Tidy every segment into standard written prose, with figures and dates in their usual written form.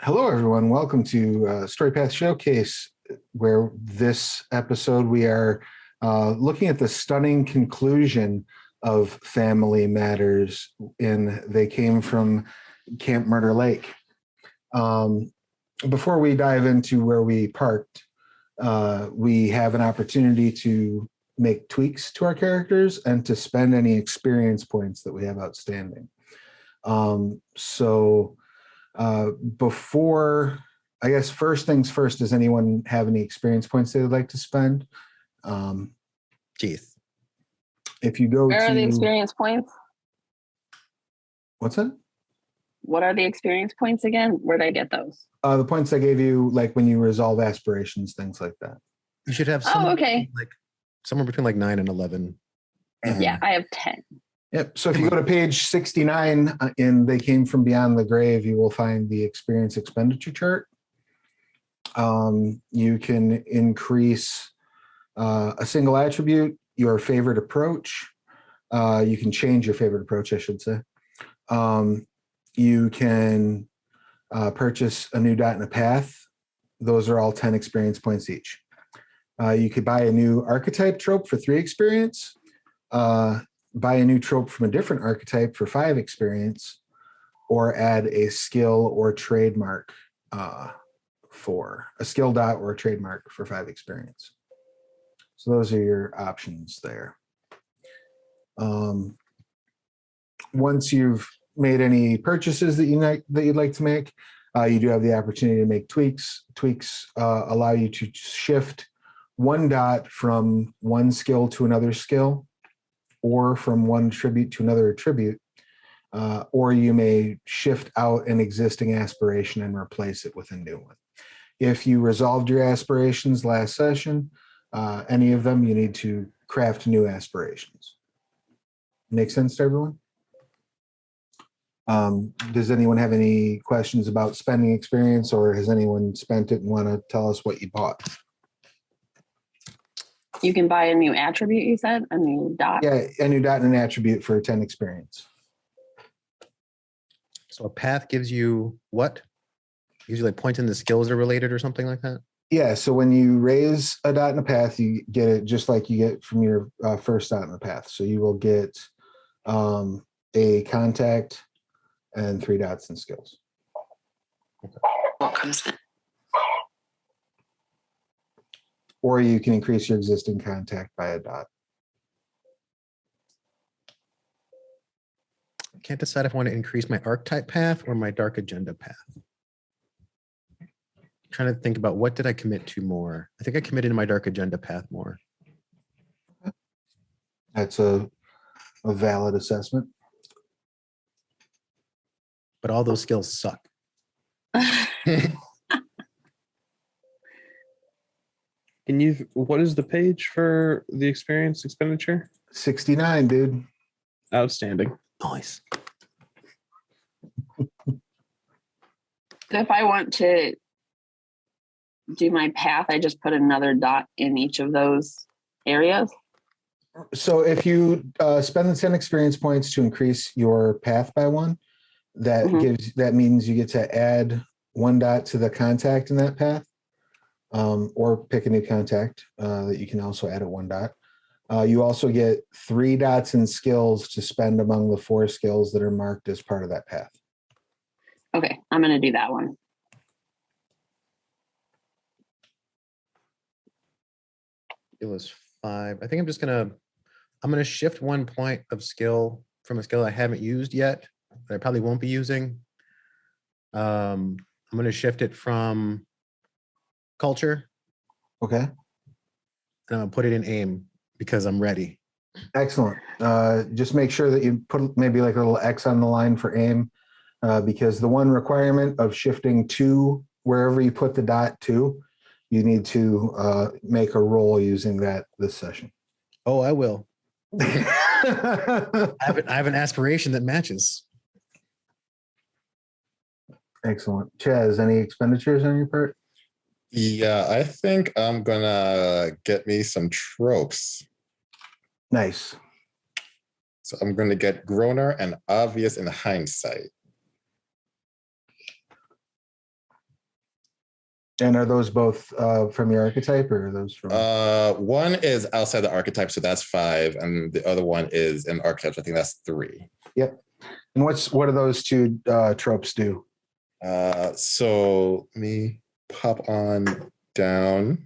Hello, everyone. Welcome to Storypath Showcase, where this episode we are looking at the stunning conclusion of Family Matters in They Came from Camp Murder Lake. Before we dive into where we parked, we have an opportunity to make tweaks to our characters and to spend any experience points that we have outstanding. Before, I guess, first things first, does anyone have any experience points they would like to spend? Keith. If you go Where to... are the experience points? What's that? What are the experience points again? Where'd I get those? The points I gave you, like when you resolve aspirations, things like that. You should have somewhere between like 9 and 11. Yeah, I have 10. Yep. So if you go to page 69 in They Came from Beyond the Grave, you will find the experience expenditure chart. You can increase a single attribute, your favorite approach. You can change your favorite approach, I should say. You can purchase a new dot and a path. Those are all 10 experience points each. You could buy a new archetype trope for 3 experience. Buy a new trope from a different archetype for 5 experience, or add a skill or trademark for a skill dot or a trademark for 5 experience. So those are your options there. Once you've made any purchases that you'd like to make, you do have the opportunity to make tweaks. Tweaks allow you to shift 1 dot from one skill to another skill, or from one attribute to another attribute, or you may shift out an existing aspiration and replace it with a new one. If you resolved your aspirations last session, any of them, you need to craft new aspirations. Make sense to everyone? Does anyone have any questions about spending experience, or has anyone spent it and want to tell us what you bought? You can buy a new attribute, you said? A new dot? Yeah, a new dot and an attribute for 10 experience. So a path gives you what? Gives you like points in the skills are related or something like that? Yeah, so when you raise a dot and a path, you get it just like you get from your first dot and a path. So you will get a contact and 3 dots in skills. What comes in? Or you can increase your existing contact by a dot. I can't decide if I want to increase my archetype path or my dark agenda path. I'm trying to think about what did I commit to more. I think I committed to my dark agenda path more. That's a valid assessment. But all those skills suck. What is the page for the experience expenditure? 69, dude. Outstanding. Nice. If I want to do my path, I just put another dot in each of those areas. So if you spend the 10 experience points to increase your path by 1, that means you get to add 1 dot to the contact in that path. Or pick a new contact that you can also add at 1 dot. You also get 3 dots in skills to spend among the 4 skills that are marked as part of that path. Okay, I'm going to do that one. It was 5. I think I'm going to shift 1 point of skill from a skill I haven't used yet, that I probably won't be using. I'm going to shift it from culture. Okay. And I'm going to put it in aim because I'm ready. Excellent. Just make sure that you put maybe like a little X on the line for aim, because the one requirement of shifting to wherever you put the dot to, you need to make a roll using that this session. Oh, I will. I have an aspiration that matches. Excellent. Chaz, any expenditures on your part? Yeah, I think I'm gonna get me some tropes. Nice. So I'm gonna get Groner and Obvious in Hindsight. And are those both from your archetype, or are those from? One is outside the archetype, so that's 5, and the other one is an archetype. So I think that's 3. Yep. And what do those two tropes do? So let me pop on down.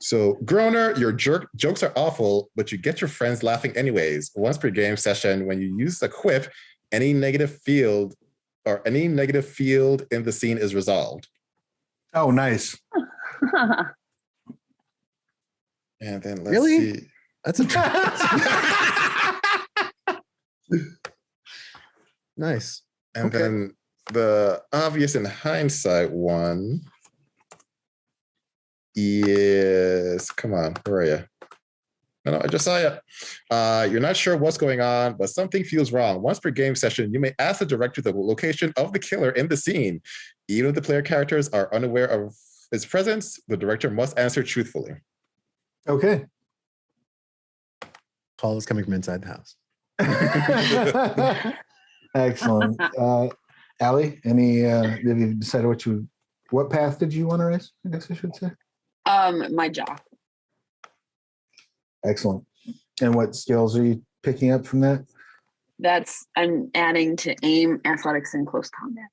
So, Groaner, your jokes are awful, but you get your friends laughing anyways. Once per game session, when you use a quip, any negative field in the scene is resolved. Oh, nice. And then let's Really? see. That's a nice. And Okay. then the obvious in hindsight one is, come on, where are you? No, I just saw you. You're not sure what's going on, but something feels wrong. Once per game session, you may ask the director the location of the killer in the scene. Even if the player characters are unaware of its presence, the director must answer truthfully. Okay. Call is coming from inside the house. Excellent. Allie, have you decided what path did you want to raise? I guess I should say. My jock. Excellent. And what skills are you picking up from that? I'm adding to aim, athletics, and close combat.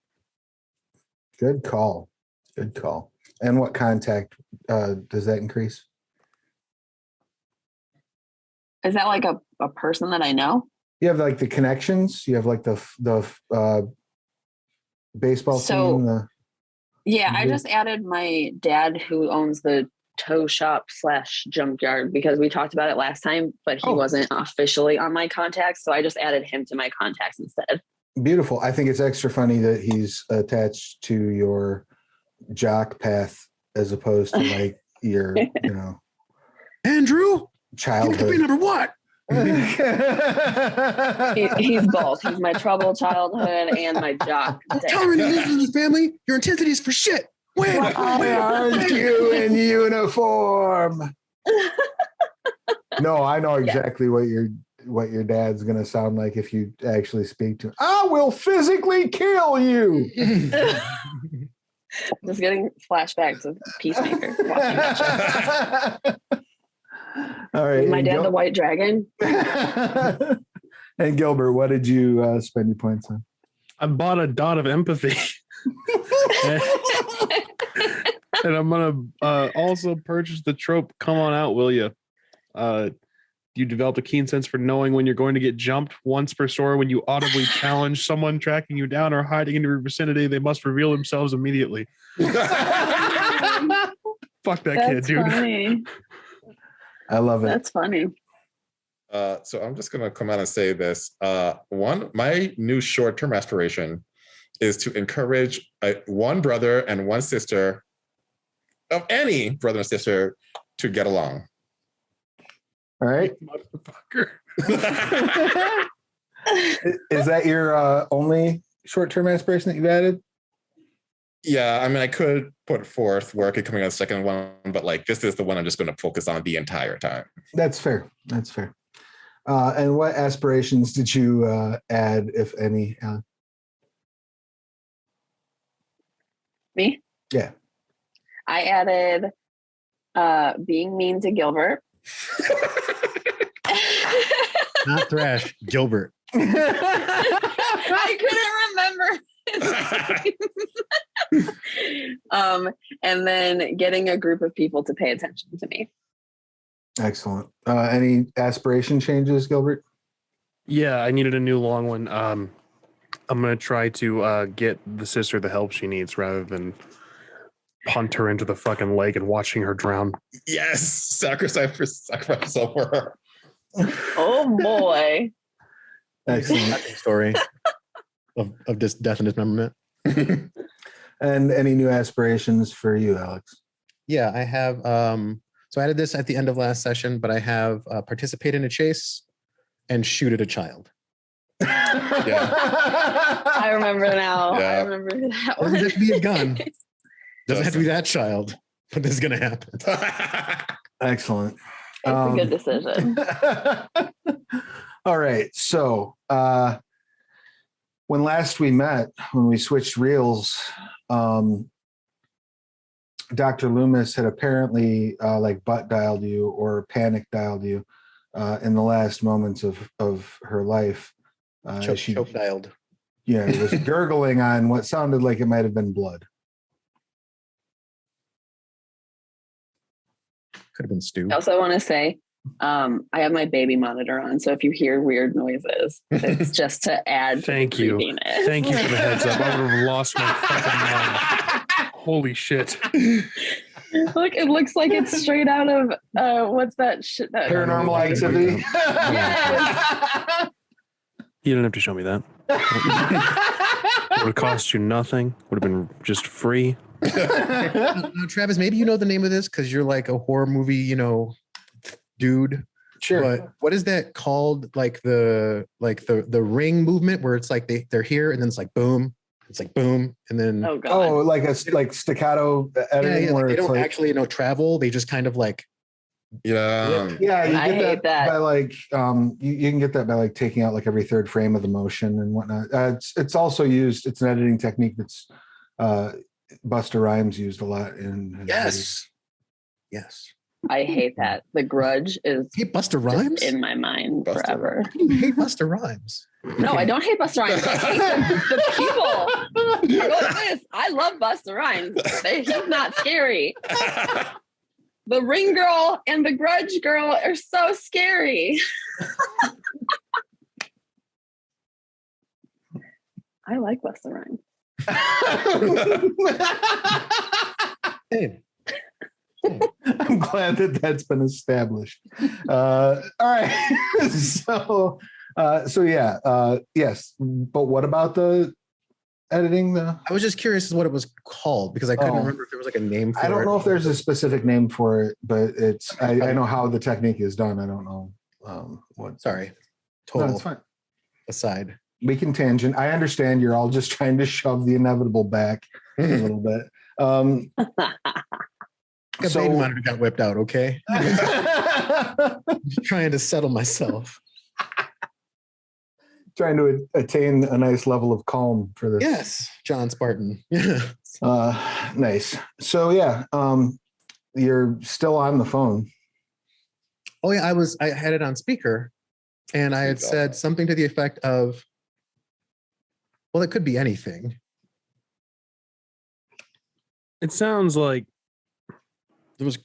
Good call. Good call. And what contact does that increase? Is that like a person that I know? You have like the connections. You have like the baseball So- team. Yeah, I Mhm. just added my dad who owns the tow shop / junkyard because we talked about it last time, but he Oh. wasn't officially on my contacts. So I just added him to my contacts instead. Beautiful. I think it's extra funny that he's attached to your jock path as opposed to like your, Andrew, childhood. number what? He's both. He's my troubled childhood and my jock. Tell her to live in the family. Your intensity is for shit. Why aren't you in uniform? No, I know exactly what your dad's gonna sound like if you actually speak to him. I will physically kill you. Just getting flashbacks of Peacemaker. Watching that show. All right. My and dad, the White Dragon. And Gilbert, what did you spend your points on? I bought a dot of empathy. And I'm gonna also purchase the trope. Come on out, will you? You developed a keen sense for knowing when you're going to get jumped. Once per story, when you audibly challenge someone tracking you down or hiding in your vicinity, they must reveal themselves immediately. Fuck that kid, dude. Funny. I love it. That's funny. So I'm just gonna come out and say this. My new short-term aspiration is to encourage one brother and one sister of any brother and sister to get along. All right. Motherfucker. Is that your only short-term aspiration that you've added? Yeah, I mean, I could put forth where I could coming on the second one, but like this is the one I'm just going to focus on the entire time. That's fair. That's fair. And what aspirations did you add, if any, Alan? Me? Yeah. I added being mean to Gilbert. Not Thrash, Gilbert. I couldn't remember his name. And then getting a group of people to pay attention to me. Excellent. Any aspiration changes, Gilbert? Yeah, I needed a new long one. I'm gonna try to get the sister the help she needs rather than punt her into the fucking lake and watching her drown. Yes, sacrifice over her. Oh boy. Excellent. Story of this death and dismemberment. And any new aspirations for you, Alex? Yeah, I have. So I added this at the end of last session, but I have participate in a chase and shoot at a child. I remember now. Yeah. I remember that one. Doesn't have to be a gun. Doesn't have to be that child, but this is gonna happen. Excellent. It's a good decision. All right. So when last we met, when we switched reels, Dr. Loomis had apparently like butt dialed you or panic dialed you in the last moments of her life. Choke dialed. Yeah, it was gurgling on what sounded like it might have been blood. Could have been stew. I also want to say, I have my baby monitor on, so if you hear weird noises, it's just to add. Thank to you. the creepiness. Thank you for the heads up. I would have lost my fucking mind. Holy shit. Look, it looks like it's straight out of what's that shit? That Paranormal Activity. Yes. You didn't have to show me that. Would have cost you nothing. Would have been just free. No, Travis, maybe you know the name of this because you're like a horror movie, dude. Sure. But what is that called? Like the ring movement where it's like they're here and then it's like boom. It's like boom, and then Oh god. Oh, like staccato editing like where they it's don't like, actually travel. They just kind of like Yeah. yeah, you I get hate that. by like you can get that by like taking out like every third frame of the motion and whatnot. It's also used. It's an editing technique that's Busta Rhymes used a lot in his videos. yes. I hate that. The Grudge is Hey, Buster just Rhymes. in my mind Busta forever. You hate Buster Rhymes. No, I don't hate Busta Rhymes. I hate the people. I go like this. I love Busta Rhymes. He's not scary. The Ring Girl and the Grudge Girl are so scary. I like Busta Rhymes. Hey, I'm glad that's been established. All right. So yeah. Yes. But what about the editing? I was just curious as what it was called because I couldn't Oh. remember if there was like a name for it. I don't know if there's a specific name for it, but I know how the technique is done. I don't know what. Sorry. No, Total it's fine. aside. We can tangent. I understand you're all just trying to shove the inevitable back a little bit. The baby monitor got whipped out, okay? Just trying to settle myself. Trying to attain a nice level of calm for this. Yes, John Spartan. Yeah. Nice. So yeah, you're still on the phone. Oh yeah, I had it on speaker and I had said something to the effect of, well, it could be anything. It sounds like There was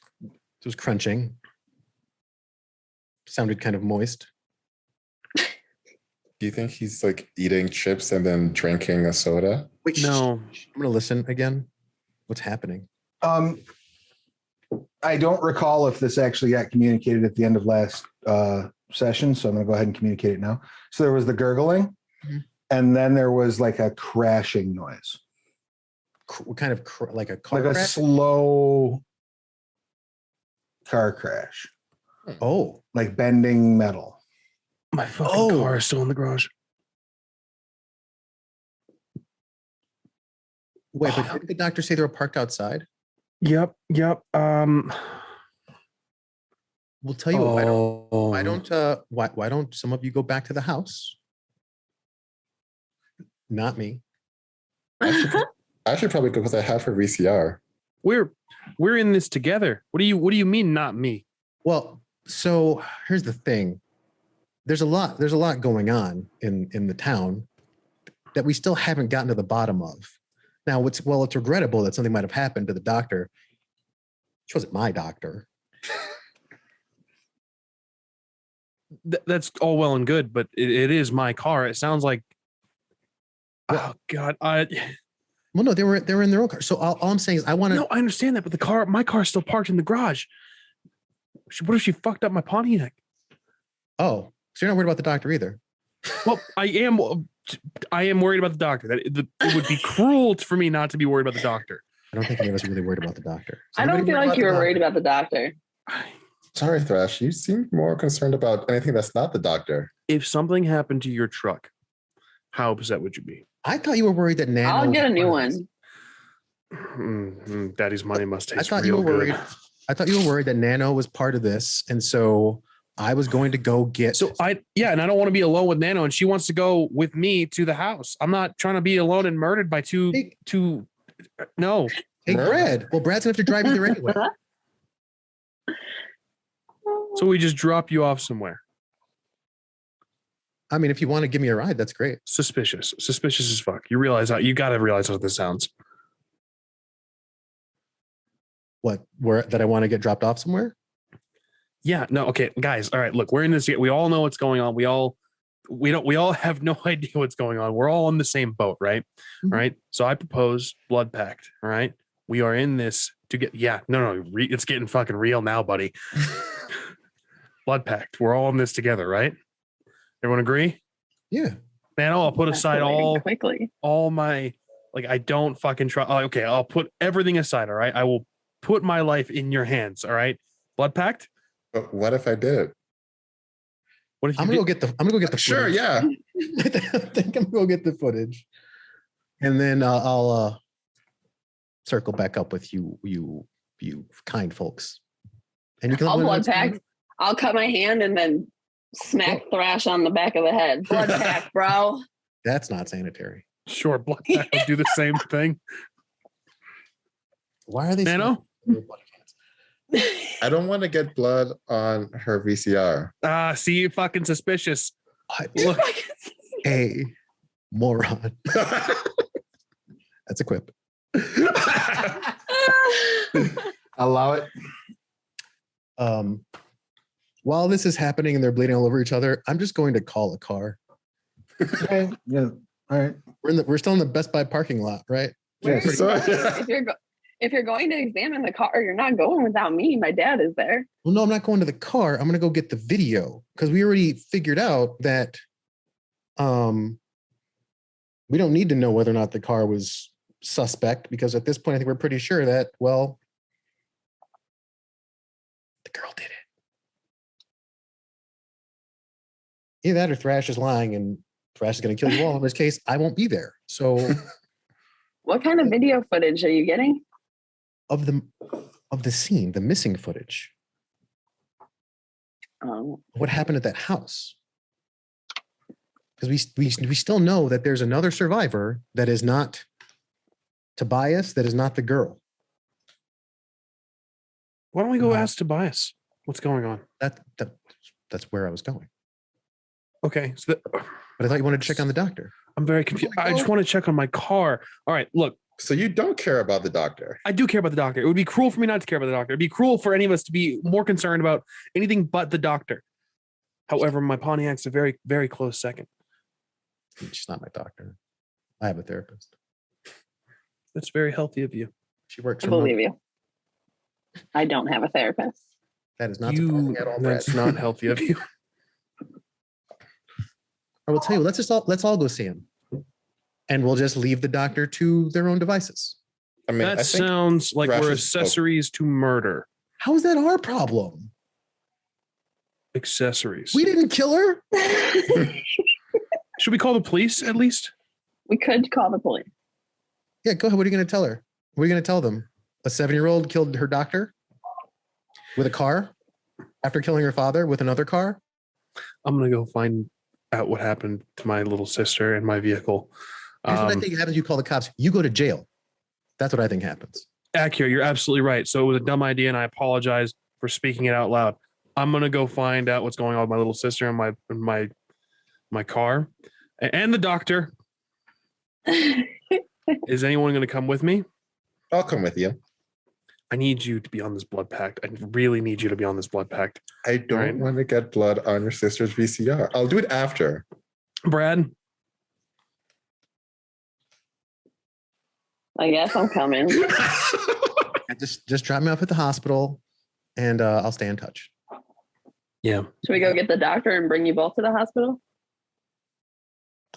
crunching. Sounded kind of moist. Do you think he's like eating chips and then drinking a soda? Wait, no. I'm gonna listen again. What's happening? I don't recall if this actually got communicated at the end of last session, so I'm going to go ahead and communicate it now. So there was the gurgling, and then there was like a crashing noise, What kind of like a car like a crash? slow car crash, Oh, like bending metal. my fucking car is still in the garage. wait, but didn't the doctor say they were parked outside? Yep. We'll tell you what, why don't some of you go back to the house? Not me. I should probably go because I have her VCR. We're in this together. What do you mean not me? Well, so here's the thing. There's a lot going on in the town that we still haven't gotten to the bottom of. Now, it's regrettable that something might have happened to the doctor. She wasn't my doctor. That's all well and good, but it is my car. It sounds like, oh God, Well, no, they were in their own car. So all I'm saying is I want to. no, I understand that, but my car's still parked in the garage. What if she fucked up my Pontiac? Oh, so you're not worried about the doctor either? Well, I am worried about the doctor. It would be cruel for me not to be worried about the doctor. I don't think any of us are really worried about the doctor. Is I don't anybody feel worried like about you the were worried doctor? about the doctor. Sorry, Thrash. You seem more concerned about anything that's not the doctor. If something happened to your truck, how upset would you be? I thought you were worried that Nano. I'll get a was new part of this. Daddy's money must taste I thought you real were worried. good. I thought you were worried that Nano was part of this, and so I was going to go get. So and I don't want to be alone with Nano, and she wants to go with me to the house. I'm not trying to be alone and murdered by two. No. Hey, Brad. Well, Brad's gonna have to drive you there anyway. So we just drop you off somewhere. I mean, if you want to give me a ride, that's great. Suspicious as fuck. You got to realize how this sounds. What? That I want to get dropped off somewhere? Yeah, no, okay, guys. All right, look, we're in this. We all know what's going on. We all have no idea what's going on. We're all on the same boat, right? Mm-hmm. All right. So I propose blood pact. All right. We are in this to get. Yeah, no, it's getting fucking real now, buddy. Blood pact. We're all in this together, right? Everyone agree? Yeah. Man, I'll put aside all my I don't fucking try. Okay, I'll put everything aside. All right. I will put my life in your hands. All right. Blood pact. But what if I did? What if I'm gonna go get the Sure, footage. yeah. I think I'm gonna go get the footage, and then I'll circle back up with you kind folks. And you can I'll blood pact. I'll cut my hand and then smack Thrash on the back of the head. Blood pact, bro. That's not sanitary. Sure, blood pact will do the same thing. Why are they? Nano? I don't want to get blood on her VCR. See, you fucking suspicious. Look, hey, moron. That's a quip. Allow it. While this is happening and they're bleeding all over each other, I'm just going to call a car. Okay. Yeah. All right. We're still in the Best Buy parking lot, right? Yes. If you're going to examine the car, you're not going without me. My dad is there. Well, no, I'm not going to the car. I'm going to go get the video because we already figured out that we don't need to know whether or not the car was suspect because at this point, I think we're pretty sure that, well, the girl did it. Either that or Thrash is lying and Thrash is going to kill you all. In this case, I won't be there. So what kind of video footage are you getting? Of the scene, the missing footage. What happened at that house? Because we still know that there's another survivor that is not Tobias, that is not the girl. Why don't we go ask Tobias what's going on? That's where I was going. Okay, but I thought you wanted to check on the doctor. I'm very confused. I just want to check on my car. All right, look. So you don't care about the doctor? I do care about the doctor. It would be cruel for me not to care about the doctor. It'd be cruel for any of us to be more concerned about anything but the doctor. However, my Pontiac's a very, very close second. She's not my doctor. I have a therapist. That's very healthy of you. She works. I believe you. I don't have a therapist. That is not surprising at all. That's not healthy of you. I will tell you. Let's all go see him. And we'll just leave the doctor to their own devices. I mean, that sounds like we're accessories to murder. How is that our problem? Accessories. We didn't kill her. Should we call the police at least? We could call the police. Yeah, go ahead. What are you going to tell her? What are you going to tell them? A 7-year-old killed her doctor with a car after killing her father with another car? I'm going to go find out what happened to my little sister and my vehicle. Here's what I think happens. You call the cops. You go to jail. That's what I think happens. Accurate. You're absolutely right. So it was a dumb idea, and I apologize for speaking it out loud. I'm gonna go find out what's going on with my little sister and my car, and the doctor. Is anyone gonna come with me? I'll come with you. I need you to be on this blood pact. I really need you to be on this blood pact. I don't want to get blood on your sister's VCR. I'll do it after. Brad. I guess I'm coming. Just drop me off at the hospital, and I'll stay in touch. Yeah. Should we go get the doctor and bring you both to the hospital?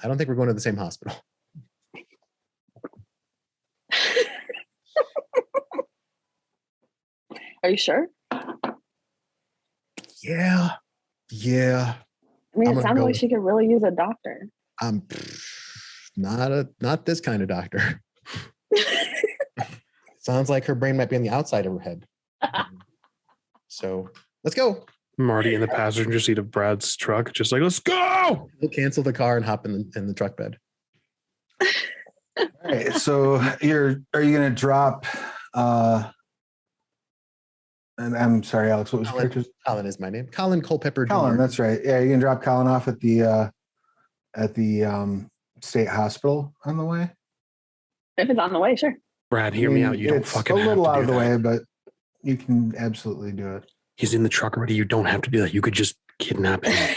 I don't think we're going to the same hospital. Are you sure? Yeah. I mean, it sounded like she could really use a doctor. I'm not this kind of doctor. Sounds like her brain might be on the outside of her head. So let's go. I'm already in the passenger seat of Brad's truck, just like, let's go. We'll cancel the car and hop in the truck bed. All right. So are you going to drop? And I'm sorry, Alex. What was your Colin, character's? Colin is my name. Colin Culpepper Colin. Jr. That's right. Yeah, you're going to drop Colin off at the state hospital on the way. If it's on the way, sure. Brad, hear me out. You don't it's fucking a little have to out do of the that. way, but you can absolutely do it. He's in the truck already. You don't have to do that. You could just kidnap him.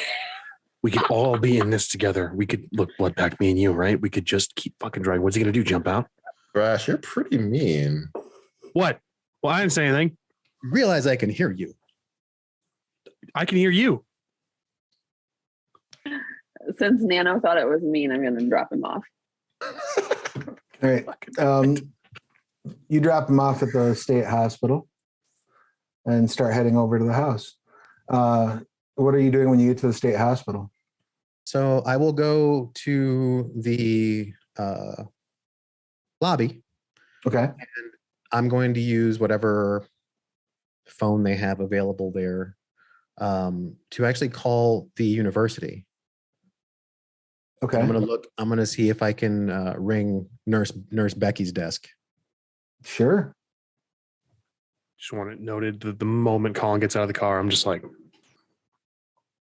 We could all be in this together. We could look blood pack, me and you, right? We could just keep fucking driving. What's he gonna do? Jump out? Brash, you're pretty mean. What? Well, I didn't say anything. Realize I can hear you. I can hear you. Since Nano thought it was mean, I'm going to drop him off. All right. You drop him off at the state hospital and start heading over to the house. What are you doing when you get to the state hospital? So I will go to the lobby. Okay. I'm going to use whatever phone they have available there to actually call the university. Okay. I'm going to see if I can ring Nurse Becky's desk. Sure. Just want it noted that the moment Colin gets out of the car, I'm just like,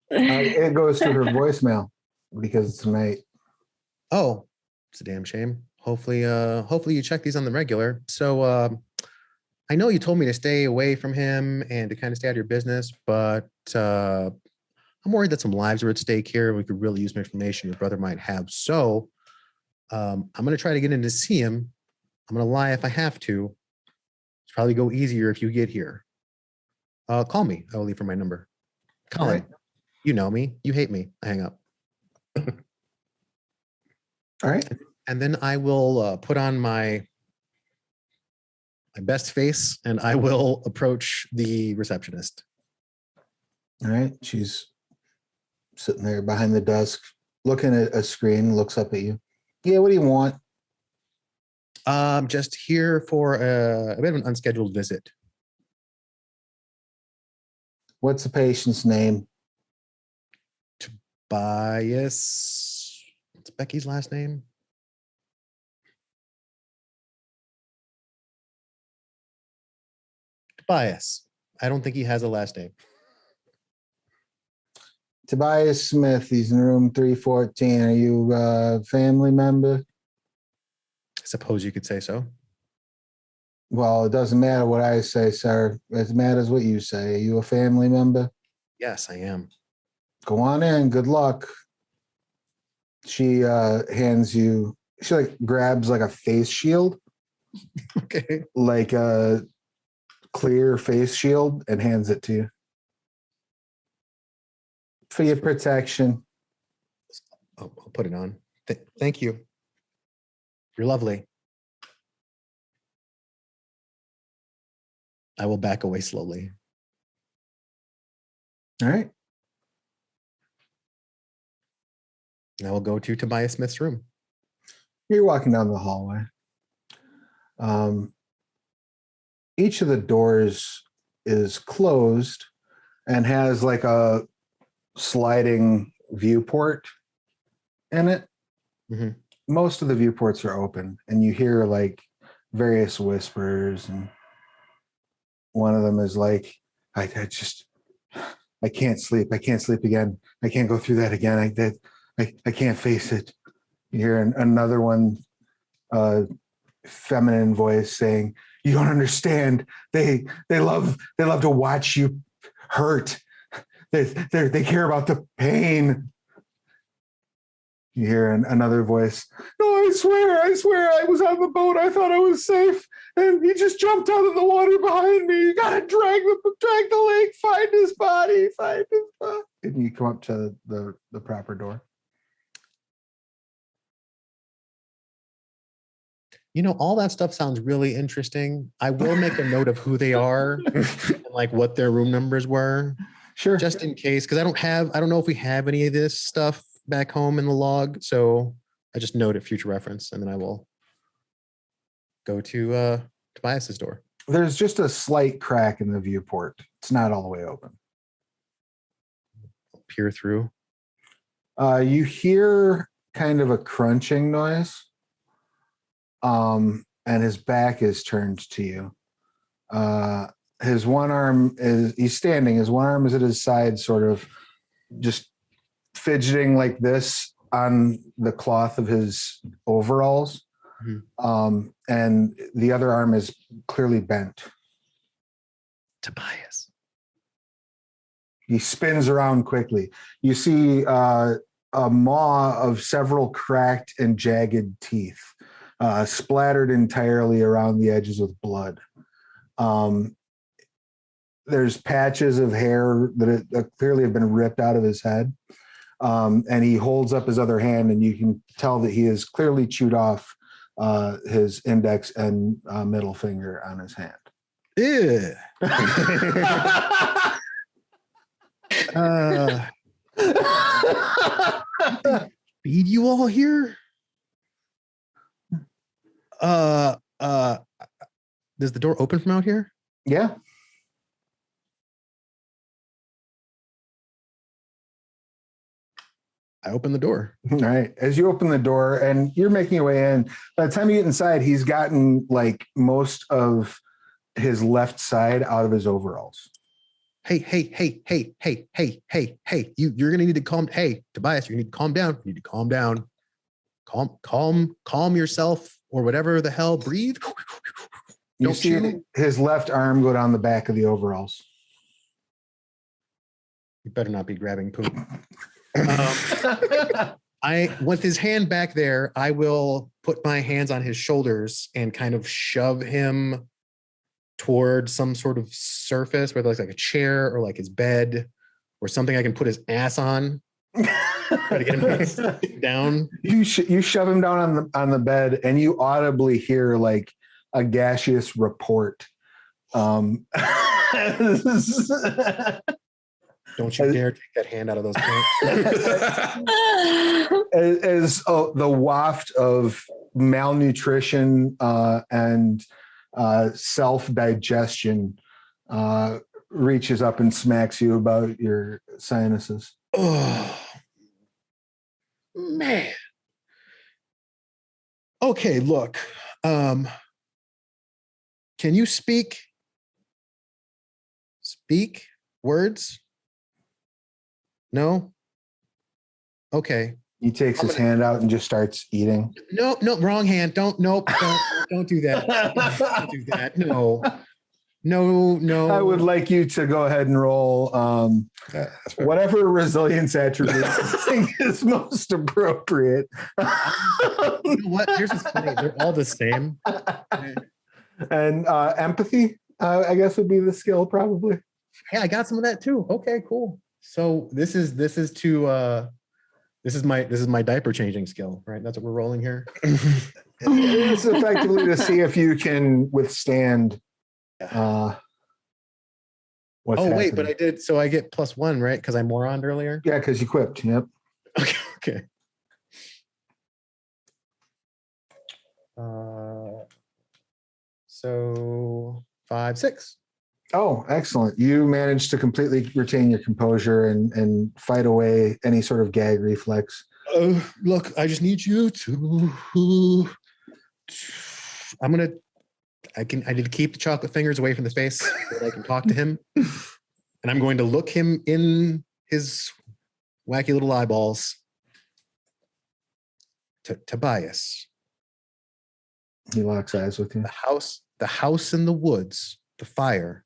It goes to her voicemail because it's night. Oh, it's a damn shame. Hopefully you check these on the regular. So I know you told me to stay away from him and to kind of stay out of your business, but I'm worried that some lives are at stake here. We could really use some information your brother might have. So I'm going to try to get in to see him. I'm going to lie if I have to. It's probably go easier if you get here. Call me. I will leave for my number. Colin, All right. you know me. You hate me. I hang up. All right. And then I will put on my best face and I will approach the receptionist. All right. She's sitting there behind the desk, looking at a screen, looks up at you. Yeah, what do you want? Just here for a bit of an unscheduled visit. What's the patient's name? Tobias. What's Becky's last name? Tobias. I don't think he has a last name. Tobias Smith. He's in room 314. Are you a family member? I suppose you could say so. Well, it doesn't matter what I say, sir. It matters what you say. Are you a family member? Yes, I am. Go on in. Good luck. She hands you, she like grabs like a face shield, Okay. like a clear face shield, and hands it to you. For your protection. I'll put it on. Thank you. You're lovely. I will back away slowly. All right. And I will go to Tobias Smith's room. You're walking down the hallway. Each of the doors is closed and has like a sliding viewport in it. Mm-hmm. Most of the viewports are open, and you hear like various whispers, and one of them is like, I can't sleep. I can't sleep again. I can't go through that again. I can't face it. You hear another one, feminine voice saying, you don't understand. They love to watch you hurt. They care about the pain. You hear another voice. No, I swear, I was on the boat. I thought I was safe, and he just jumped out of the water behind me. You gotta drag the lake, find his body. And you come up to the proper door. You know, all that stuff sounds really interesting. I will make a note of who they are and like what their room numbers were, Sure. just in case, because I don't know if we have any of this stuff back home in the log. So I just note it future reference, and then I will go to Tobias's door. There's just a slight crack in the viewport. It's not all the way open. peer through. You hear kind of a crunching noise. And his back is turned to you. His one arm he's standing, his one arm is at his side, sort of just fidgeting like this on the cloth of his overalls. Mhm. And the other arm is clearly bent. Tobias. He spins around quickly. You see a maw of several cracked and jagged teeth, splattered entirely around the edges with blood. There's patches of hair that clearly have been ripped out of his head. And he holds up his other hand, and you can tell that he has clearly chewed off his index and middle finger on his hand. Ew. Feed you all here? Does the door open from out here? Yeah. I open the door. All right. As you open the door and you're making your way in, by the time you get inside, he's gotten like most of his left side out of his overalls. Hey, you're gonna need to calm. Hey, Tobias, you need to calm down. You need to calm down. Calm yourself, or whatever the hell. Breathe. You Don't see chew. his left arm go down the back of the overalls. You better not be grabbing poop. With his hand back there, I will put my hands on his shoulders and kind of shove him toward some sort of surface, whether it's like a chair or like his bed or something I can put his ass on. Try to get him to sit down. You shove him down on the bed, and you audibly hear like a gaseous report. Don't you dare take that hand out of those pants. as the waft of malnutrition and self-digestion reaches up and smacks you about your sinuses. Oh, man. Okay, look. Can you speak words? No? Okay. He takes his hand out and just starts eating. No, wrong hand. Don't do that. Don't do that. No. I would like you to go ahead and roll whatever resilience attribute you think is most appropriate. You know what? Here's what's funny. They're all the same. And empathy, I guess, would be the skill probably. Yeah, I got some of that too. Okay, cool. So this is my diaper changing skill, right? That's what we're rolling here. It's effectively to see if you can withstand what's wait, happening. but I did. So I get +1, right? Because I moroned earlier. Yeah, because you equipped. Yep. Okay. So 5, 6. Oh, excellent. You managed to completely retain your composure and fight away any sort of gag reflex. Look, I just need you to. I need to keep the chocolate fingers away from the face so that I can talk to him. And I'm going to look him in his wacky little eyeballs. Tobias. He locks eyes with you. The house in the woods, the fire.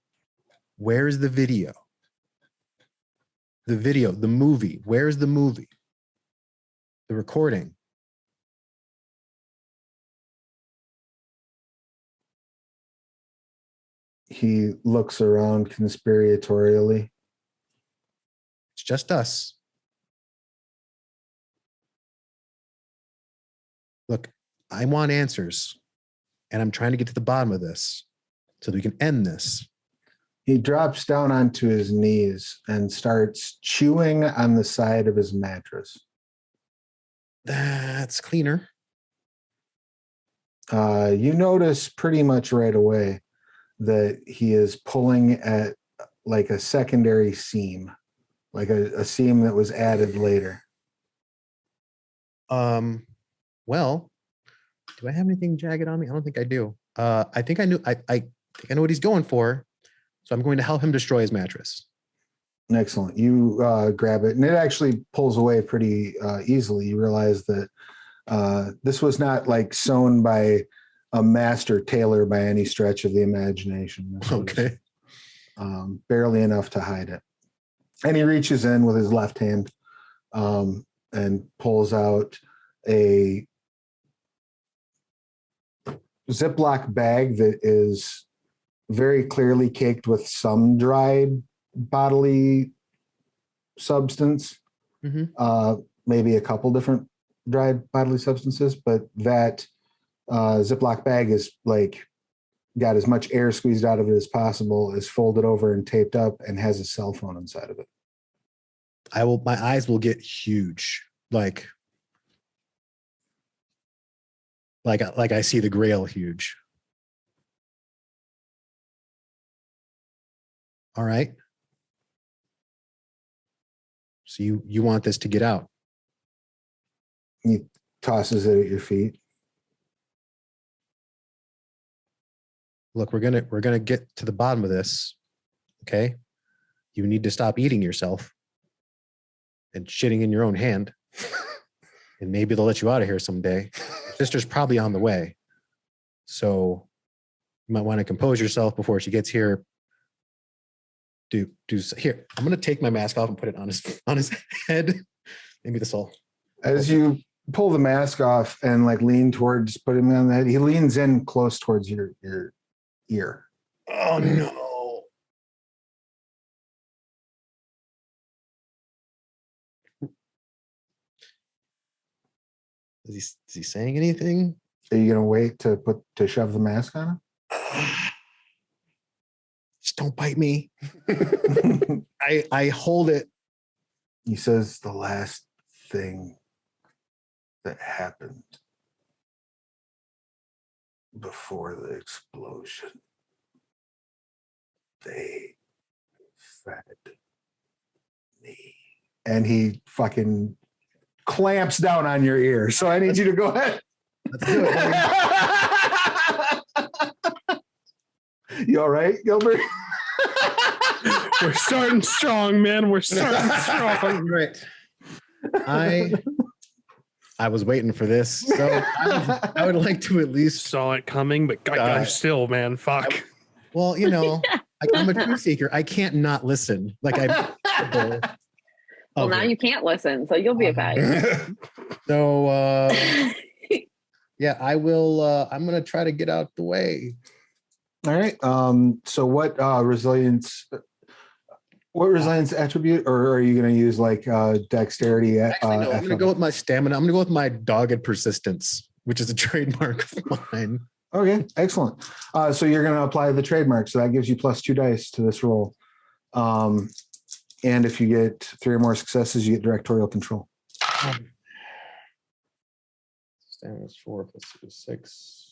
Where's the video? The movie. Where's the movie? The recording. He looks around conspiratorially. It's just us. Look, I want answers, and I'm trying to get to the bottom of this so that we can end this. He drops down onto his knees and starts chewing on the side of his mattress. That's cleaner. You notice pretty much right away that he is pulling at like a secondary seam like a seam that was added later. Well, do I have anything jagged on me? I don't think I do. I think I know what he's going for. So I'm going to help him destroy his mattress. Excellent. You grab it, and it actually pulls away pretty easily. You realize that this was not like sewn by a master tailor by any stretch of the imagination. This was, Okay. barely enough to hide it. And he reaches in with his left hand and pulls out a Ziploc bag that is very clearly caked with some dried bodily substance, maybe a couple different dried bodily substances, but that Ziploc bag is like got as much air squeezed out of it as possible, is folded over and taped up, and has a cell phone inside of it. My eyes will get huge, like I see the Grail huge. All right. So you want this to get out? He tosses it at your feet. Look, we're gonna get to the bottom of this. Okay. You need to stop eating yourself and shitting in your own hand. And maybe they'll let you out of here someday. Your sister's probably on the way. So you might want to compose yourself before she gets here. Here, I'm gonna take my mask off and put it on his head. Maybe this will. As you pull the mask off and like lean towards putting him on the head, he leans in close towards your ear. Oh no. Is he saying anything? Are you gonna wait to shove the mask on him? Just don't bite me. I hold it. He says the last thing that happened before the explosion. They fed me. And he fucking clamps down on your ear. So I need you to go ahead. Let's do it. You all right, Gilbert? We're starting strong, man. We're starting strong. Right. I was waiting for this, so I would like to at least. Saw it coming, but God, still, man, fuck. Well, I'm a truth seeker. I can't not listen. Well, now you can't listen, so you'll be okay. So, yeah, I will. I'm gonna try to get out the way. All right. So what resilience attribute, or are you going to use like dexterity? Actually, no, I'm going to go with my stamina. I'm going to go with my dogged persistence, which is a trademark of mine. Okay, excellent. So you're going to apply the trademark. So that gives you +2 dice to this roll. And if you get 3 or more successes, you get directorial control. Stamina's 4 + 2 is 6.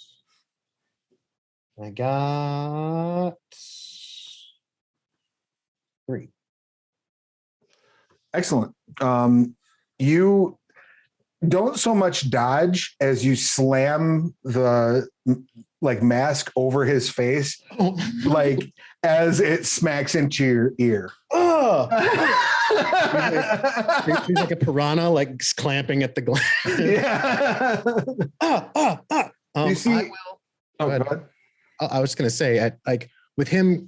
I got 3. Excellent. You don't so much dodge as you slam the mask over his face, like as it smacks into your ear. Oh! He's like a piranha, like clamping at the glass. Yeah. You see? Go ahead. I was going to say, with him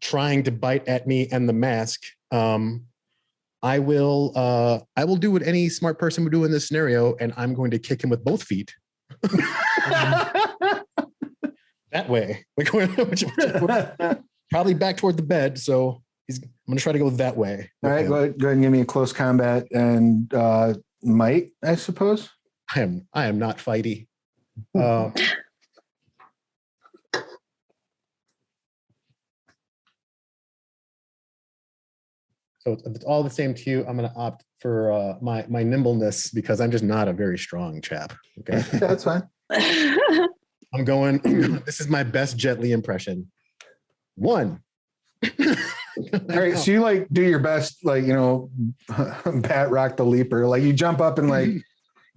trying to bite at me and the mask, I will do what any smart person would do in this scenario, and I'm going to kick him with both feet. That way, probably back toward the bed. So I'm going to try to go that way. All right, go ahead and give me a close combat and might, I suppose. I am not fighty. So if it's all the same to you, I'm going to opt for my nimbleness because I'm just not a very strong chap. Okay, that's fine. I'm going. This is my best Jet Li impression. 1. All right, so you like do your best, like, bat rock the leaper. Like you jump up and like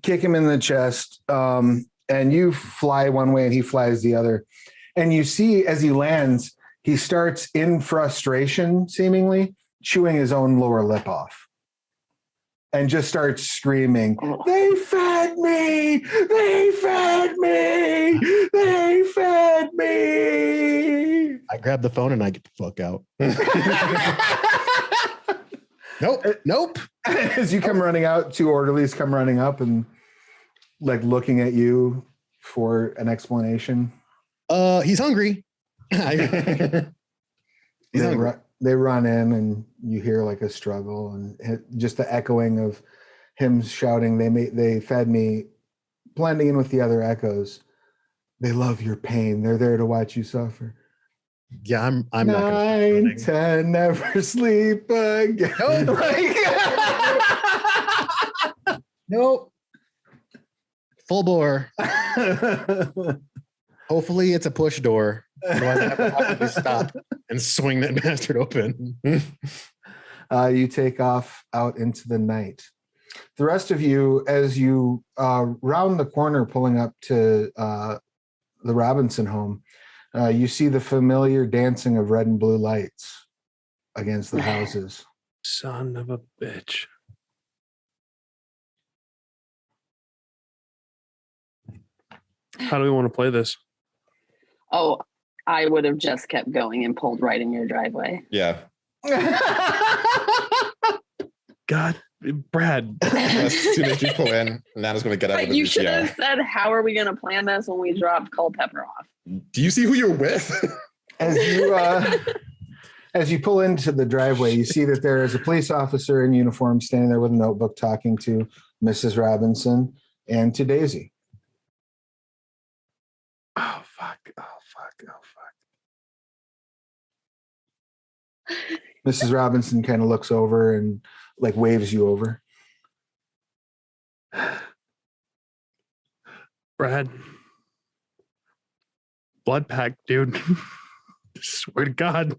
kick him in the chest, and you fly one way and he flies the other. And you see as he lands, he starts in frustration, seemingly chewing his own lower lip off. And just starts screaming, "They fed me! They fed me! They fed me!" I grab the phone and I get the fuck out. Nope. As you come running out, two orderlies come running up and like looking at you for an explanation. He's hungry. He's hungry. They run in and you hear like a struggle and just the echoing of him shouting, they fed me, blending in with the other echoes. They love your pain. They're there to watch you suffer. Yeah, I'm not 9, 10, never sleep again. Nope. Full bore. Hopefully it's a push door. Otherwise I have to possibly stop and swing that bastard open. You take off out into the night. The rest of you, as you round the corner pulling up to the Robinson home, you see the familiar dancing of red and blue lights against the houses. Son of a bitch. How do we want to play this? Oh, I would have just kept going and pulled right in your driveway. Yeah. God, Brad. As soon as you pull in, Nana's going to get out of But the you should have VCR. said, how are we going to plan this when we drop Culpepper off? Do you see who you're with? As you pull into the driveway, you see that there is a police officer in uniform standing there with a notebook talking to Mrs. Robinson and to Daisy. Oh, fuck. Mrs. Robinson kind of looks over and like waves you over. Brad. Blood pack, dude. Swear to God.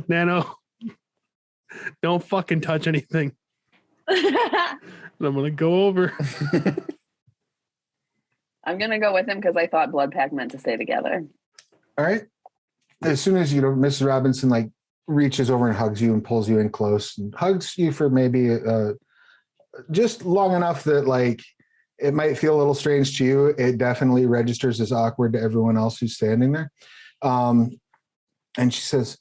Nano. Don't fucking touch anything. I'm going to go over. I'm going to go with him because I thought Blood Pack meant to stay together. All right. As soon as Mrs. Robinson like reaches over and hugs you and pulls you in close and hugs you for maybe just long enough that like it might feel a little strange to you. It definitely registers as awkward to everyone else who's standing there. And she says,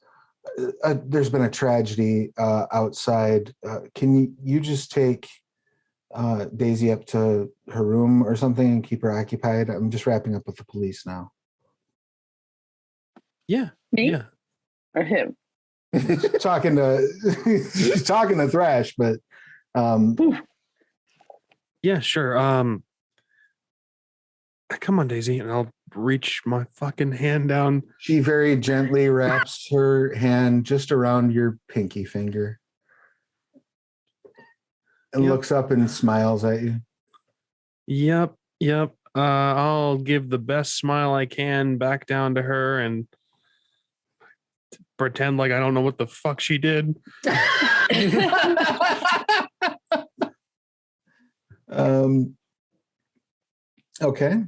there's been a tragedy outside. Can you just take Daisy up to her room or something and keep her occupied? I'm just wrapping up with the police now. Yeah. Me? Yeah. Or him? She's talking to Thrash, but Yeah, sure. Come on, Daisy, and I'll reach my fucking hand down. she very gently wraps her hand just around your pinky finger and Yep. looks up and smiles at you. Yep. I'll give the best smile I can back down to her and pretend like I don't know what the fuck she did. Okay.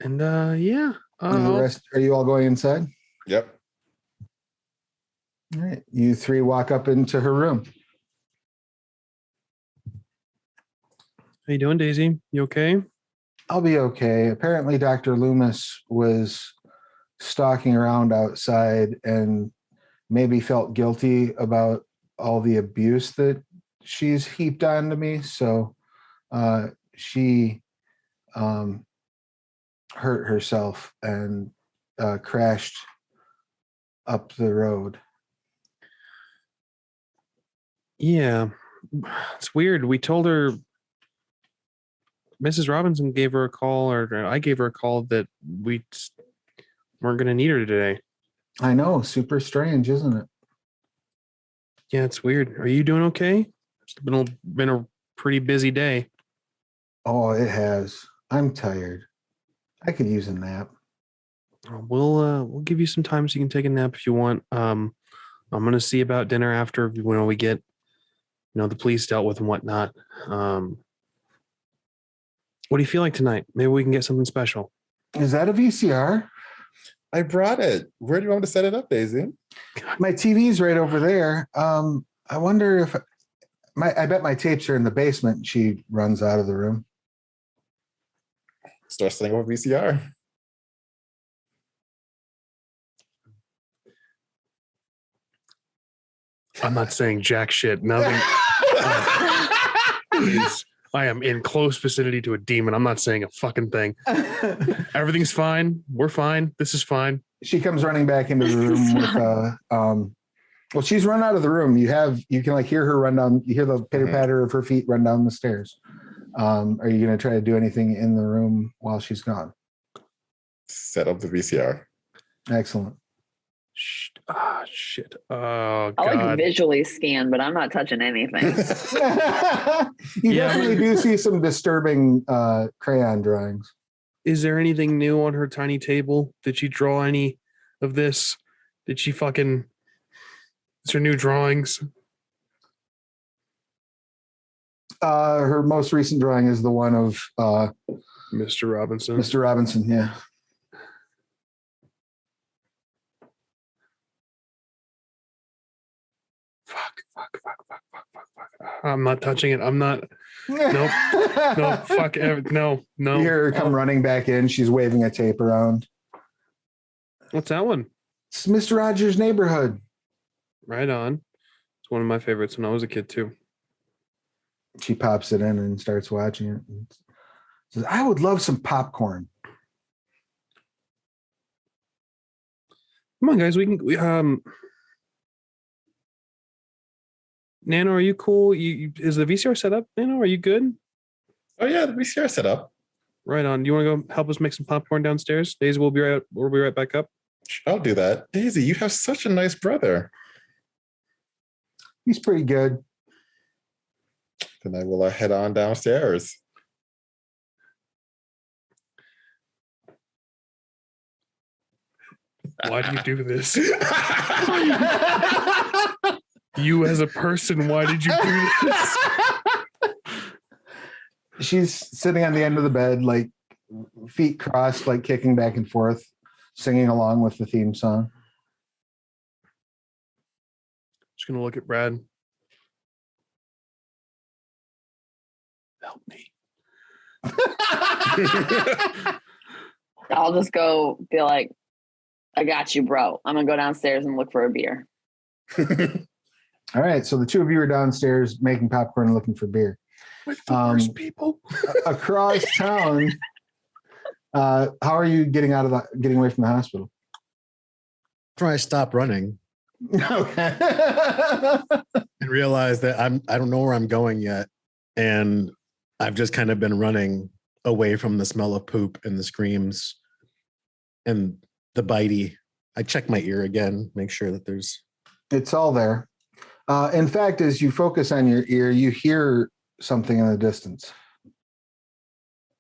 And yeah. And the rest, are you all going inside? Yep. All right. You three walk up into her room. How you doing, Daisy? You okay? I'll be okay. Apparently, Dr. Loomis was stalking around outside and maybe felt guilty about all the abuse that she's heaped onto me. So she hurt herself and crashed up the road. Yeah. It's weird. We told her Mrs. Robinson gave her a call, or I gave her a call that we weren't going to need her today. I know. Super strange, isn't it? Yeah, it's weird. Are you doing okay? It's been a pretty busy day. Oh, it has. I'm tired. I could use a nap. We'll give you some time so you can take a nap if you want. I'm gonna see about dinner after when we get the police dealt with and whatnot. What do you feel like tonight? Maybe we can get something special. Is that a VCR? I brought it. Where do you want me to set it up, Daisy? My TV's right over there. I wonder if I bet my tapes are in the basement. She runs out of the room. Start setting up a VCR. I'm not saying jack shit. Nothing. I am in close vicinity to a demon. I'm not saying a fucking thing. Everything's fine. We're fine. This is fine. She comes running back into the room with well, she's run out of the room. You can like hear her run down. You hear the pitter patter of her feet run down the stairs. Are you going to try to do anything in the room while she's gone? Set up the VCR. Excellent. Shit. Oh, God. I like visually scan, but I'm not touching anything. You definitely do see some disturbing crayon drawings. Is there anything new on her tiny table? Did she draw any of this? Did she fucking... Is there new drawings? Her most recent drawing is the one of Mr. Robinson. Mr. Robinson, yeah. Fuck. I'm not touching it. I'm not. Nope. No, fuck. No. You hear her come running back in. She's waving a tape around. What's that one? It's Mr. Rogers' Neighborhood. Right on. It's one of my favorites when I was a kid, too. She pops it in and starts watching it. And says, I would love some popcorn. Come on, guys. We Nano, are you cool? Is the VCR set up? Nano, are you good? Oh yeah, the VCR set up. Right on. Do you want to go help us make some popcorn downstairs? Daisy, we'll be right back up. I'll do that. Daisy, you have such a nice brother. He's pretty good. Then I will head on downstairs. Why do you do this? You as a person, why did you do this? She's sitting on the end of the bed, like feet crossed, like kicking back and forth, singing along with the theme song. Just gonna look at Brad. Help me. I'll just go be like, I got you, bro. I'm gonna go downstairs and look for a beer. All right, so the two of you are downstairs making popcorn and looking for beer. With the worst people. Across town, how are you getting away from the hospital? After I stop running Okay. and realize that I don't know where I'm going yet, and I've just kind of been running away from the smell of poop and the screams and the bitey. I check my ear again, make sure that there's... It's all there. In fact, as you focus on your ear, you hear something in the distance.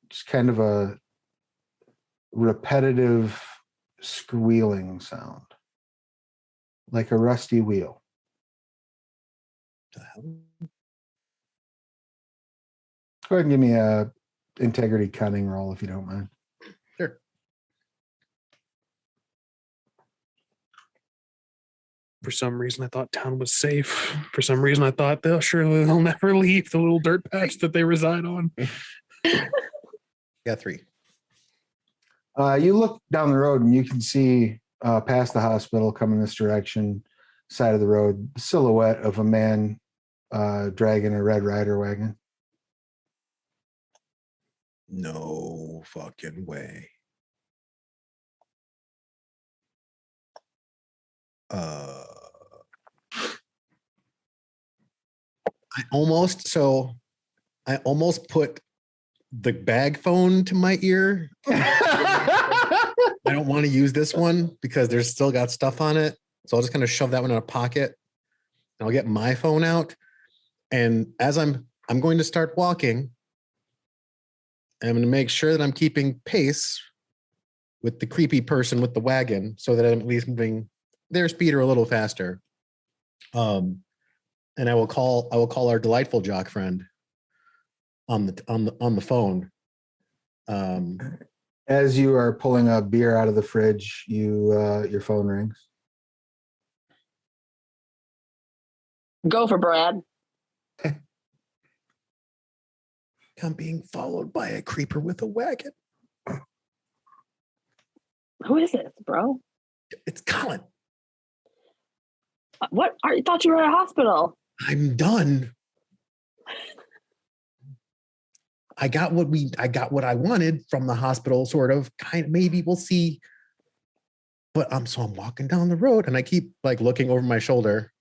Just kind of a repetitive squealing sound, like a rusty wheel. The hell? Go ahead and give me a integrity cunning roll if you don't mind. Sure. For some reason, I thought town was safe. For some reason, I thought they'll never leave the little dirt patch that they reside on. Got 3. You look down the road and you can see past the hospital, coming this direction, side of the road, the silhouette of a man dragging a Red Rider wagon. No fucking way. I almost put the bag phone to my ear. I don't want to use this one because there's still got stuff on it. So I'll just kind of shove that one in a pocket. And I'll get my phone out. And as I'm going to start walking, I'm going to make sure that I'm keeping pace with the creepy person with the wagon, so that I'm at least moving their speed or a little faster. And I will call our delightful jock friend on the phone. As you are pulling a beer out of the fridge, your phone rings. Go for Brad. I'm being followed by a creeper with a wagon. Who is this, bro? It's Colin. What? I thought you were at a hospital. I'm done. I got what I wanted from the hospital, sort of, kind of, maybe we'll see. But I'm walking down the road and I keep like looking over my shoulder.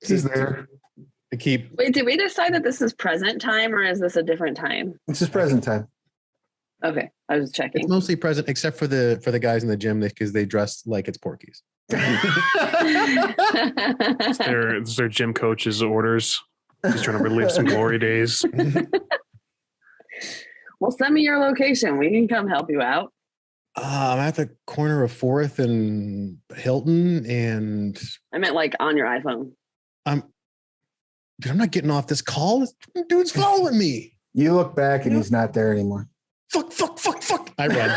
He's there. I keep. Wait, did we decide that this is present time or is this a different time? This is present time. Okay, I was It's checking. mostly present, except for the guys in the gym because they dress like it's Porky's. It's their gym coach's orders. He's trying to relive some glory days. Well, send me your location. We can come help you out. I'm at the corner of 4th and Hilton, and I meant like on your iPhone. Dude, I'm not getting off this call. This dude's following me. You look back and he's not there anymore. Fuck. I run.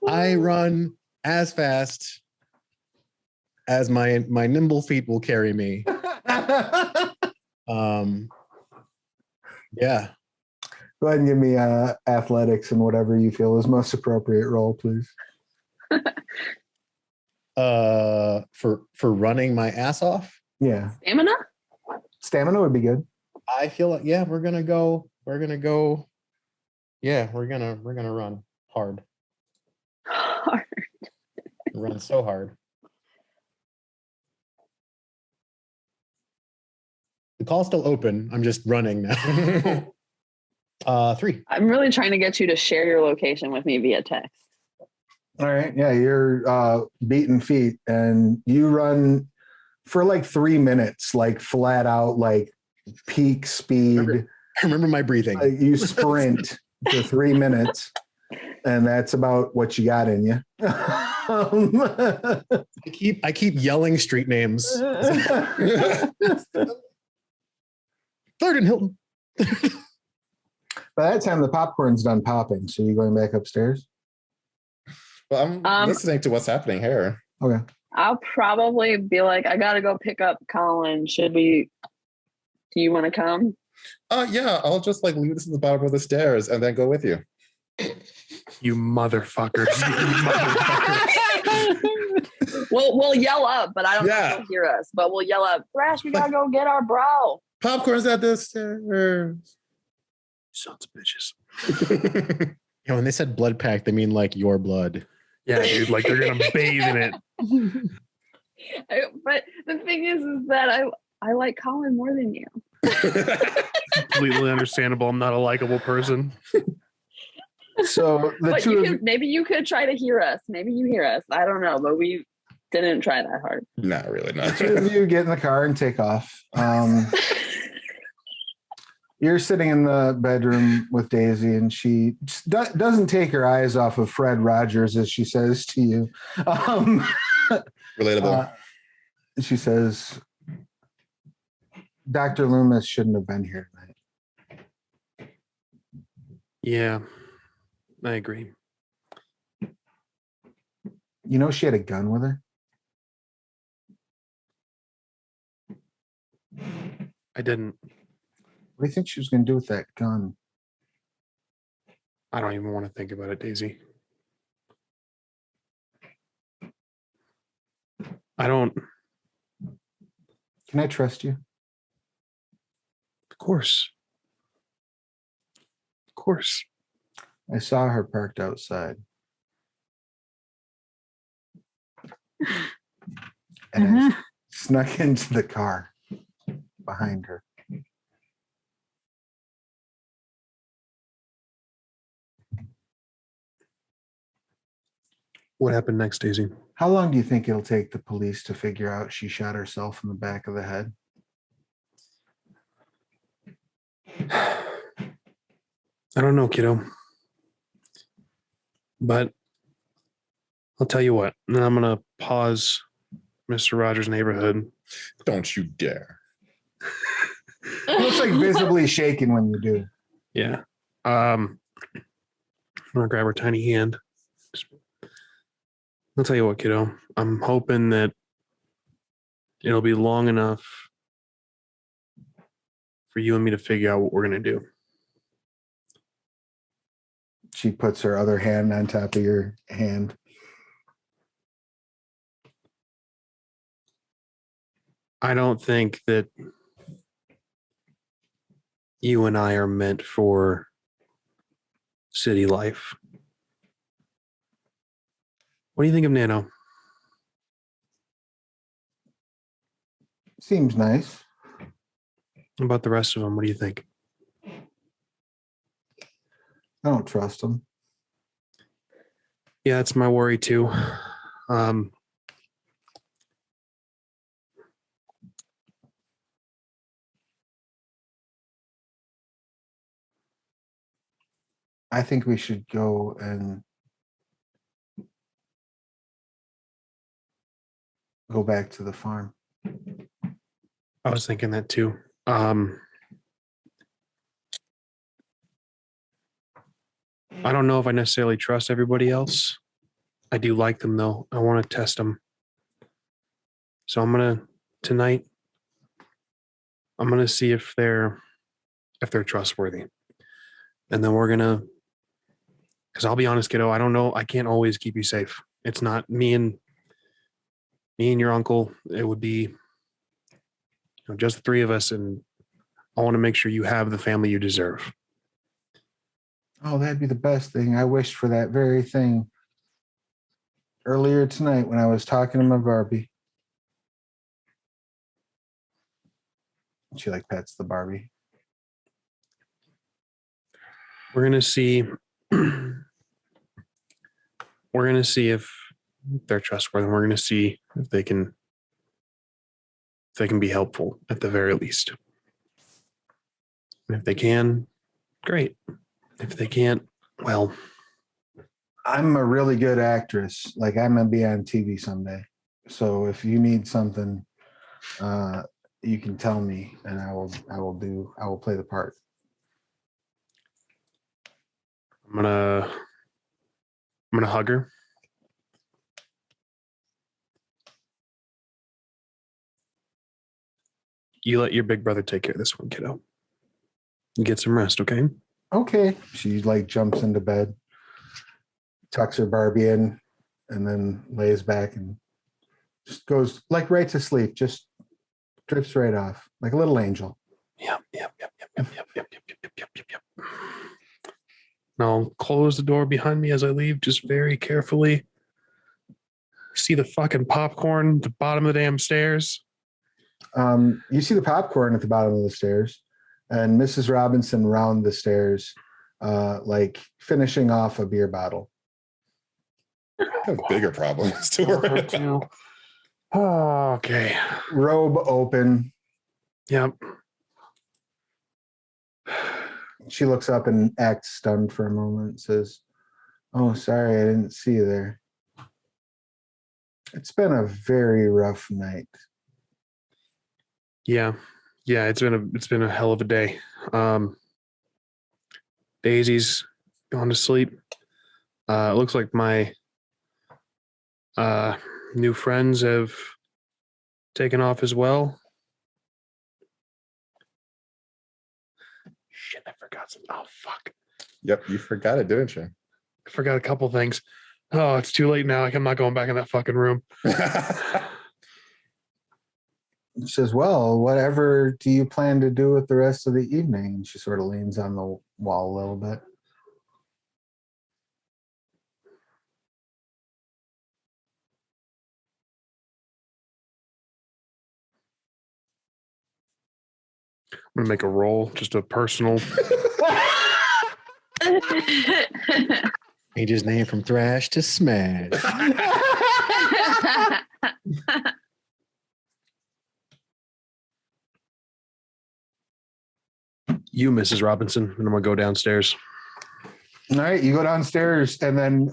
I run as fast as my nimble feet will carry me. Yeah. Go ahead and give me athletics and whatever you feel is most appropriate roll, please. For running my ass off. Yeah. Stamina would be good. I feel like we're gonna go. Yeah, we're gonna run hard. Run so hard. The call's still open. I'm just running now. 3. I'm really trying to get you to share your location with me via text. All right. Yeah, you're beating feet and you run for like 3 minutes, like flat out, like peak speed. Remember my breathing. You sprint for 3 minutes, and that's about what you got in you. I keep yelling street names. 3rd and Hilton. By that time, the popcorn's done popping. So you going back upstairs? Well, I'm listening to what's happening here. Okay. I'll probably be like, I gotta go pick up Colin. Do you want to come? Yeah, I'll just like leave this at the bottom of the stairs and then go with you. You motherfuckers. We'll yell up, but I don't know if you'll hear us. But we'll yell up, Thrash, we gotta go get our bro. Popcorn's at the stairs. Sons of bitches. When they said blood pack, they mean like your blood. Yeah, dude, like they're gonna bathe in it. But the thing is that I like Colin more than you. Completely understandable. I'm not a likable person. So maybe you could try to hear us. Maybe you hear us. I don't know, but we didn't try that hard. Not really. The two of you get in the car and take off. You're sitting in the bedroom with Daisy, and she doesn't take her eyes off of Fred Rogers as she says to you. Relatable. She says, Dr. Loomis shouldn't have been here tonight. Yeah, I agree. You know she had a gun with her? I didn't. What do you think she was going to do with that gun? I don't even want to think about it, Daisy. I don't. Can I trust you? Of course. Of course. I saw her parked outside. And I snuck into the car behind her. What happened next, Daisy? How long do you think it'll take the police to figure out she shot herself in the back of the head? I don't know, kiddo. But I'll tell you what. And I'm going to pause Mr. Rogers' Neighborhood. Don't you dare. It looks like visibly shaken when you do. Yeah. I'm going to grab her tiny hand. I'll tell you what, kiddo. I'm hoping that it'll be long enough for you and me to figure out what we're going to do. She puts her other hand on top of your hand. I don't think that you and I are meant for city life. What do you think of Nano? Seems nice. How about the rest of them? What do you think? I don't trust him. Yeah, that's my worry too. I think we should go and go back to the farm. I was thinking that too. I don't know if I necessarily trust everybody else. I do like them though. I want to test them. So tonight, I'm gonna see if they're trustworthy. And then because I'll be honest, kiddo, I don't know. I can't always keep you safe. It's not me and your uncle. It would be just the three of us, and I want to make sure you have the family you deserve. Oh, that'd be the best thing. I wished for that very thing earlier tonight when I was talking to my Barbie. She pets the Barbie. We're gonna see. We're gonna see if they're trustworthy. We're gonna see if they can be helpful at the very least. And if they can, great. If they can't, well, I'm a really good actress. I'm gonna be on TV someday. So if you need something, you can tell me, and I will play the part. I'm gonna hug her. You let your big brother take care of this one, kiddo. You get some rest, okay? Okay. She jumps into bed, tucks her Barbie in, and then lays back and just goes right to sleep. Just drifts right off like a little angel. Yep. Now I'll close the door behind me as I leave, just very carefully. See the fucking popcorn at the bottom of the damn stairs. You see the popcorn at the bottom of the stairs, and Mrs. Robinson round the stairs, finishing off a beer bottle. I have bigger problems to worry about. Oh, okay. Robe open. Yep. She looks up and acts stunned for a moment, says, "Oh, sorry, I didn't see you there. It's been a very rough night." Yeah. It's been a hell of a day. Daisy's gone to sleep. It looks like my new friends have taken off as well. Shit, I forgot something. Oh, fuck. Yep, you forgot it, didn't you? I forgot a couple things. Oh, it's too late now. I'm not going back in that fucking room. She says, "Well, whatever do you plan to do with the rest of the evening?" And she sort of leans on the wall a little bit. I'm going to make a roll, just a personal. Change his name from Thrash to Smash. You, Mrs. Robinson, and I'm going to go downstairs. All right, you go downstairs, and then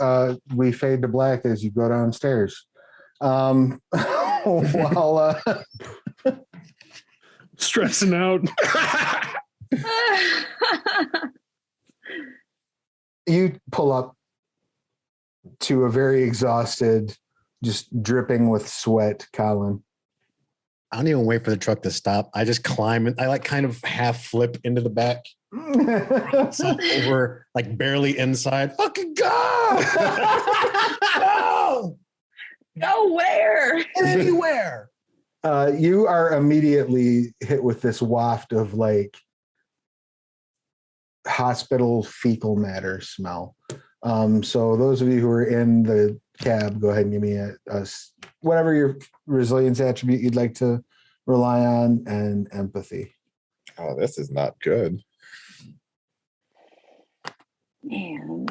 we fade to black as you go downstairs. While Stressing out. you pull up to a very exhausted, just dripping with sweat, Colin. I don't even wait for the truck to stop. I just climb and I like kind of half flip into the back. So over, like barely inside. Fucking go! Go! Go where? Anywhere. You are immediately hit with this waft of like hospital fecal matter smell. So those of you who are in the cab, go ahead and give me a whatever your resilience attribute you'd like to rely on, and empathy. Oh, this is not good. Man,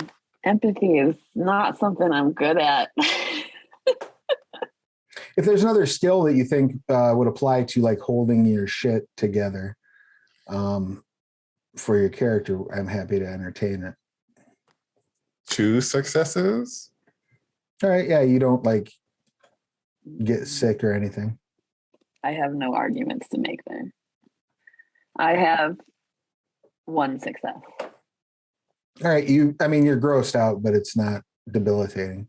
empathy is not something I'm good at. If there's another skill that you think would apply to like holding your shit together for your character, I'm happy to entertain it. 2 successes. All right, yeah, you don't like get sick or anything. I have no arguments to make there. I have 1 success. All right, you're grossed out, but it's not debilitating.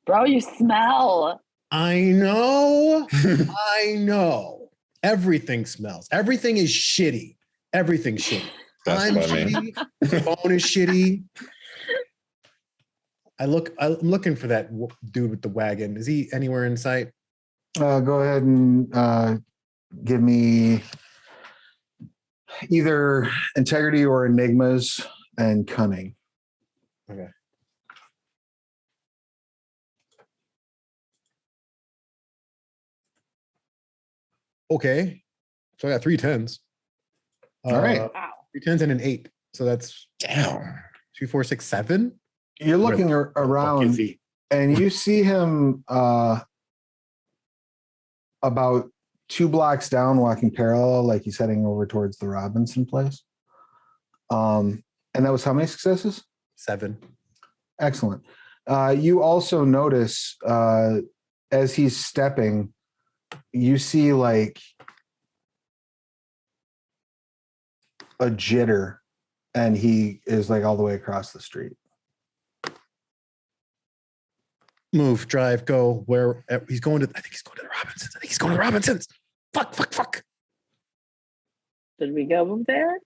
Bro, you smell. I know. I know. Everything smells. Everything is shitty. Everything's shitty. That's I'm funny. shitty. The phone is shitty. I'm looking for that dude with the wagon. Is he anywhere in sight? Go ahead and give me either integrity or enigmas and cunning. Okay. Okay. So I got 3 10s. All right. Wow. 3 10s and an 8. So that's Damn. 2, 4, 6, 7. You're looking Fuck is around, he? and you see him about 2 blocks down, walking parallel, like he's heading over towards the Robinson place. And that was how many successes? 7. Excellent. You also notice as he's stepping, you see like a jitter, and he is like all the way across the street. Move, drive, go. Where he's going to? I think he's going to the Robinsons. Fuck. Did we go there?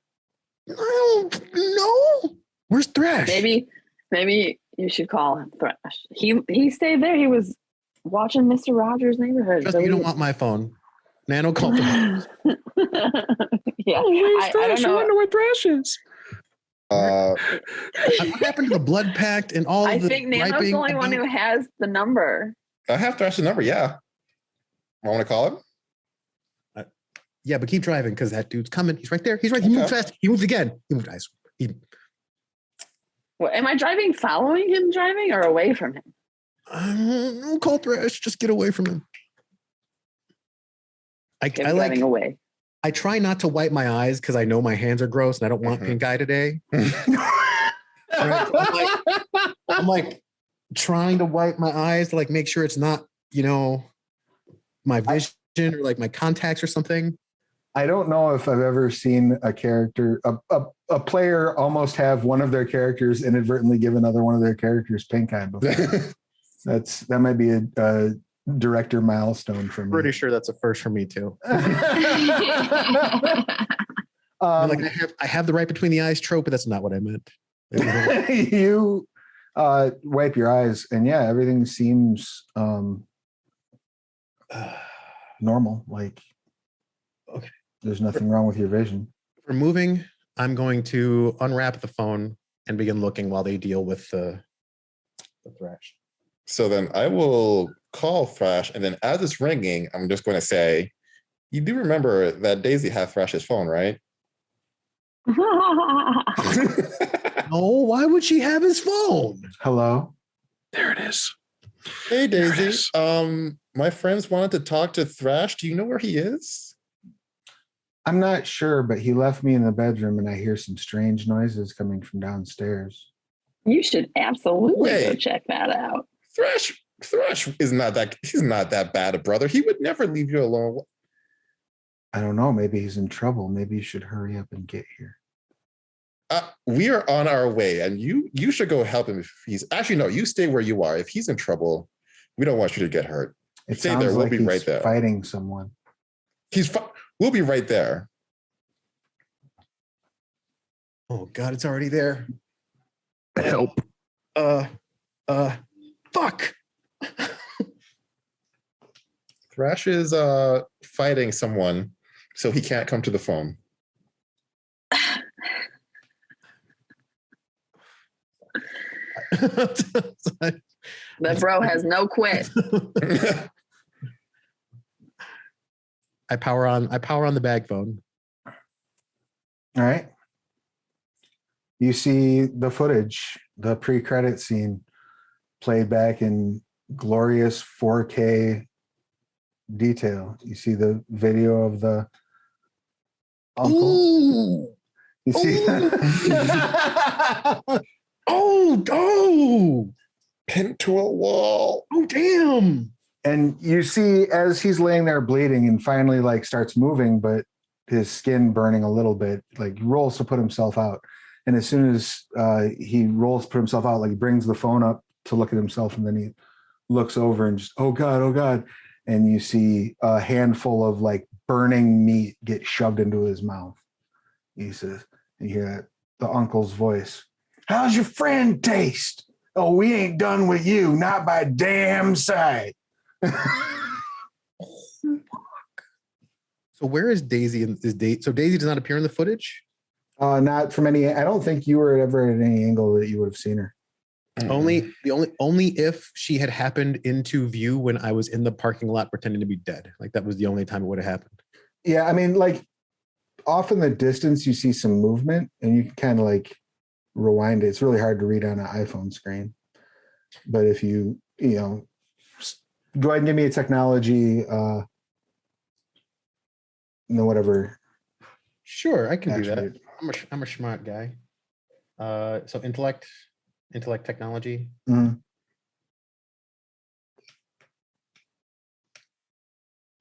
I don't know. Where's Thrash? Maybe you should call him Thrash. He stayed there. He was watching Mr. Rogers' Neighborhood. Trust me, you don't want my phone. Nano called him. Yeah, Where's I Thrash? don't I know. wonder where Thrash is. What happened to the blood pact and all I of the think Nano's griping the only one who has the number. I have Thrash's number, yeah. I want to call him. Yeah, but keep driving because that dude's coming. He's right there. He's right. He moved fast. He moved again. He moved. What, am I driving, following him driving, or away from him? No, call Thrash. Just get away from him. I Driving away. I try not to wipe my eyes because I know my hands are gross and I don't want pink eye today. Right? So I'm like trying to wipe my eyes to like make sure it's not, my vision or like my contacts or something. I don't know if I've ever seen a character, a player almost have one of their characters inadvertently give another one of their characters pink eye before. That might be a director milestone for me. Pretty sure that's a first for me too. I have the right between the eyes trope, but that's not what I meant. You wipe your eyes, and yeah, everything seems normal. Like, okay, there's nothing wrong with your vision. For moving, I'm going to unwrap the phone and begin looking while they deal with the Thrash. So then I will call Thrash, and then as it's ringing, I'm just going to say, you do remember that Daisy had Thrash's phone, right? Oh, why would she have his phone? Hello? There it is. Hey, There it Daisy. is. My friends wanted to talk to Thrash. Do you know where he is? I'm not sure, but he left me in the bedroom and I hear some strange noises coming from downstairs. You should absolutely go Wait. check that out. Thresh is not that, he's not that bad a brother. He would never leave you alone. I don't know. Maybe he's in trouble. Maybe you should hurry up and get here. We are on our way, and you should go help him if he's actually no, you stay where you are. If he's in trouble, we don't want you to get hurt. It Stay sounds there, we'll like be he's right there. fighting someone. We'll be right there. Oh God, it's already there. Help. Fuck. Thrash is fighting someone, so he can't come to the phone. The bro has no quit. I power on the bag phone. All right. You see the footage, the pre-credit scene played back in glorious 4K detail. You see the video of the uncle. Ooh. You see Oh, Pinned to a wall. oh, damn. and you see as he's laying there bleeding and finally like starts moving, but his skin burning a little bit, like he rolls to put himself out. And as soon as he rolls to put himself out, like he brings the phone up to look at himself, and then he looks over and just, oh God. And you see a handful of like burning meat get shoved into his mouth. He says, and you hear the uncle's voice. How's your friend taste? Oh, we ain't done with you, not by damn sight. So where is Daisy? So Daisy does not appear in the footage? Not from any. I don't think you were ever at any angle that you would have seen her. Only if she had happened into view when I was in the parking lot pretending to be dead. Like that was the only time it would have happened. Yeah, I mean, like off in the distance, you see some movement, and you can kind of like rewind it. It's really hard to read on an iPhone screen, but if you go ahead and give me a technology, whatever. Sure, I can do attribute. that. I'm a smart guy. So intellect technology. Mhm.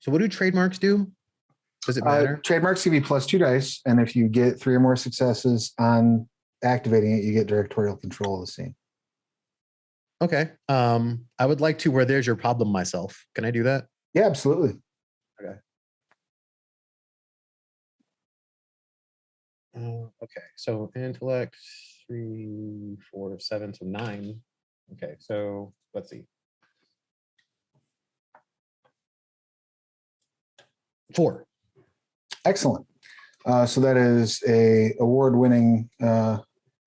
So what do trademarks do? Does it matter? Trademarks give you plus 2 dice, and if you get 3 or more successes on activating it, you get directorial control of the scene. Okay. I would like to where there's your problem myself. Can I do that? Yeah, absolutely. Okay. So intellect 3, 4, 7, so 9. Okay. So let's see. 4. Excellent. So that is a award-winning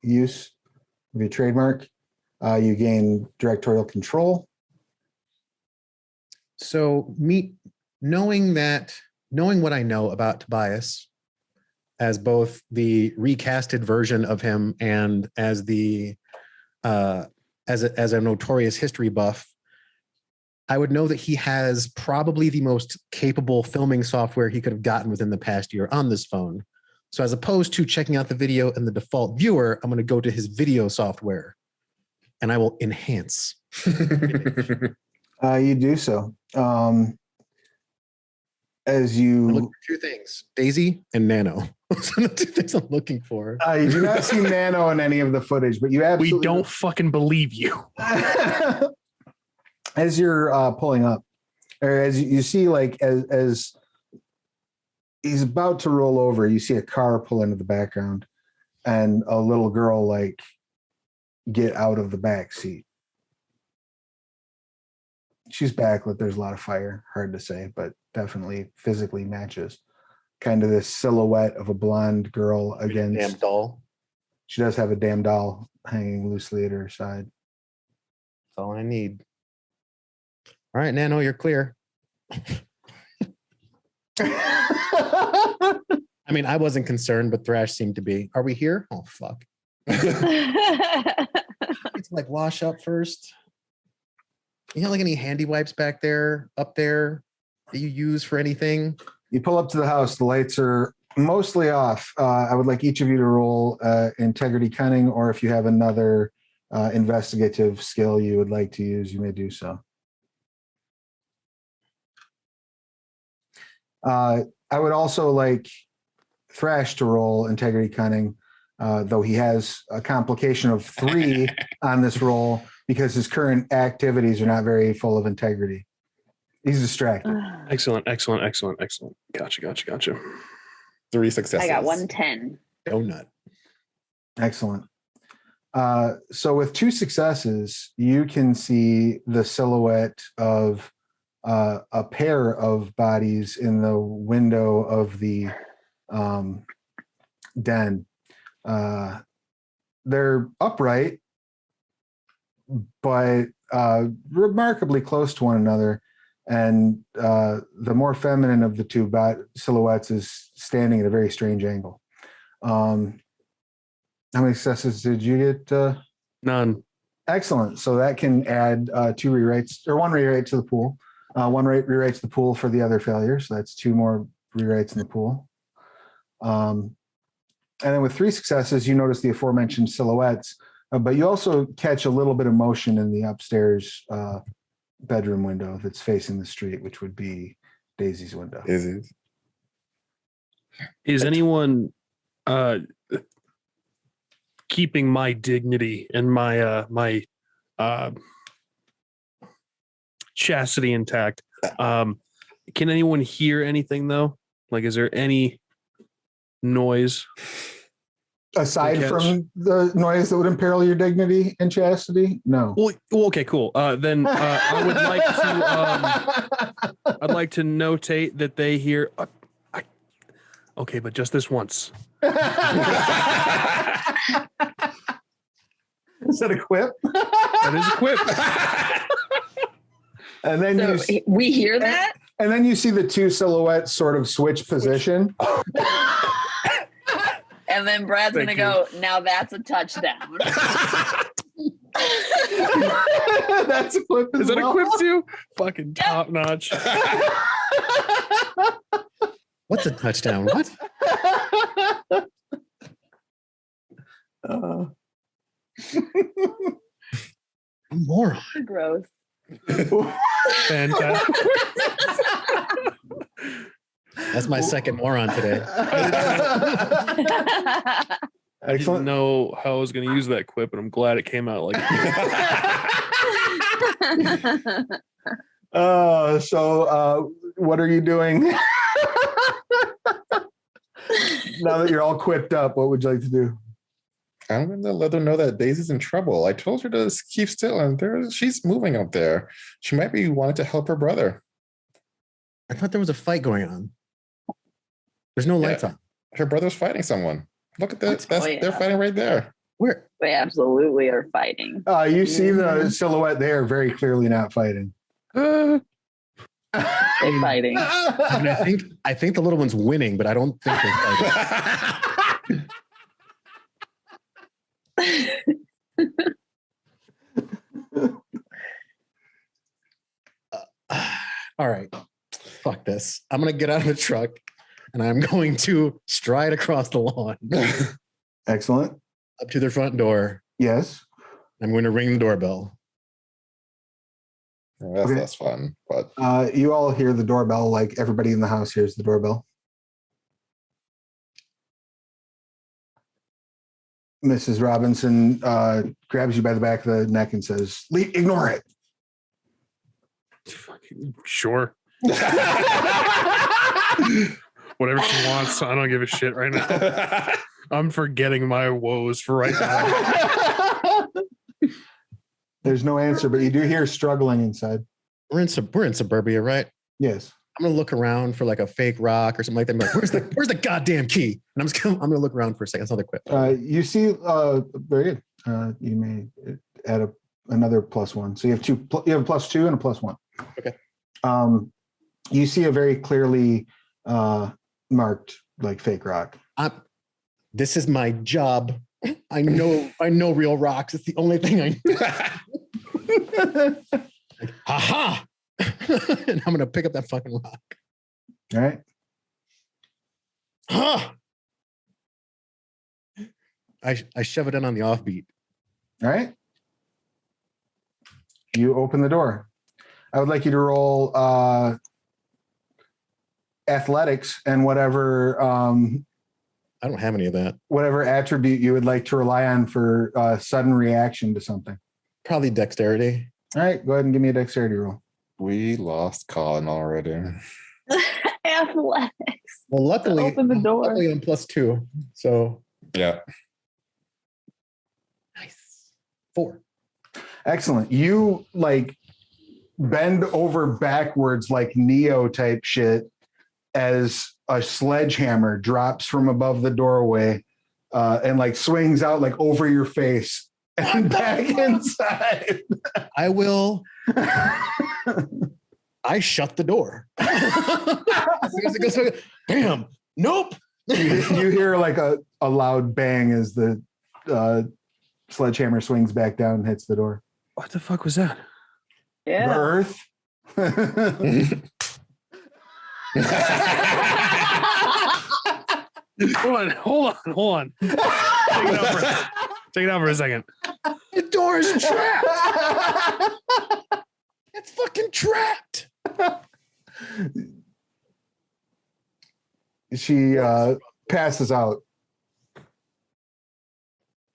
use of your trademark. You gain directorial control. So knowing what I know about Tobias as both the recasted version of him and as the as a notorious history buff, I would know that he has probably the most capable filming software he could have gotten within the past year on this phone. So as opposed to checking out the video in the default viewer, I'm going to go to his video software and I will enhance. You do so. As I'm looking you for 2 things, Daisy and Nano. Those are the 2 things I'm looking for. you do not see Nano in any of the footage, but you absolutely We don't fucking believe you. As you're pulling up, or as you see, like as he's about to roll over, you see a car pull into the background, and a little girl like get out of the back seat. She's backlit. There's a lot of fire. Hard to say, but definitely physically matches. Kind of this silhouette of a blonde girl against. Damn doll. She does have a damn doll hanging loosely at her side. That's all I need. All right, Nano, you're clear. I mean, I wasn't concerned, but Thrash seemed to be. Are we here? Oh, fuck. It's like wash up first. You got like any handy wipes up there that you use for anything? You pull up to the house. The lights are mostly off. I would like each of you to roll integrity cunning, or if you have another investigative skill you would like to use, you may do so. I would also like Thrash to roll integrity cunning, though he has a complication of 3 on this roll because his current activities are not very full of integrity. He's distracted. Excellent. Gotcha. 3 successes. I got 110. Donut. Excellent. So with 2 successes, you can see the silhouette of a pair of bodies in the window of the den. They're upright, but remarkably close to one another. And the more feminine of the 2 silhouettes is standing at a very strange angle. How many successes did you get? None. Excellent. So that can add 2 rewrites, or 1 rewrite to the pool. 1 rewrites the pool for the other failure. So that's 2 more rewrites in the pool. And then with 3 successes, you notice the aforementioned silhouettes, but you also catch a little bit of motion in the upstairs bedroom window that's facing the street, which would be Daisy's window. Is anyone keeping my dignity and my chastity intact? Can anyone hear anything though? Like, is there any noise Aside from the noise that would imperil your dignity and chastity? No. Well, okay, cool. Then I would like to. I'd like to notate that they hear. Okay, but just this once. Is that a quip? That is a quip. And then So we hear that? And then you see the 2 silhouettes sort of switch position. And then Brad's going to go, now that's a touchdown. That's a quip. Is that a quip too? Fucking top notch. What's a touchdown? What? Moron. Gross. Fantastic. That's my second moron today. I didn't Excellent. know how I was going to use that quip, and I'm glad it came out like So what are you doing? Now that you're all quipped up, what would you like to do? I'm going to let them know that Daisy's in trouble. I told her to keep still, and she's moving up there. She might be wanting to help her brother. I thought there was a fight going on. There's no lights on. Her brother's fighting someone. Look at that. Oh, yeah. They're fighting right there. Where? They absolutely are fighting. You see the silhouette there, very clearly not fighting. They're fighting. I mean, I think the little one's winning, but I don't think they're fighting. All right. Fuck this. I'm going to get out of the truck and I'm going to stride across the lawn Excellent. up to their front door. Yes. I'm going to ring the doorbell. That's Okay. less fun, but You all hear the doorbell, like everybody in the house hears the doorbell. Mrs. Robinson grabs you by the back of the neck and says, ignore it. fucking sure. Whatever she wants. I don't give a shit right now. I'm forgetting my woes for right now. There's no answer, but you do hear struggling inside. We're in suburbia, right? Yes. I'm gonna look around for like a fake rock or something like that. I'm like, where's the goddamn key? And I'm gonna look around for a second. That's how they quit. You see, very good. You may add another +1. So you have two. You have a +2 and a +1. Okay. You see a very clearly marked like fake rock. This is my job. I know real rocks. It's the only thing I know. Like, aha! And I'm gonna pick up that fucking rock. All right. Huh. I shove it in on the offbeat. All right. You open the door. I would like you to roll athletics and whatever I don't have any of that. whatever attribute you would like to rely on for sudden reaction to something. Probably dexterity. All right, go ahead and give me a dexterity roll. We lost Colin already. Athletics. Well, luckily, Open the door. luckily I'm +2. So Yeah. nice. 4. Excellent. You like bend over backwards like Neo type shit as a sledgehammer drops from above the doorway and like swings out like over your face and back inside. I will. I shut the door. As soon as it goes, bam. Nope. You hear like a loud bang as the sledgehammer swings back down and hits the door. What the fuck was that? The Yeah. earth. Hold on. Take it out for a second. The door is trapped. It's fucking trapped. She passes out.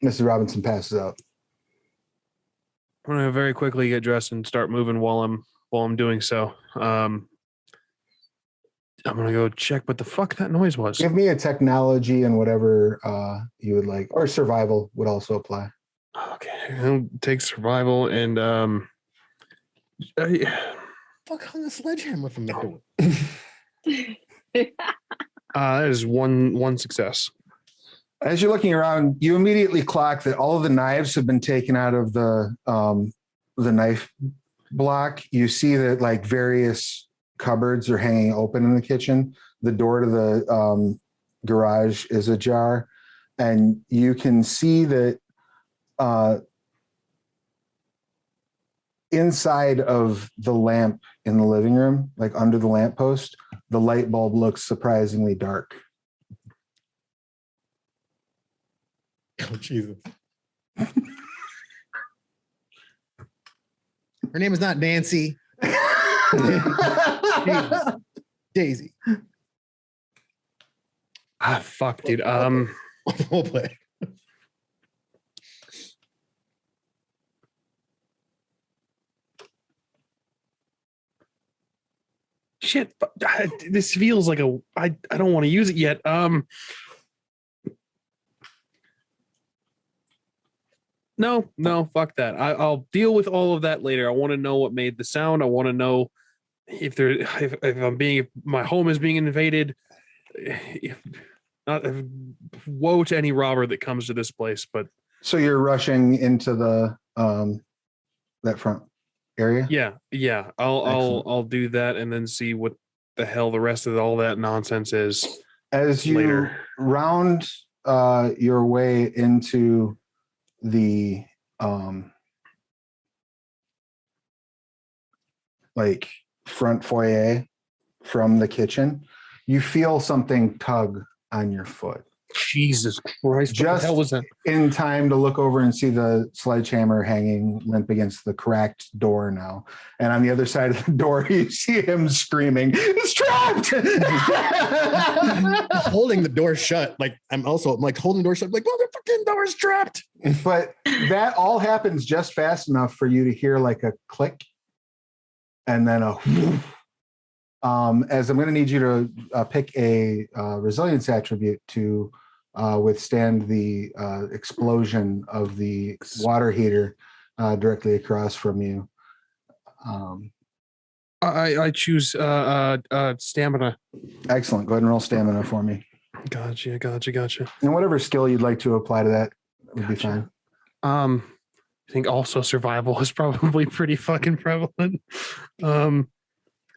Mrs. Robinson passes out. I'm gonna very quickly get dressed and start moving while I'm doing so. I'm gonna go check what the fuck that noise was. Give me a technology and whatever you would like, or survival would also apply. Okay, I'll take survival and Fuck hung a sledgehammer from the door. that is one success. As you're looking around, you immediately clock that all of the knives have been taken out of the knife block. You see that like various cupboards are hanging open in the kitchen. The door to the garage is ajar, and you can see that inside of the lamp in the living room, like under the lamppost, the light bulb looks surprisingly dark. Oh, Jesus. Her name is not Nancy. Daisy. Ah, fuck, dude. We'll play. Shit. This feels like I don't want to use it yet. No, fuck that. I'll deal with all of that later. I want to know what made the sound. I want to know if my home is being invaded. Woe to any robber that comes to this place. But So you're rushing into the that front area? yeah. I'll do that and then see what the hell the rest of all that nonsense is. As you later. round your way into the like front foyer from the kitchen, you feel something tug on your foot. Jesus Christ! Just what the hell was that? in time to look over and see the sledgehammer hanging limp against the cracked door now. And on the other side of the door, you see him screaming, "It's trapped!" Holding the door shut. I'm like holding the door shut. Like, motherfucking door is trapped. But that all happens just fast enough for you to hear like a click and then a whoosh. As I'm going to need you to pick a resilience attribute to withstand the explosion of the water heater directly across from you. I choose stamina. Excellent. Go ahead and roll stamina for me. Gotcha. And whatever skill you'd like to apply to that would be fine. I think also survival is probably pretty fucking prevalent.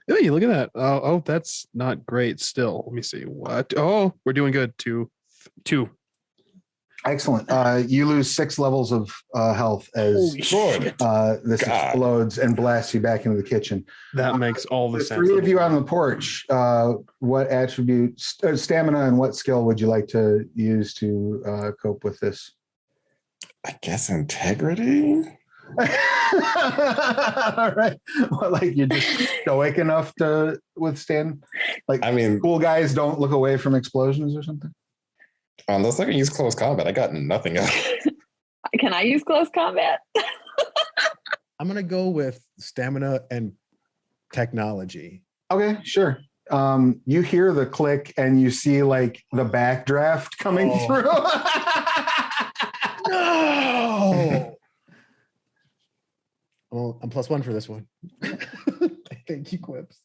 Hey, look at that. Oh, that's not great still. Let me see. What? Oh, we're doing good. Two. Excellent. You lose 6 levels of health as Holy shit. this God. explodes and blasts you back into the kitchen. That makes all the The sense. 3 of you on the porch, what attributes, stamina and what skill would you like to use to cope with this? I guess integrity. All right. Well, like you're just stoic enough to withstand? Like, I mean, cool guys don't look away from explosions or something? unless I can use close combat, I got nothing else. Can I use close combat? I'm gonna go with stamina and technology. Okay, sure. You hear the click and you see like the backdraft coming through. No. Well, I'm +1 for this one. Thank you, Quips.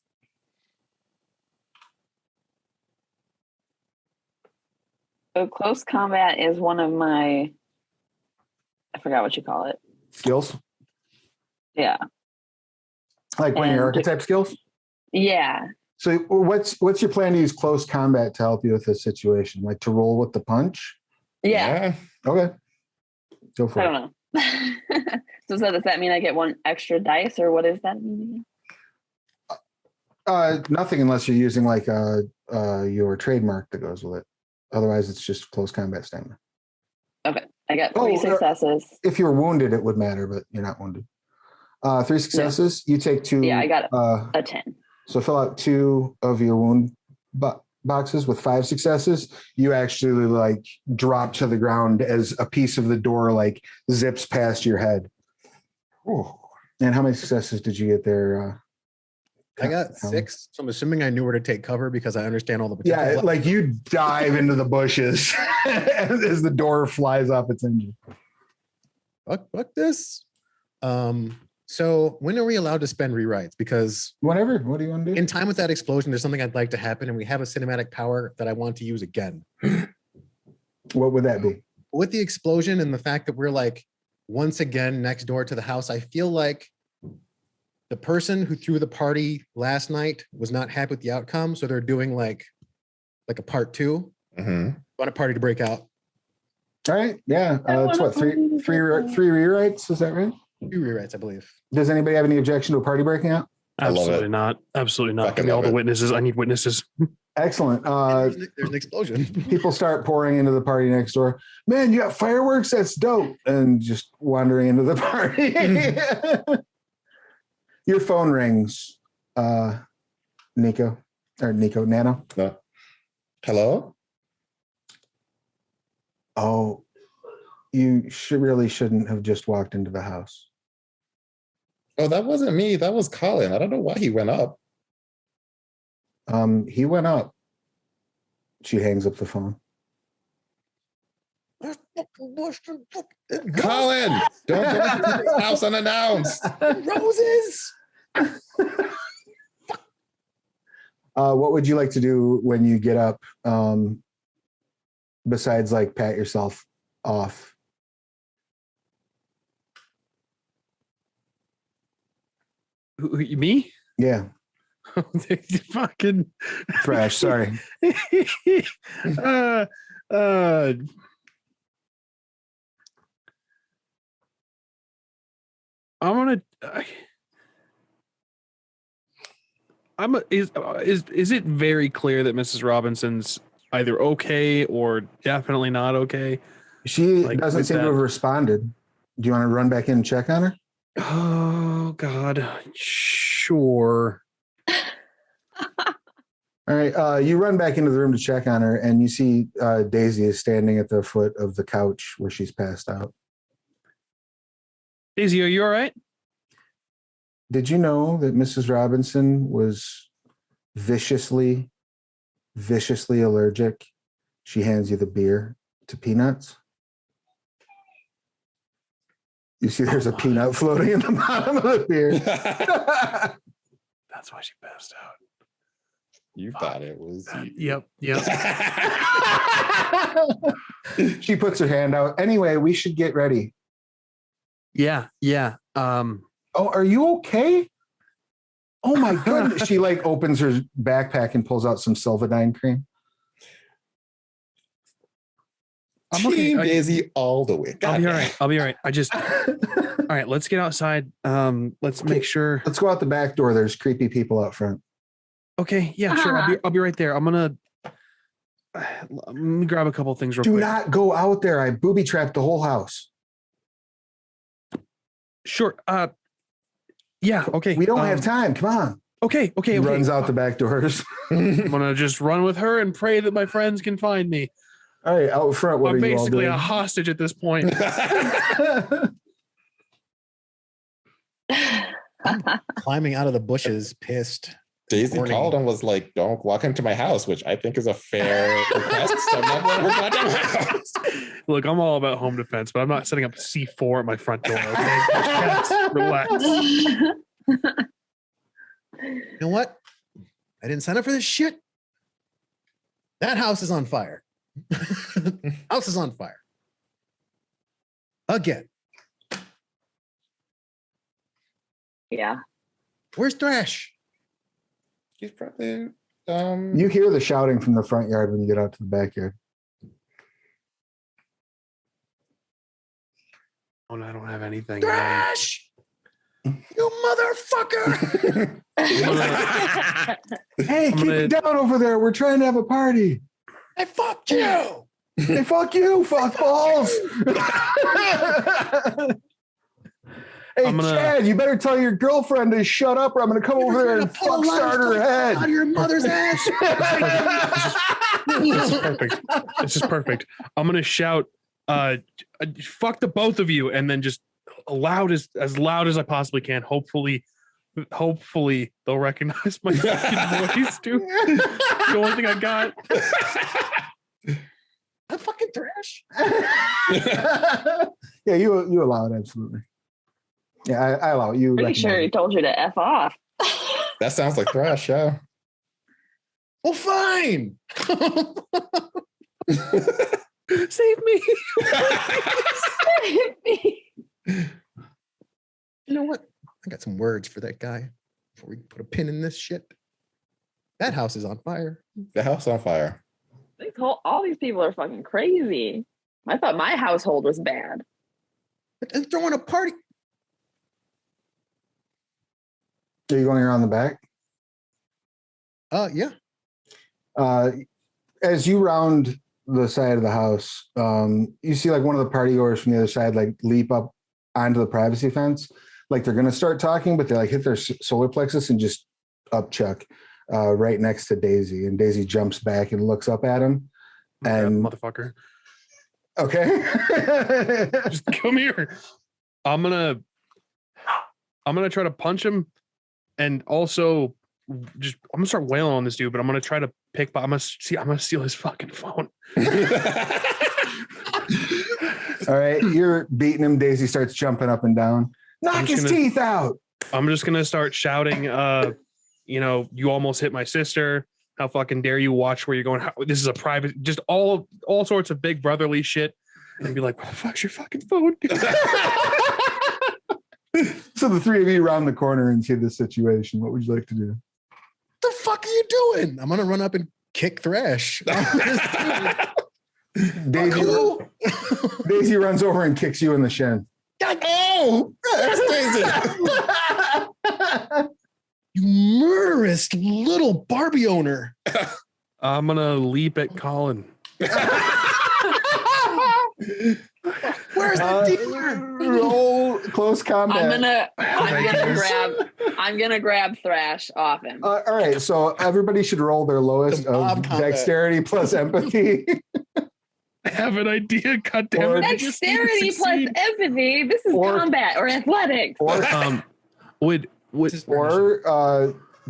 So close combat is one of my, I forgot what you call it. Skills? Yeah. Like one of your And- archetype skills? Yeah. So what's your plan to use close combat to help you with this situation? Like to roll with the punch? Yeah. Okay. Go for I it. don't know. So does that mean I get 1 extra dice or what does that mean? Nothing unless you're using like your trademark that goes with it. Otherwise, it's just close combat stamina. Okay. I got 3 successes. If you're wounded, it would matter, but you're not wounded. 3 successes. You take 2. Yeah, I got a 10. So fill out 2 of your wound boxes with 5 successes. You actually like drop to the ground as a piece of the door like zips past your head. Ooh. And how many successes did you get there? I got 6, so I'm assuming I knew where to take cover because I understand all the potential. Yeah, like you dive into the bushes as the door flies off its hinges. Fuck this. So when are we allowed to spend rewrites? Because Whatever. What do you want to do? in time with that explosion, there's something I'd like to happen, and we have a cinematic power that I want to use again. What would that be? With the explosion and the fact that we're like once again next door to the house, I feel like the person who threw the party last night was not happy with the outcome, so they're doing like a part 2. Mm-hmm. Want a party to break out? All right. Yeah. I It's wanna what, three party to break out. rewrites? Is that right? 2 rewrites, I believe. Does anybody have any objection to a party breaking out? I love Absolutely it. not. Absolutely not. Fucking Give me all love the it. witnesses. I need witnesses. Excellent. There's an explosion. People start pouring into the party next door. Man, you got fireworks? That's dope. And just wandering into the party. Your phone rings, Nano. No. Hello? Oh, you really shouldn't have just walked into the house. Oh, that wasn't me. That was Colin. I don't know why he went up. He went up. She hangs up the phone. Colin, don't go into his house unannounced. Roses. What would you like to do when you get up? Besides like pat yourself off? Me? Yeah. Fucking Fresh. Sorry. uh, I'm gonna. Is it very clear that Mrs. Robinson's either okay or definitely not okay? She Like, doesn't with seem to that- have responded. Do you want to run back in and check on her? Oh God, sure. All right. You run back into the room to check on her, and you see Daisy is standing at the foot of the couch where she's passed out. Daisy, are you all right? Did you know that Mrs. Robinson was viciously allergic? She hands you the beer to peanuts. You see there's a peanut floating in the bottom of the beer. That's why she passed out. You thought it was you. Yep. She puts her hand out. Anyway, we should get ready. Yeah. Oh, are you okay? Oh my goodness. She like opens her backpack and pulls out some Silvadine cream. I'm Team okay. Daisy all the way. I'll God be all damn. right. I'll be all right. I just all right. Let's get outside. Let's make sure. Let's go out the back door. There's creepy people out front. Okay. Yeah. Sure. I'll be right there. I'm gonna let me grab a couple things real Do quick. not go out there. I booby trapped the whole house. Sure. Yeah. Okay. We don't have time. Come on. Okay. He runs out the back doors. I'm gonna just run with her and pray that my friends can find me. All right, out front. What I'm are you all basically doing? a hostage at this point. Climbing out of the bushes, pissed. Daisy Warning. called and was like, "Don't walk into my house," which I think is a fair request. So I'm not going to her goddamn house. Look, I'm all about home defense, but I'm not setting up C4 at my front door. Okay, Guys, relax. You know what? I didn't sign up for this shit. That house is on fire. House is on fire. Again. Yeah. Where's Thrash? He's probably You hear the shouting from the front yard when you get out to the backyard. Oh, no, I don't have anything. Thrash! You motherfucker! Hey, keep it down over there. We're trying to have a party. I fucked you! Hey, fuck you, fuck balls. Hey, I'm gonna- Chad, you better tell your girlfriend to shut up or I'm going to come over there and fuck start her Out of head. your mother's ass! This is perfect. This is perfect. I'm gonna shout, "Fuck the both of you!" and then just loud as loud as I possibly can. Hopefully they'll recognize my fucking voice too. The only thing I got. I'm fucking Thrash. Yeah, you allow it, absolutely. Yeah, I allow it. You Pretty recognize sure he it. told you to F off. that sounds like Thrash, yeah. Well, fine. Save me. You know what? I got some words for that guy before we put a pin in this shit. That house is on fire. The house on fire. All these people are fucking crazy. I thought my household was bad. And throwing a party. Are you going around the back? Yeah. As you round the side of the house, you see like one of the party goers from the other side like leap up onto the privacy fence. Like they're going to start talking, but they like hit their solar plexus and just upchuck right next to Daisy. And Daisy jumps back and looks up at him. And motherfucker, okay. just come here. I'm gonna try to punch him, and also I'm gonna start wailing on this dude. But I'm gonna try to I'm gonna steal his fucking phone. All right, you're beating him. Daisy starts jumping up and down. Knock his teeth out. I'm just gonna start shouting. You almost hit my sister. How fucking dare you watch where you're going? This is a private. Just all sorts of big brotherly shit, and be like, "What the fuck's your fucking phone?" So the three of you round the corner and see this situation. What would you like to do? The fuck are you doing? I'm gonna run up and kick Thrash. Daisy runs over and kicks you in the shin. Oh, that's Daisy. You murderous little Barbie owner. I'm gonna leap at Colin. Where's the dealer? Roll close combat. I'm gonna grab Thrash off him. All right, so everybody should roll their lowest Some of mob combat. dexterity plus empathy. I have an idea. God damn it. I just need to Dexterity plus succeed. empathy. This is combat or athletics. Would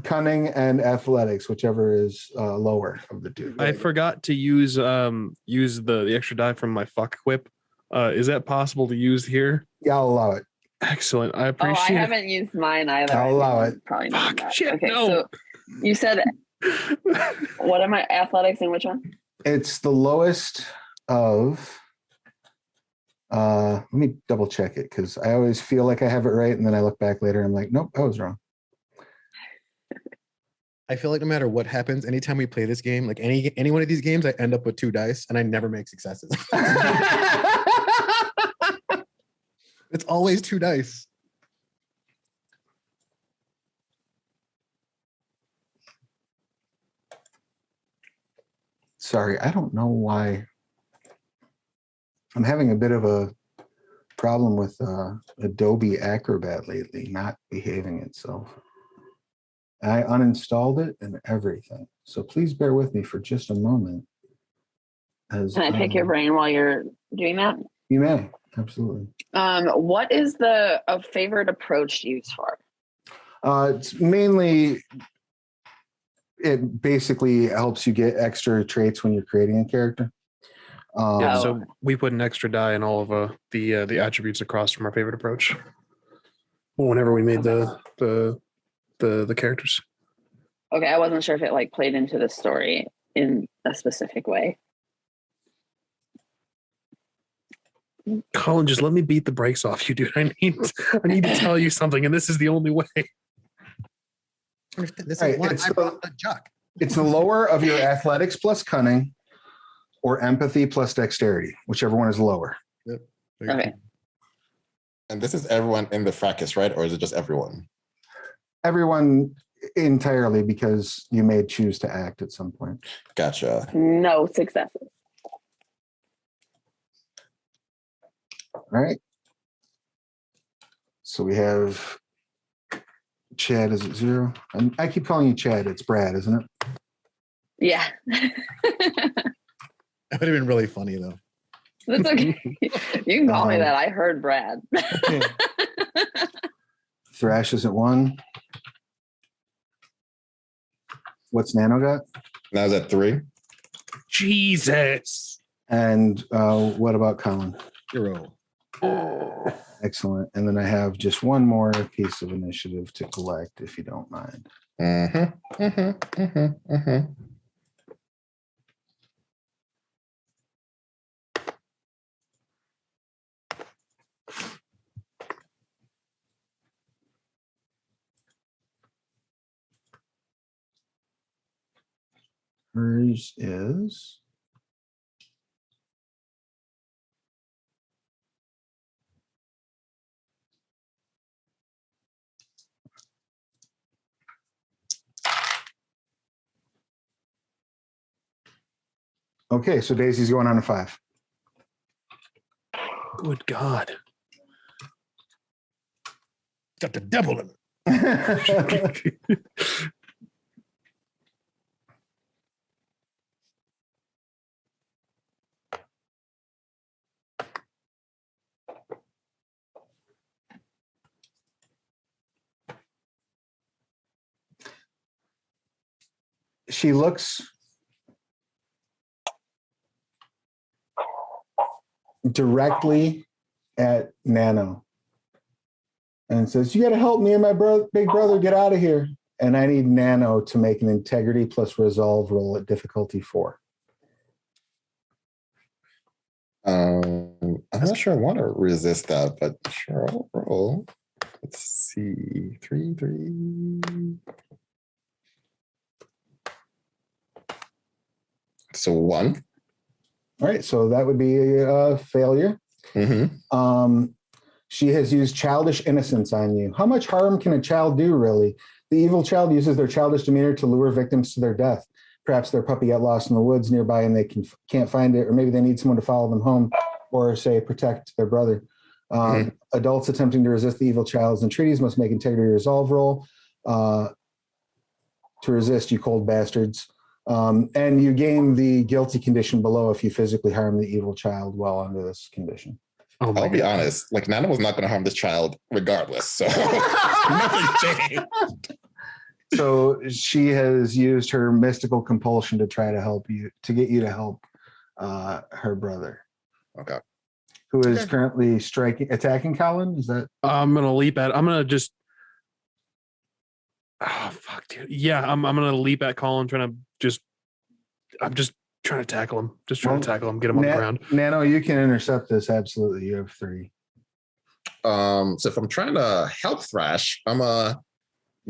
Cunning and athletics, whichever is lower of the two. I forgot to use the extra die from my fuck equip. Is that possible to use here? Yeah, I'll allow it. Excellent. I I appreciate it. haven't used mine either. I'll allow it. Probably not. Fuck, that. shit, Okay, no. so you said what am I? Athletics and which one? It's the lowest of. Let me double check it because I always feel like I have it right, and then I look back later and I'm like, nope, I was wrong. I feel like no matter what happens, anytime we play this game, like any one of these games, I end up with 2 dice and I never make successes. It's always 2 dice. Sorry, I don't know why. I'm having a bit of a problem with Adobe Acrobat lately, not behaving itself. I uninstalled it and everything. So please bear with me for just a moment. As Can I pick your brain while you're doing that? You may, absolutely. What is the favorite approach used for? It's mainly, it basically helps you get extra traits when you're creating a character. Yeah, Oh. so we put an extra die in all of the attributes across from our favorite approach. Whenever we made the characters. Okay, I wasn't sure if it like played into the story in a specific way. Colin, just let me beat the brakes off you, dude. I need to tell you something, and this is the only way. This is Right, why it's I brought the Juck. It's the lower of your athletics plus cunning or empathy plus dexterity, whichever one is lower. Okay. And this is everyone in the fracas, right? Or is it just everyone? Everyone entirely, because you may choose to act at some point. Gotcha. No successes. All right. So we have Chad is at 0. And I keep calling you Chad. It's Brad, isn't it? Yeah. That would have been really funny though. That's okay. You can call me that. I heard Brad. Thrash is at 1. What's Nano got? Now is at 3. Jesus. And what about Colin? 0. Excellent. And then I have just one more piece of initiative to collect, if you don't mind. Mm-hmm. Mm-hmm. Mm-hmm. Mm-hmm. Hers is okay. So Daisy's going on a 5. Good God. Got the devil in it. She looks directly at Nano and says, "You got to help me and my big brother get out of here." And I need Nano to make an integrity plus resolve roll at difficulty 4. I'm not sure I want to resist that, but sure, I'll roll. Let's see. 3. So 1. All right. So that would be a failure. Mm-hmm. She has used childish innocence on you. How much harm can a child do, really? The evil child uses their childish demeanor to lure victims to their death. Perhaps their puppy got lost in the woods nearby and they can't find it, or maybe they need someone to follow them home or, say, protect their brother. Adults attempting to resist the evil child's entreaties must make integrity resolve roll to resist, you cold bastards. And you gain the guilty condition below if you physically harm the evil child while under this condition. Oh my I'll be God. honest. Like Nana was not going to harm this child regardless. So nothing changed. So she has used her mystical compulsion to try to help you, to get you to help her brother. Okay. Who is currently attacking Colin? Is that? I'm gonna leap at. I'm gonna just. Oh fuck, dude. Yeah, I'm gonna leap at Colin, I'm just trying to tackle him. Just trying to tackle him, get him on the ground. Nano, you can intercept this. Absolutely, you have 3. So if I'm trying to help Thrash, I'm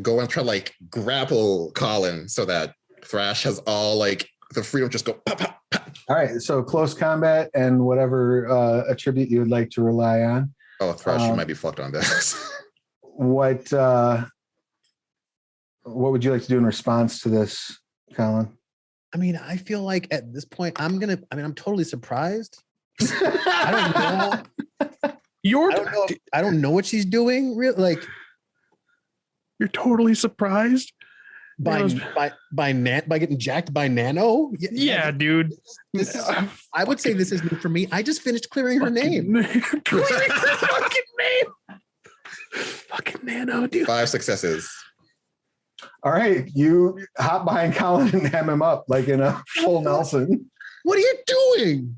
go and try to like grapple Colin so that Thrash has all like the freedom to just go pop, pop, pop. All right, so close combat and whatever attribute you would like to rely on. Oh, Thrash, you might be fucked on this. What would you like to do in response to this, Colin? I mean, I feel like at this point, I'm totally surprised. I don't know. I don't know what she's doing. Like, You're totally surprised by getting jacked by Nano. Yeah, dude. This is, I would say this is new for me. I just finished clearing her name. Clearing her fucking name. Fucking Nano, dude. 5 successes. All right, you hop behind Colin and hem him up like in a full Nelson. What are you doing?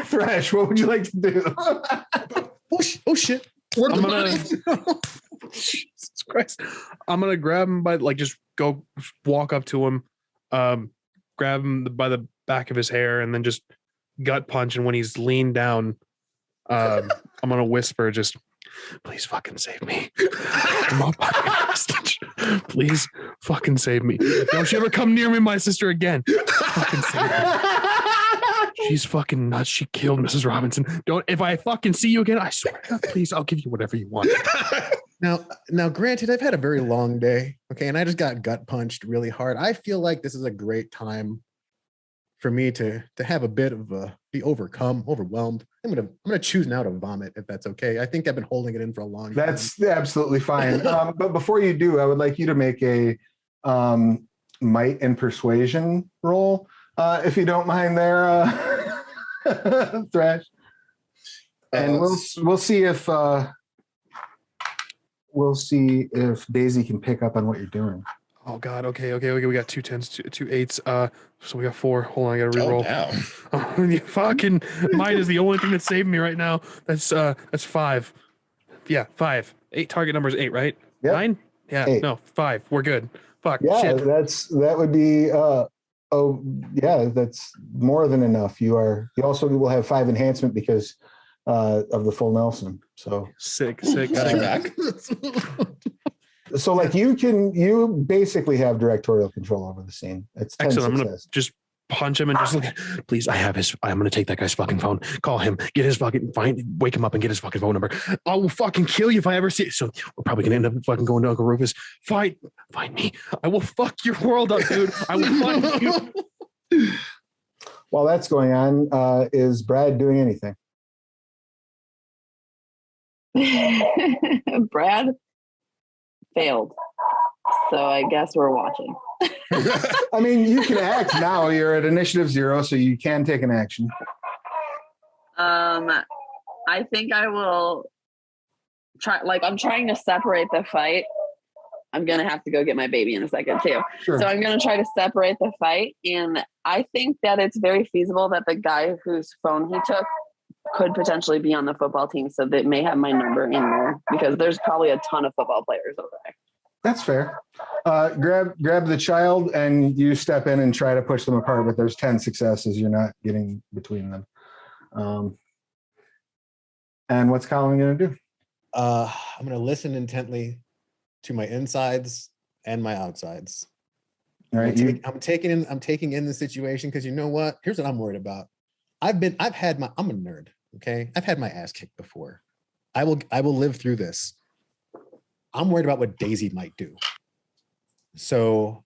Thrash, what would you like to do? Oh shit. I'm gonna Jesus Christ. I'm gonna grab him by just go walk up to him, grab him by the back of his hair and then just gut punch. And when he's leaned down, I'm gonna whisper, just please fucking save me. I'm a fucking hostage. Please fucking save me. Don't you ever come near me, my sister, again. Fucking save me. She's fucking nuts. She killed Mrs. Robinson. If I fucking see you again, I swear to God, please, I'll give you whatever you want. Now, granted, I've had a very long day, okay, and I just got gut punched really hard. I feel like this is a great time for me to have a bit of be overwhelmed. I'm gonna choose now to vomit if that's okay. I think I've been holding it in for a long time. That's absolutely fine. But before you do, I would like you to make a might and persuasion roll, if you don't mind there, Thrash. And we'll see if Daisy can pick up on what you're doing. Oh God. Okay. We got 2 10s, two 8s. So we got 4. Hold on, I gotta reroll. Oh, you fucking mine is the only thing that's saving me right now. That's 5. Yeah, 5. 8 target number is 8, right? Yep. 9? Yeah, 8. no, 5. We're good. Fuck. Yeah, shit. that would be that's more than enough. You also will have 5 enhancement because of the full Nelson. So Sick. Back. So like you basically have directorial control over the scene. It's 10 Excellent. I'm success. gonna just punch him and just look at, please, I'm gonna take that guy's fucking phone, call him, get his fucking wake him up and get his fucking phone number. I will fucking kill you if I ever see it. So we're probably gonna end up fucking going to Uncle Rufus. Find me. I will fuck your world up, dude. I will find you. While that's going on, is Brad doing anything? Brad failed. So I guess we're watching. I mean, you can act now. You're at initiative 0, so you can take an action. I think I will try. I'm trying to separate the fight. I'm gonna have to go get my baby in a second too. Sure. So I'm gonna try to separate the fight, and I think that it's very feasible that the guy whose phone he took could potentially be on the football team, so they may have my number in there because there's probably a ton of football players over there. That's fair. Grab the child and you step in and try to push them apart, but there's 10 successes. You're not getting between them. And what's Colin going to do? I'm going to listen intently to my insides and my outsides. All right. I'm taking in the situation because you know what? Here's what I'm worried about. I'm a nerd. Okay. I've had my ass kicked before. I will live through this. I'm worried about what Daisy might do. So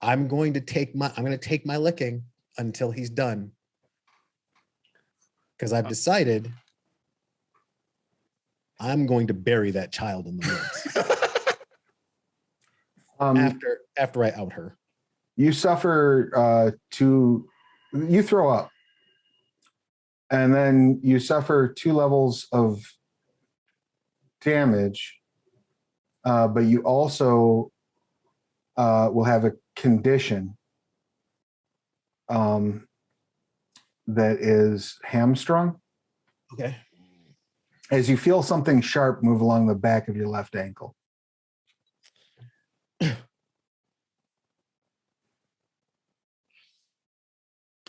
I'm going to take my licking until he's done. Because I've decided I'm going to bury that child in the woods. After I out her. You suffer you throw up. And then you suffer 2 levels of damage, but you also will have a condition that is hamstrung. Okay. As you feel something sharp move along the back of your left ankle.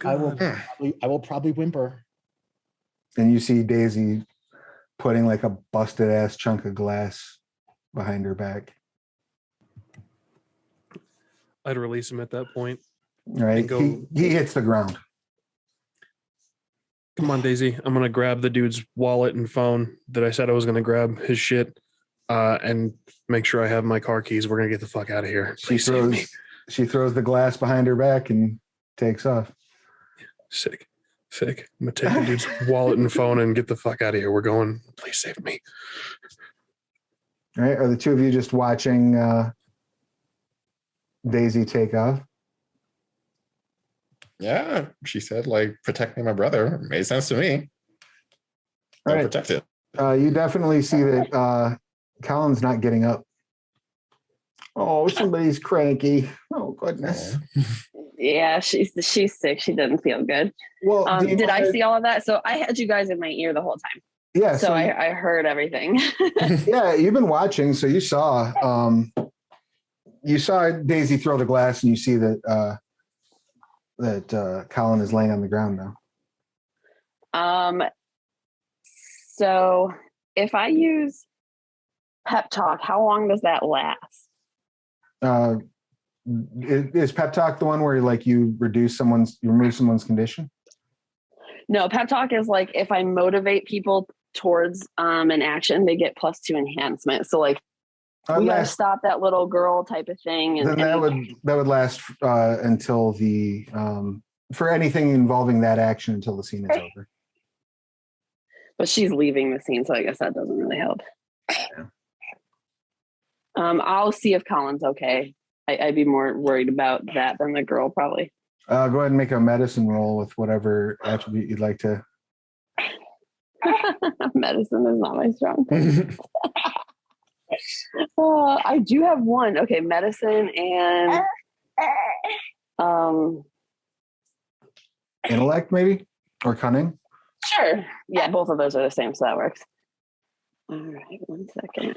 I will probably whimper. And you see Daisy putting like a busted ass chunk of glass behind her back. I'd release him at that point. All right. And go- He hits the ground. Come on, Daisy. I'm gonna grab the dude's wallet and phone that I said I was gonna grab his shit, and make sure I have my car keys. We're gonna get the fuck out of here. Please save me. She throws the glass behind her back and takes off. Sick. I'm gonna take the dude's wallet and phone and get the fuck out of here. We're going. Please save me. All right. Are the two of you just watching Daisy take off? Yeah, she said like protecting my brother made sense to me. All right. Protect it. You definitely see that Colin's not getting up. Oh, somebody's cranky. Oh, goodness. Yeah, she's sick. She doesn't feel good. Well, Did I see all of that? So I had you guys in my ear the whole time. Yeah. So I heard everything. Yeah, you've been watching, so you saw Daisy throw the glass, and you see that Colin is laying on the ground now. So if I use pep talk, how long does that last? Is pep talk the one where you remove someone's condition? No, pep talk is like if I motivate people towards an action, they get +2 enhancement. So we gotta stop that little girl type of thing. Then that would last until the for anything involving that action until the scene is over. But she's leaving the scene, so I guess that doesn't really help. Yeah. I'll see if Colin's okay. I'd be more worried about that than the girl, probably. Go ahead and make a medicine roll with whatever attribute you'd like to. Medicine is not my strong point. I do have one. Okay, medicine and Intellect, maybe? Or cunning? sure. Yeah, both of those are the same, so that works. All right, 1 second.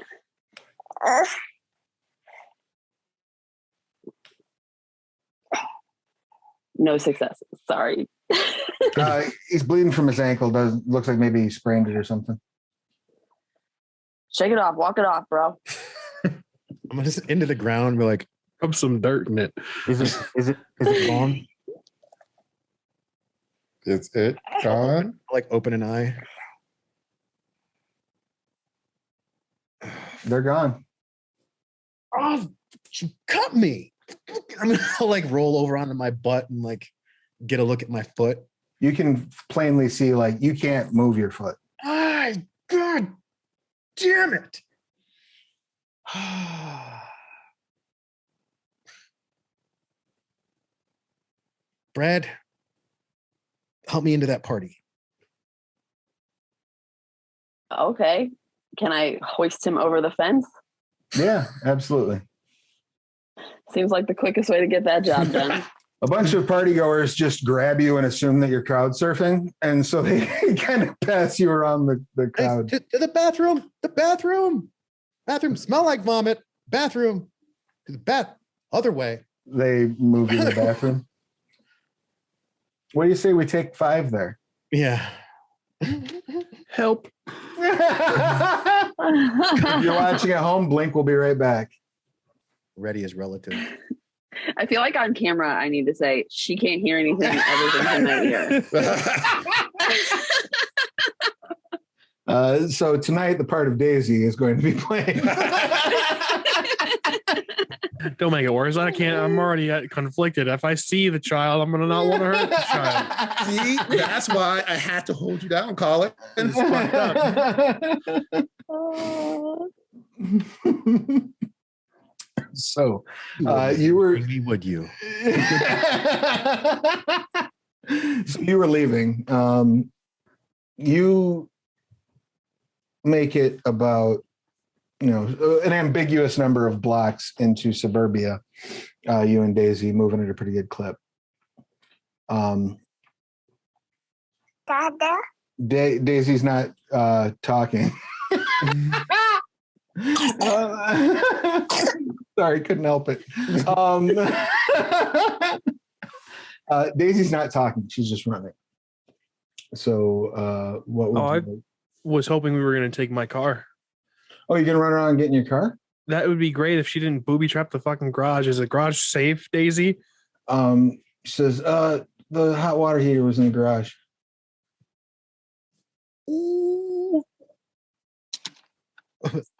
No successes. Sorry. He's bleeding from his ankle. Looks like maybe he sprained it or something. Shake it off. Walk it off, bro. I'm just into the ground. We're like, Rub some dirt in it. Is it gone? Is it gone? like open an eye. They're gone. Oh, she cut me. I'm gonna roll over onto my butt and get a look at my foot. You can plainly see you can't move your foot. Ah, God damn it. Brad, help me into that party. Okay. Can I hoist him over the fence? Yeah, absolutely. Seems like the quickest way to get that job done. A bunch of partygoers just grab you and assume that you're crowd surfing, and so they kind of pass you around the crowd. To the bathroom. The bathroom. Bathroom. Smell like vomit. Bathroom. To the other way. They move you to the bathroom. What do you say we take 5 there? Yeah. Help. If you're watching at home, Blink will be right back. Ready is relative. I feel like on camera, I need to say, she can't hear anything. Everything's in my ear. So tonight, the part of Daisy is going to be playing. Don't make it worse. I'm already conflicted. If I see the child, I'm gonna not want to hurt the child. See, that's why I had to hold you down, Colin. It's fucked up. So you were. Would you? So you were leaving. You make it about an ambiguous number of blocks into suburbia. You and Daisy moving at a pretty good clip. Dada. Daisy's not talking. Sorry, couldn't help it. Daisy's not talking. She's just running. So what would Was hoping we were gonna take my car. Oh, you're gonna run around and get in your car? That would be great if she didn't booby trap the fucking garage. Is the garage safe, Daisy? She says, the hot water heater was in the garage. Ooh.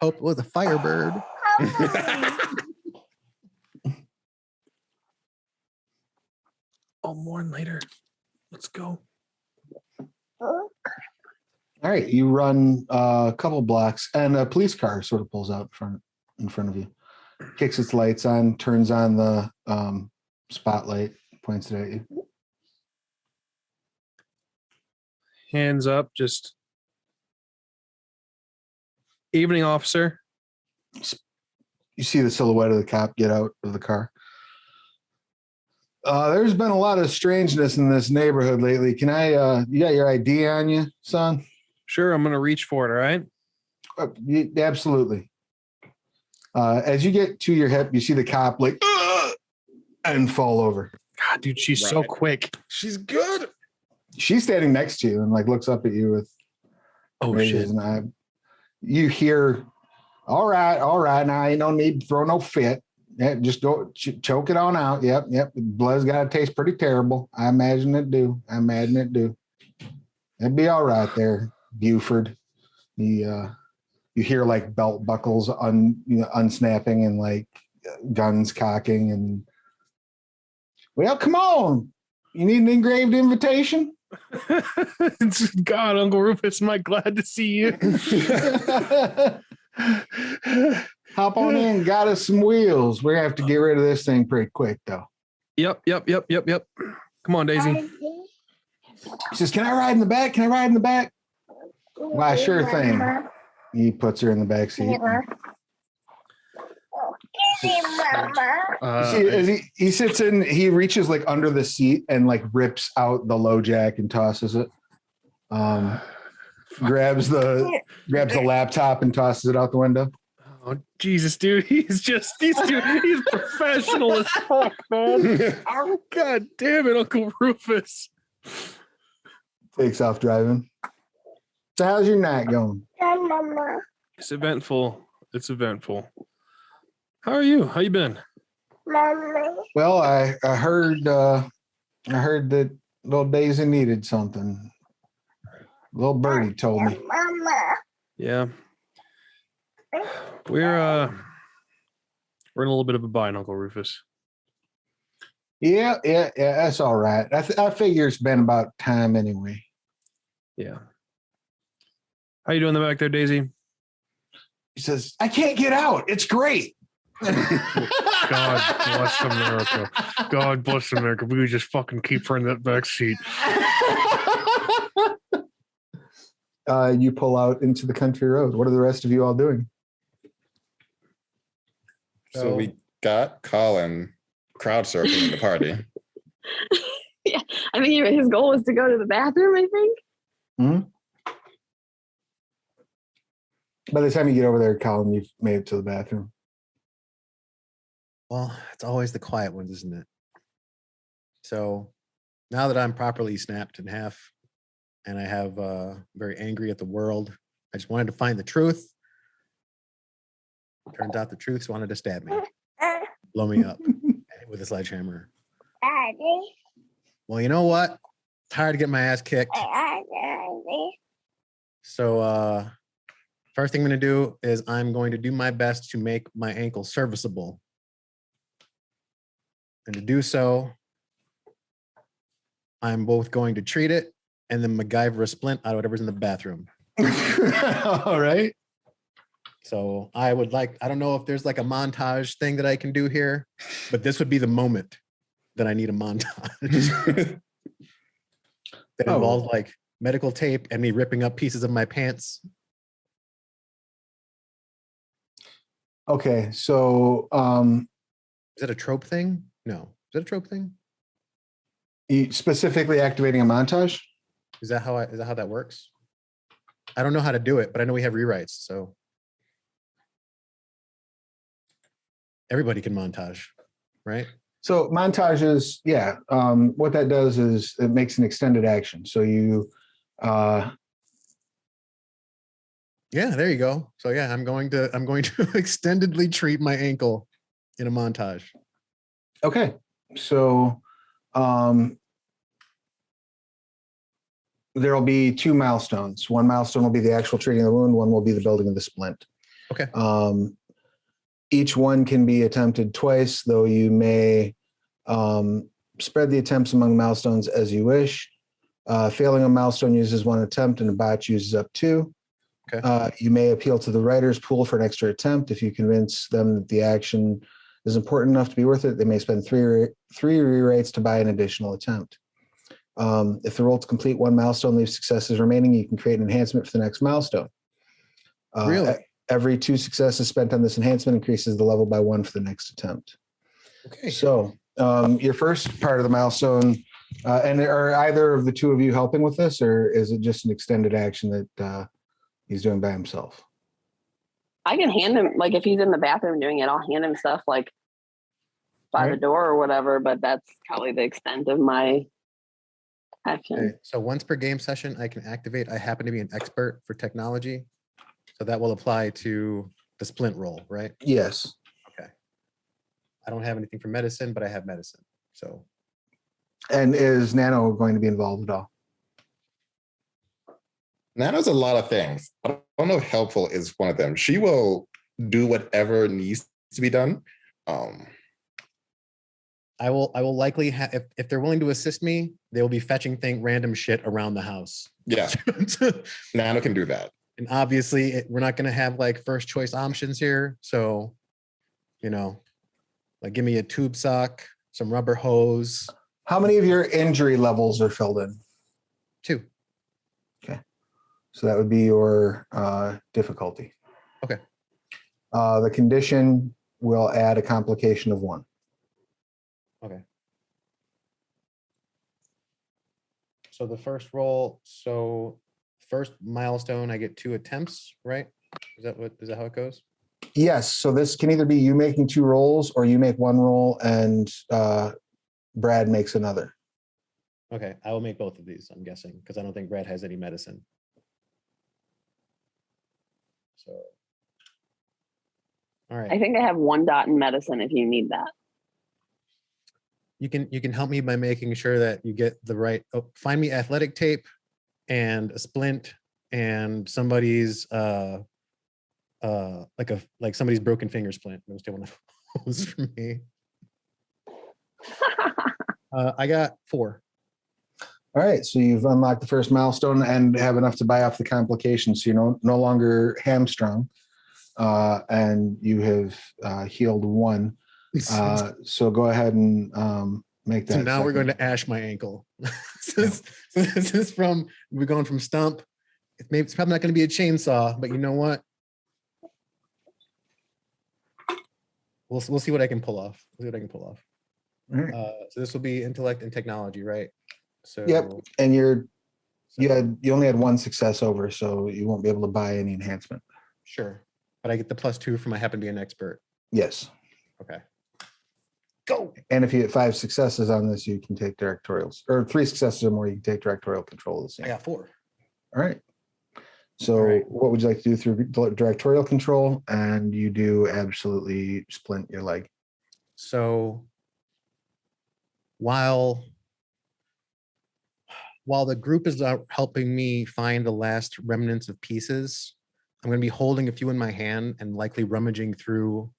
Hope it was a Firebird. Oh, more later. Let's go. All right, you run a couple blocks, and a police car sort of pulls out in front of you, kicks its lights on, turns on the spotlight, points it at you. Hands up, just evening, officer. You see the silhouette of the cop get out of the car. There's been a lot of strangeness in this neighborhood lately. Can I, you got your ID on you, son? Sure, I'm gonna reach for it. All right. Absolutely. As you get to your hip, you see the cop like, and fall over. God, dude, she's so Right. quick. She's good. She's standing next to you and like looks up at you with Oh raises shit. an eye. You hear, all right. Now ain't no need to throw no fit. Yeah, just go choke it on out. Yep. Blood's got to taste pretty terrible. I imagine it do. It'd be all right there, Buford. You hear like belt buckles unsnapping and like guns cocking and. Well, come on. You need an engraved invitation? God, Uncle Rufus, am I glad to see you? Hop on in. Got us some wheels. We're going to have to get rid of this thing pretty quick, though. Yep. Come on, Daisy. He says, can I ride in the back? Why, sure thing. He puts her in the back seat. You see, as he sits in, he reaches like under the seat and like rips out the low jack and tosses it. Grabs the laptop and tosses it out the window. Oh Jesus, dude, he's professional as fuck, man. Oh God damn it, Uncle Rufus. Takes off driving. So how's your night going? It's eventful. How are you? How you been? Well, I heard that little Daisy needed something. Little birdie told me. Yeah. We're in a little bit of a bind, Uncle Rufus. Yeah, that's all right. I figure it's been about time anyway. Yeah. How you doing in the back there, Daisy? He says, I can't get out. It's great. God bless America. God bless America. We would just fucking keep her in that back seat. You pull out into the country road. What are the rest of you all doing? So we got Colin crowd surfing in the party. Yeah, I think his goal was to go to the bathroom, I think. Mm-hmm. By the time you get over there, Colin, you've made it to the bathroom. Well, it's always the quiet ones, isn't it? So now that I'm properly snapped in half and I have very angry at the world, I just wanted to find the truth. Turns out the truth wanted to stab me, blow me up with a sledgehammer. Well, you know what? Tired of getting my ass kicked. So first thing I'm going to do is I'm going to do my best to make my ankle serviceable. And to do so, I'm both going to treat it and then MacGyver a splint out of whatever's in the bathroom. All right. So I don't know if there's like a montage thing that I can do here, but this would be the moment that I need a montage that involves like medical tape and me ripping up pieces of my pants. Okay, so Is it a trope thing? No. Is it a trope thing? you specifically activating a montage? Is that how that works? I don't know how to do it, but I know we have rewrites, so everybody can montage, right? So montages, yeah. What that does is it makes an extended action. So you Yeah, there you go. So yeah, I'm going to extendedly treat my ankle in a montage. Okay. So there will be 2 milestones. One milestone will be the actual treating of the wound. One will be the building of the splint. Okay. Each one can be attempted twice, though you may spread the attempts among milestones as you wish. Failing a milestone uses 1 attempt and a batch uses up 2. Okay. You may appeal to the writer's pool for an extra attempt. If you convince them that the action is important enough to be worth it, they may spend 3 rewrites to buy an additional attempt. If the roll to complete 1 milestone leaves successes remaining, you can create an enhancement for the next milestone. Really? Every 2 successes spent on this enhancement increases the level by 1 for the next attempt. Okay. So your first part of the milestone, and are either of the 2 of you helping with this, or is it just an extended action that he's doing by himself? I can hand him, like, if he's in the bathroom doing it, I'll hand him stuff like by the door or whatever, but that's probably the extent of my action. Okay. So once per game session, I can activate. I happen to be an expert for technology. So that will apply to the splint roll, right? Yes. Okay. I don't have anything for medicine, but I have medicine. So. And is Nano going to be involved at all? Nano's a lot of things. I don't know if helpful is one of them. She will do whatever needs to be done. I will likely have, if they're willing to assist me, they will be fetching random shit around the house. Yeah. Nano can do that. And obviously we're not going to have like first choice options here. So, like give me a tube sock, some rubber hose. How many of your injury levels are filled in? 2. Okay. So that would be your difficulty. Okay. The condition will add a complication of 1. Okay. So the first roll, first milestone, I get 2 attempts, right? Is that how it goes? Yes. So this can either be you making 2 rolls, or you make 1 roll and Brad makes another. Okay, I will make both of these, I'm guessing, because I don't think Brad has any medicine. So, all right. I think I have 1 dot in medicine if you need that. You can help me by making sure that you get the right. Find me athletic tape and a splint and somebody's like somebody's broken finger splint. Those 2 one of those for me. I got 4. All right. So you've unlocked the first milestone and have enough to buy off the complications. So you're no longer hamstrung, and you have healed 1. So go ahead and make that. So now we're going to ash my ankle. So this is we're going from stump. It's probably not going to be a chainsaw, but you know what? We'll see what I can pull off. We'll see what I can pull off. All right. So this will be intellect and technology, right? So Yep. And you only had 1 success over, so you won't be able to buy any enhancement. Sure, but I get the +2 from I happen to be an expert. Yes. Okay. Go. And if you get 5 successes on this, you can take directorials, or 3 successes or more, you can take directorial control of the scene. I got 4. All right. So All right. what would you like to do through directorial control? And you do absolutely splint your leg. So while the group is helping me find the last remnants of pieces, I'm going to be holding a few in my hand and likely rummaging through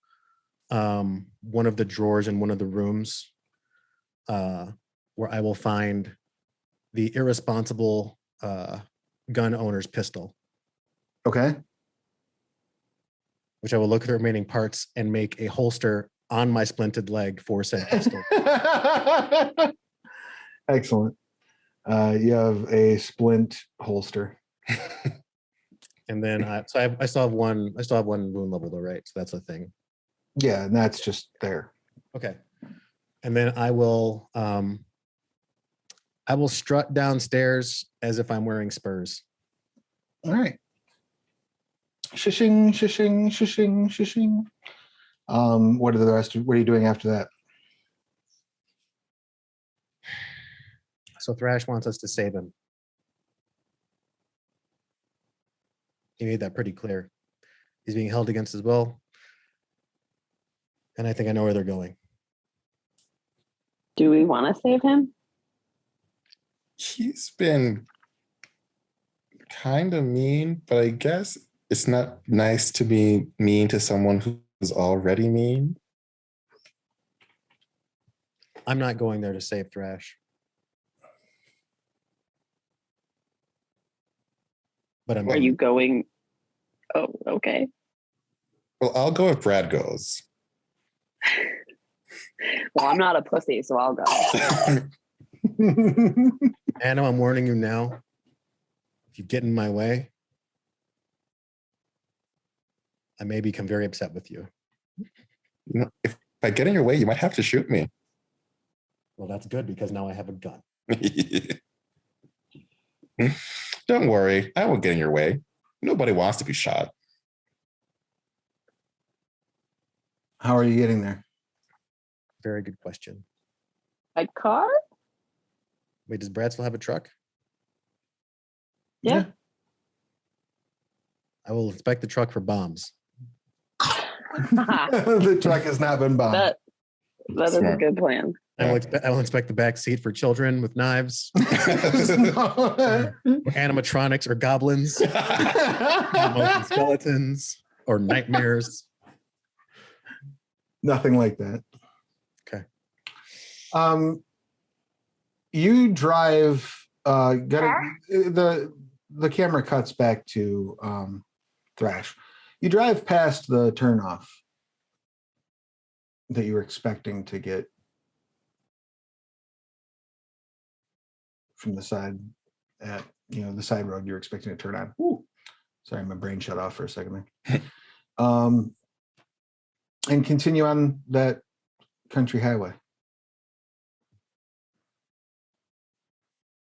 one of the drawers in one of the rooms where I will find the irresponsible gun owner's pistol. Okay. Which I will look at the remaining parts and make a holster on my splinted leg for said pistol. Excellent. You have a splint holster. And then I still have one wound level though, right? So that's a thing. Yeah, and that's just there. Okay. And then I will strut downstairs as if I'm wearing spurs. All right. Shishing, shishing, shishing, shishing. What are you doing after that? So Thrash wants us to save him. He made that pretty clear. He's being held against his will. And I think I know where they're going. Do we want to save him? He's been kind of mean, but I guess it's not nice to be mean to someone who's already mean. I'm not going there to save Thrash. But I'm Are you going? Oh, okay. Well, I'll go if Brad goes. Well, I'm not a pussy, so I'll go. Anna, I'm warning you now. If you get in my way, I may become very upset with you. You know, if I get in your way, you might have to shoot me. Well, that's good because now I have a gun. Don't worry, I won't get in your way. Nobody wants to be shot. How are you getting there? Very good question. By car? Wait, does Brad still have a truck? Yeah. I will inspect the truck for bombs. The truck has not been bombed. that is a Smart. good plan. I will inspect the back seat for children with knives, animatronics or goblins, skeletons or nightmares. Nothing like that. Okay. You drive. The camera cuts back to Thrash. You drive past the turnoff that you were expecting to get from the side at the side road you were expecting to turn on. Ooh. Sorry, my brain shut off for a second there. And continue on that country highway.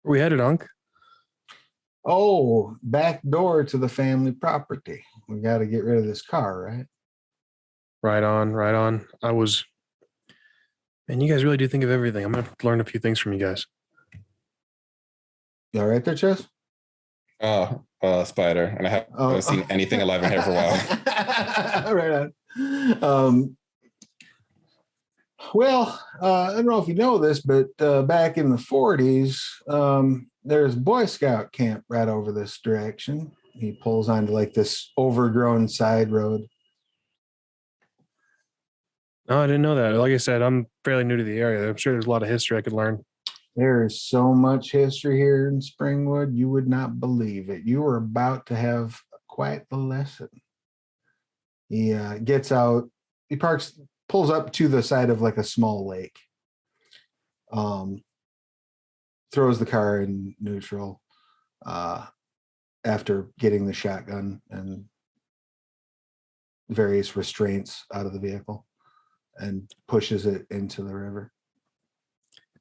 Where we headed, Unc? Oh, back door to the family property. We got to get rid of this car, right? Right on, right on. Man, you guys really do think of everything. I'm gonna have to learn a few things from you guys. You all right there, Chess? Oh, Spider. And I haven't seen anything alive in here for a while. Right on. Well, I don't know if you know this, but back in the 40s, there's a Boy Scout camp right over this direction. He pulls onto like this overgrown side road. No, I didn't know that. Like I said, I'm fairly new to the area. I'm sure there's a lot of history I could learn. There is so much history here in Springwood, you would not believe it. You are about to have quite the lesson. He gets out, he pulls up to the side of like a small lake, throws the car in neutral after getting the shotgun and various restraints out of the vehicle and pushes it into the river.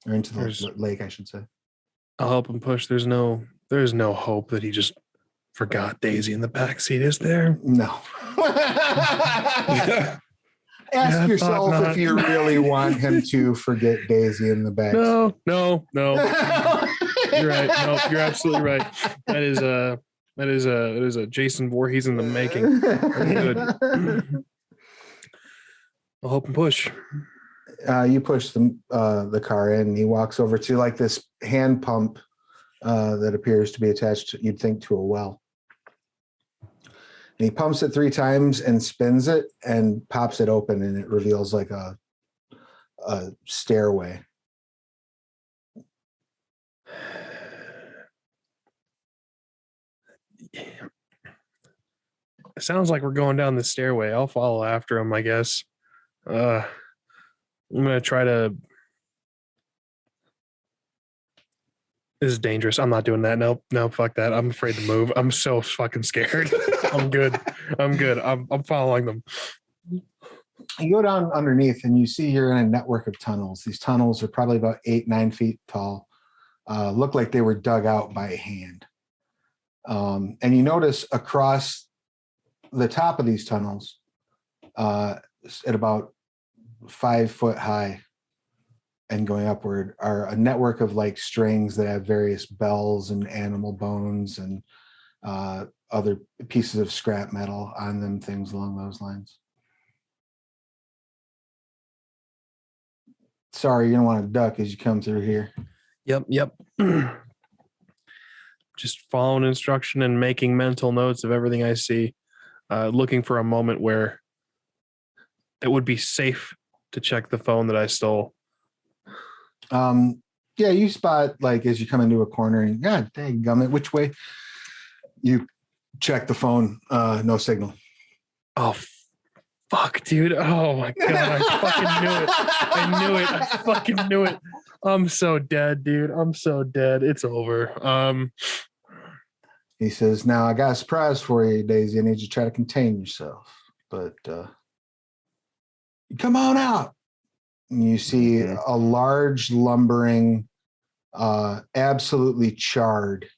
Or into the lake, I should say. I'll help him push. There's no hope that he just forgot Daisy in the backseat, is there? No. Ask yourself if you really want him to forget Daisy in the back. No. You're right. No, you're absolutely right. That is a Jason Voorhees in the making. Good. I'll help him push. You push the car in. He walks over to like this hand pump that appears to be attached, you'd think, to a well. And he pumps it 3 times and spins it and pops it open, and it reveals like a stairway. It sounds like we're going down the stairway. I'll follow after him, I guess. I'm gonna try to. This is dangerous. I'm not doing that. No, fuck that. I'm afraid to move. I'm so fucking scared. I'm good. I'm following them. You go down underneath and you see you're in a network of tunnels. These tunnels are probably about 8-9 feet tall. Look like they were dug out by hand. And you notice across the top of these tunnels, at about 5 foot high and going upward, are a network of like strings that have various bells and animal bones and other pieces of scrap metal on them, things along those lines. Sorry, you don't want to duck as you come through here. Yep. Just following instruction and making mental notes of everything I see. Looking for a moment where it would be safe to check the phone that I stole. Yeah, you spot like as you come into a corner and God dang gummit, which way? You check the phone, no signal. Oh fuck, dude. Oh my god, I fucking knew it. I fucking knew it. I'm so dead, dude. I'm so dead. It's over. He says, now I got a surprise for you, Daisy. I need you to try to contain yourself. But come on out. And you see a large, lumbering, absolutely charred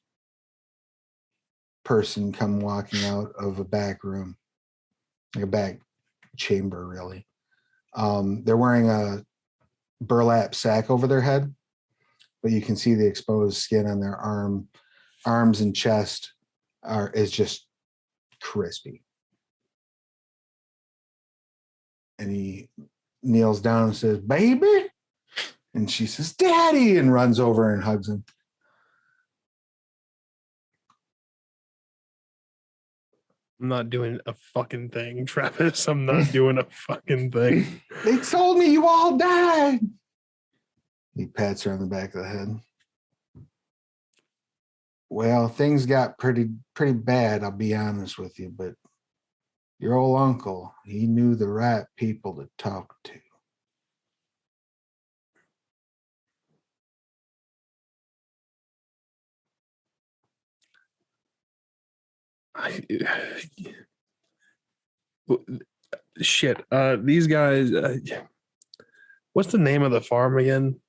person come walking out of a back room, like a back chamber, really. They're wearing a burlap sack over their head, but you can see the exposed skin on their arms and chest is just crispy. And he kneels down and says, baby. And she says, daddy, and runs over and hugs him. I'm not doing a fucking thing, Travis. I'm not doing a fucking thing. They told me you all died. He pats her on the back of the head. Well, things got pretty bad, I'll be honest with you, but your old uncle, he knew the right people to talk to. Shit. These guys. What's the name of the farm again?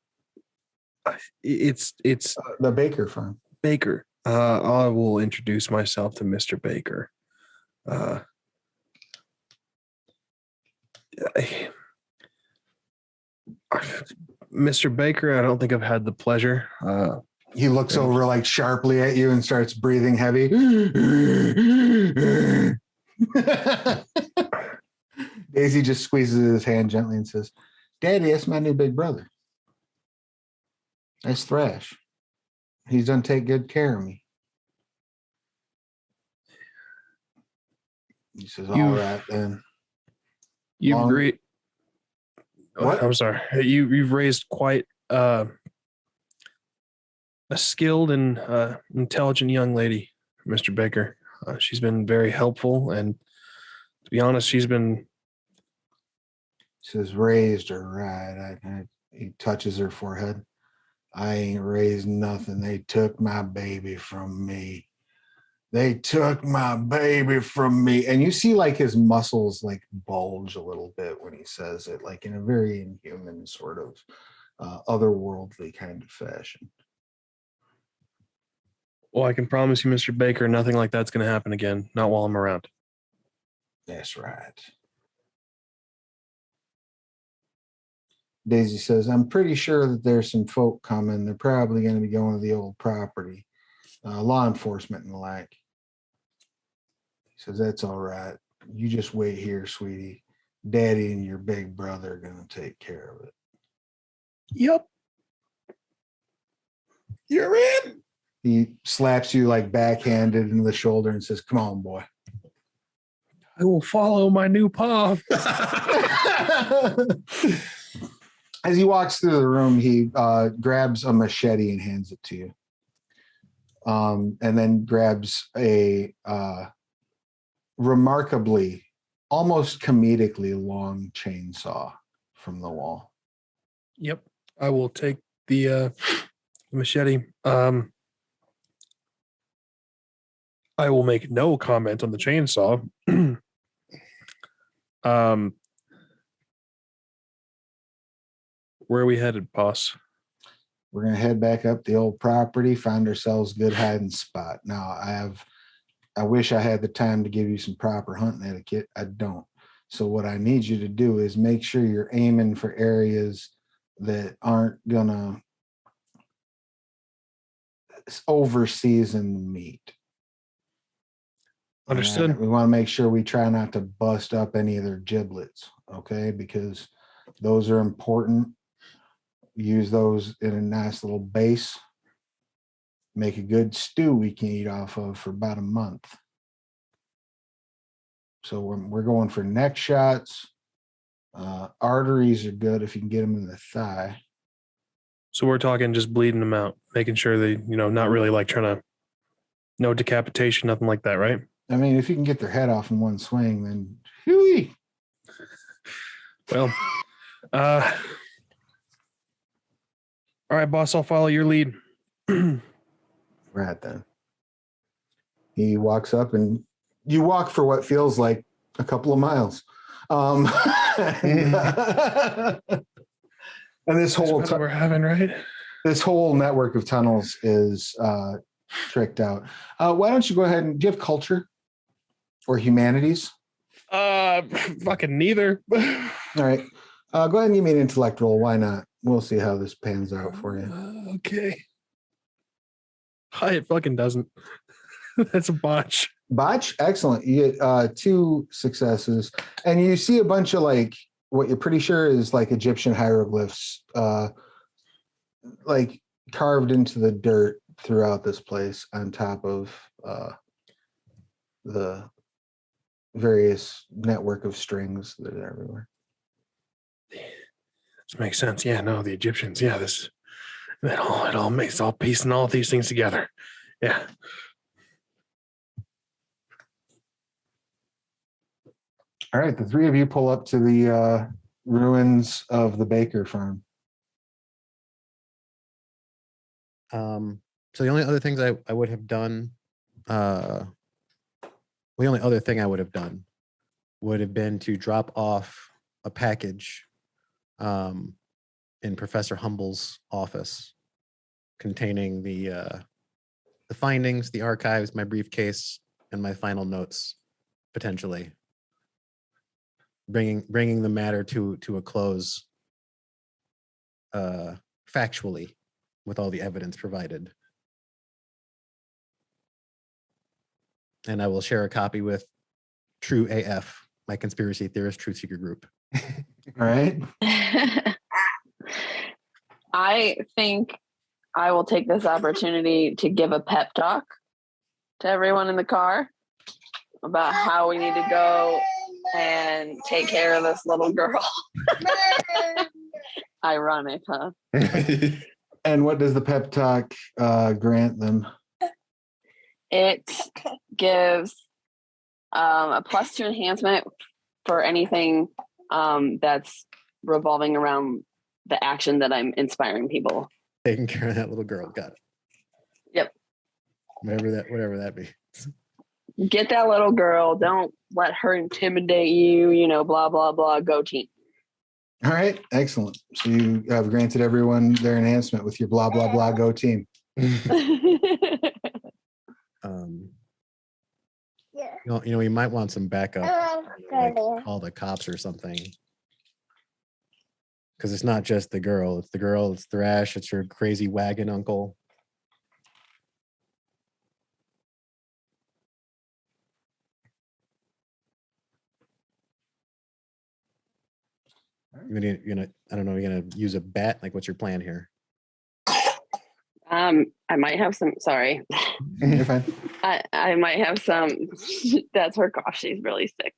It's The Baker farm. Baker. I will introduce myself to Mr. Baker. Mr. Baker, I don't think I've had the pleasure. He looks over like sharply at you and starts breathing heavy. Daisy just squeezes his hand gently and says, Daddy, that's my new big brother. That's Thrash. He's done take good care of me. He says, all right then. You've great. What? I'm sorry. You've raised quite a skilled and intelligent young lady, Mr. Baker. She's been very helpful, and to be honest, she's been. Says raised her right. He touches her forehead. I ain't raised nothing. They took my baby from me. They took my baby from me. And you see like his muscles like bulge a little bit when he says it, like in a very inhuman sort of otherworldly kind of fashion. Well, I can promise you, Mr. Baker, nothing like that's going to happen again. Not while I'm around. That's right. Daisy says, I'm pretty sure that there's some folk coming. They're probably going to be going to the old property. Law enforcement and the like. He says, that's all right. You just wait here, sweetie. Daddy and your big brother are going to take care of it. Yep. You're in. He slaps you like backhanded into the shoulder and says, come on, boy. I will follow my new paw. As he walks through the room, he grabs a machete and hands it to you. And then grabs a remarkably, almost comedically long chainsaw from the wall. Yep. I will take the machete. I will make no comment on the chainsaw. Where are we headed, boss? We're going to head back up the old property, find ourselves a good hiding spot. Now, I wish I had the time to give you some proper hunting etiquette. I don't. So what I need you to do is make sure you're aiming for areas that aren't going to over-season the meat. Understood. And we want to make sure we try not to bust up any of their giblets, okay? Because those are important. Use those in a nice little base. Make a good stew we can eat off of for about a month. So we're going for neck shots. Arteries are good if you can get them in the thigh. So we're talking just bleeding them out, making sure they, not really like trying to, no decapitation, nothing like that, right? I mean, if you can get their head off in one swing, then whoo-wee. Well, all right, boss, I'll follow your lead. Right then. He walks up and you walk for what feels like a couple of miles. And this whole That's what we're having, right? this whole network of tunnels is tricked out. Why don't you go ahead and do you have culture or humanities? Fucking neither. All right. Go ahead and give me an intellect roll. Why not? We'll see how this pans out for you. Okay. It fucking doesn't. That's a botch. Botch, excellent. You get 2 successes, and you see a bunch of like what you're pretty sure is like Egyptian hieroglyphs, like carved into the dirt throughout this place on top of the various network of strings that are everywhere. This makes sense. Yeah, no, the Egyptians. Yeah, it all makes all piecing all these things together. Yeah. All right, the 3 of you pull up to the ruins of the Baker farm. So the only other things I would have done, the only other thing I would have done would have been to drop off a package in Professor Humble's office containing the findings, the archives, my briefcase, and my final notes, potentially. Bringing the matter to a close factually with all the evidence provided. And I will share a copy with True AF, my conspiracy theorist truth seeker group. All right. I think I will take this opportunity to give a pep talk to everyone in the car about how we need to go and take care of this little girl. Ironic, huh? And what does the pep talk grant them? It gives a +2 enhancement for anything that's revolving around the action that I'm inspiring people. Taking care of that little girl. Got it. Yep. Whatever that be. Get that little girl. Don't let her intimidate you, blah, blah, blah. Go team. All right, excellent. So you have granted everyone their enhancement with your blah, blah, blah, go team. You might want some backup, like call the cops or something. Because it's not just the girl, it's Thrash, it's her crazy wagon uncle. You're gonna use a bat? Like, what's your plan here? I might have some, sorry. You're fine. I might have some, that's her cough. She's really sick.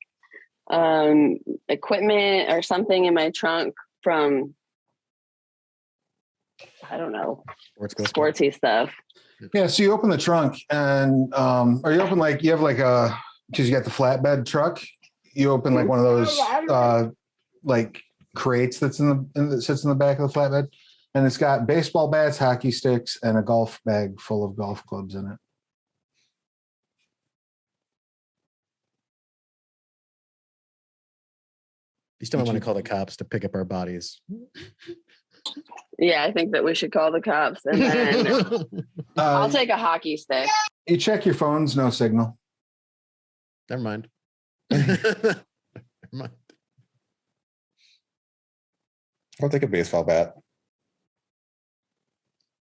Equipment or something in my trunk from, I don't know, sportsy stuff. Yeah, so you open the trunk and, or you open you have because you got the flatbed truck, you open like one of those like crates that sits in the back of the flatbed. And it's got baseball bats, hockey sticks, and a golf bag full of golf clubs in it. You still might want to call the cops to pick up our bodies. Yeah, I think that we should call the cops. And then I'll take a hockey stick. You check your phones, no signal. Never mind. Never mind. I'll take a baseball bat.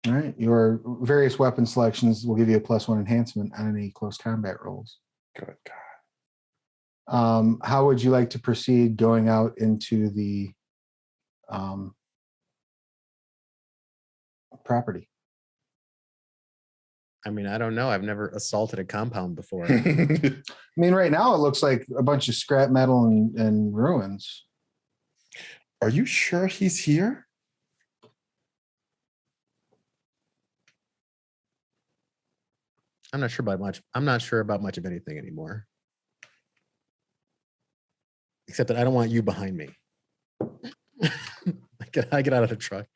All right. Your various weapon selections will give you a +1 enhancement on any close combat rolls. Good God. How would you like to proceed going out into the property? I mean, I don't know. I've never assaulted a compound before. I mean, right now it looks like a bunch of scrap metal and ruins. Are you sure he's here? I'm not sure about much. I'm not sure about much of anything anymore. Except that I don't want you behind me. I get out of the truck.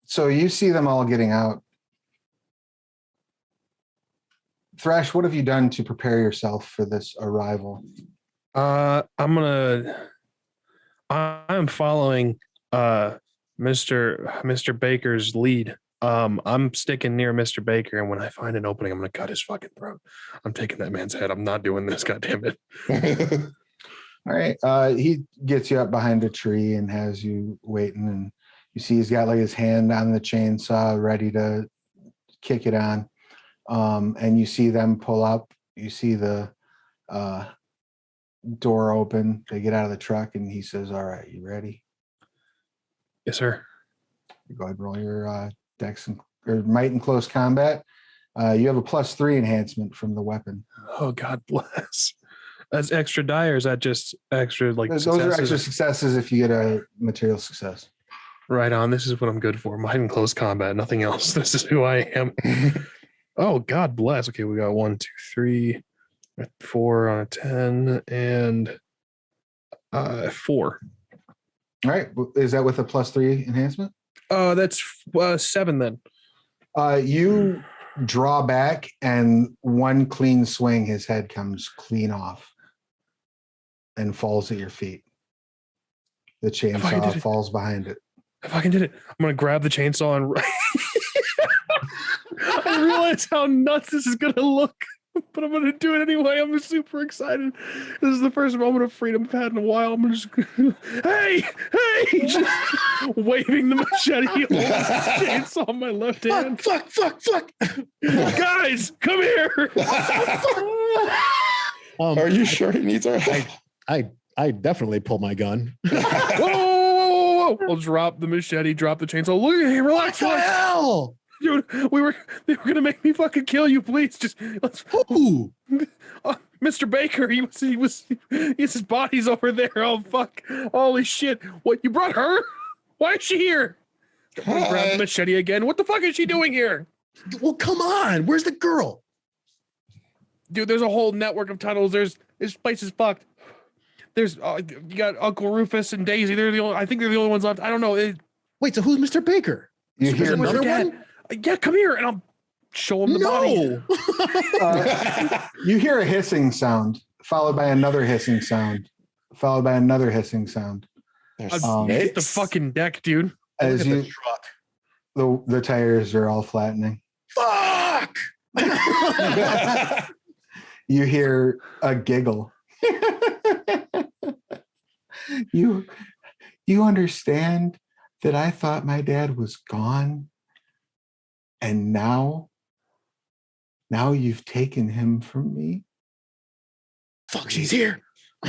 So you see them all getting out. Thrash, what have you done to prepare yourself for this arrival? I'm following Mr. Baker's lead. I'm sticking near Mr. Baker, and when I find an opening, I'm gonna cut his fucking throat. I'm taking that man's head. I'm not doing this, goddamn it. All right. He gets you up behind a tree and has you waiting, and you see he's got like his hand on the chainsaw ready to kick it on. And you see them pull up. You see the door open. They get out of the truck, and he says, "All right, you ready?" Yes, sir. Go ahead and roll your dex or might in close combat. You have a +3 enhancement from the weapon. Oh, God bless. That's extra die, or is that just extra like Those are successes? extra successes if you get a material success. Right on. This is what I'm good for. Might in close combat, nothing else. This is who I am. Oh, God bless. Okay, we got 1, 2, 3, 4 on a 10, and 4. All right. Is that with a +3 enhancement? That's 7 then. You draw back, and one clean swing, his head comes clean off and falls at your feet. The chainsaw falls behind it. If I can did it, I'm gonna grab the chainsaw and I realize how nuts this is gonna look, but I'm gonna do it anyway. I'm super excited. This is the first moment of freedom I've had in a while. I'm just hey, just waving the machete, holding the chainsaw in my left hand. Fuck. Guys, come here. Are you sure he needs our help? I definitely pull my gun. Whoa. I'll drop the machete, drop the chainsaw. Look at him, relax. What the hell? Dude, they were gonna make me fucking kill you. Please, just let's. Who? Mr. Baker, his body's over there. Oh fuck! Holy shit! What, you brought her? Why is she here? Grab the machete again. What the fuck is she doing here? Well, come on. Where's the girl? Dude, there's a whole network of tunnels. This place is fucked. There's you got Uncle Rufus and Daisy. I think they're the only ones left. I don't know. Wait, so who's Mr. Baker? You There's hear another one? Yeah, come here, and I'll show him the body. You hear a hissing sound, followed by another hissing sound, followed by another hissing sound. There's Hit the fucking deck, dude. As Look at you, the truck. the tires are all flattening. Fuck! You hear a giggle. You understand that I thought my dad was gone, and now you've taken him from me. Fuck, she's here.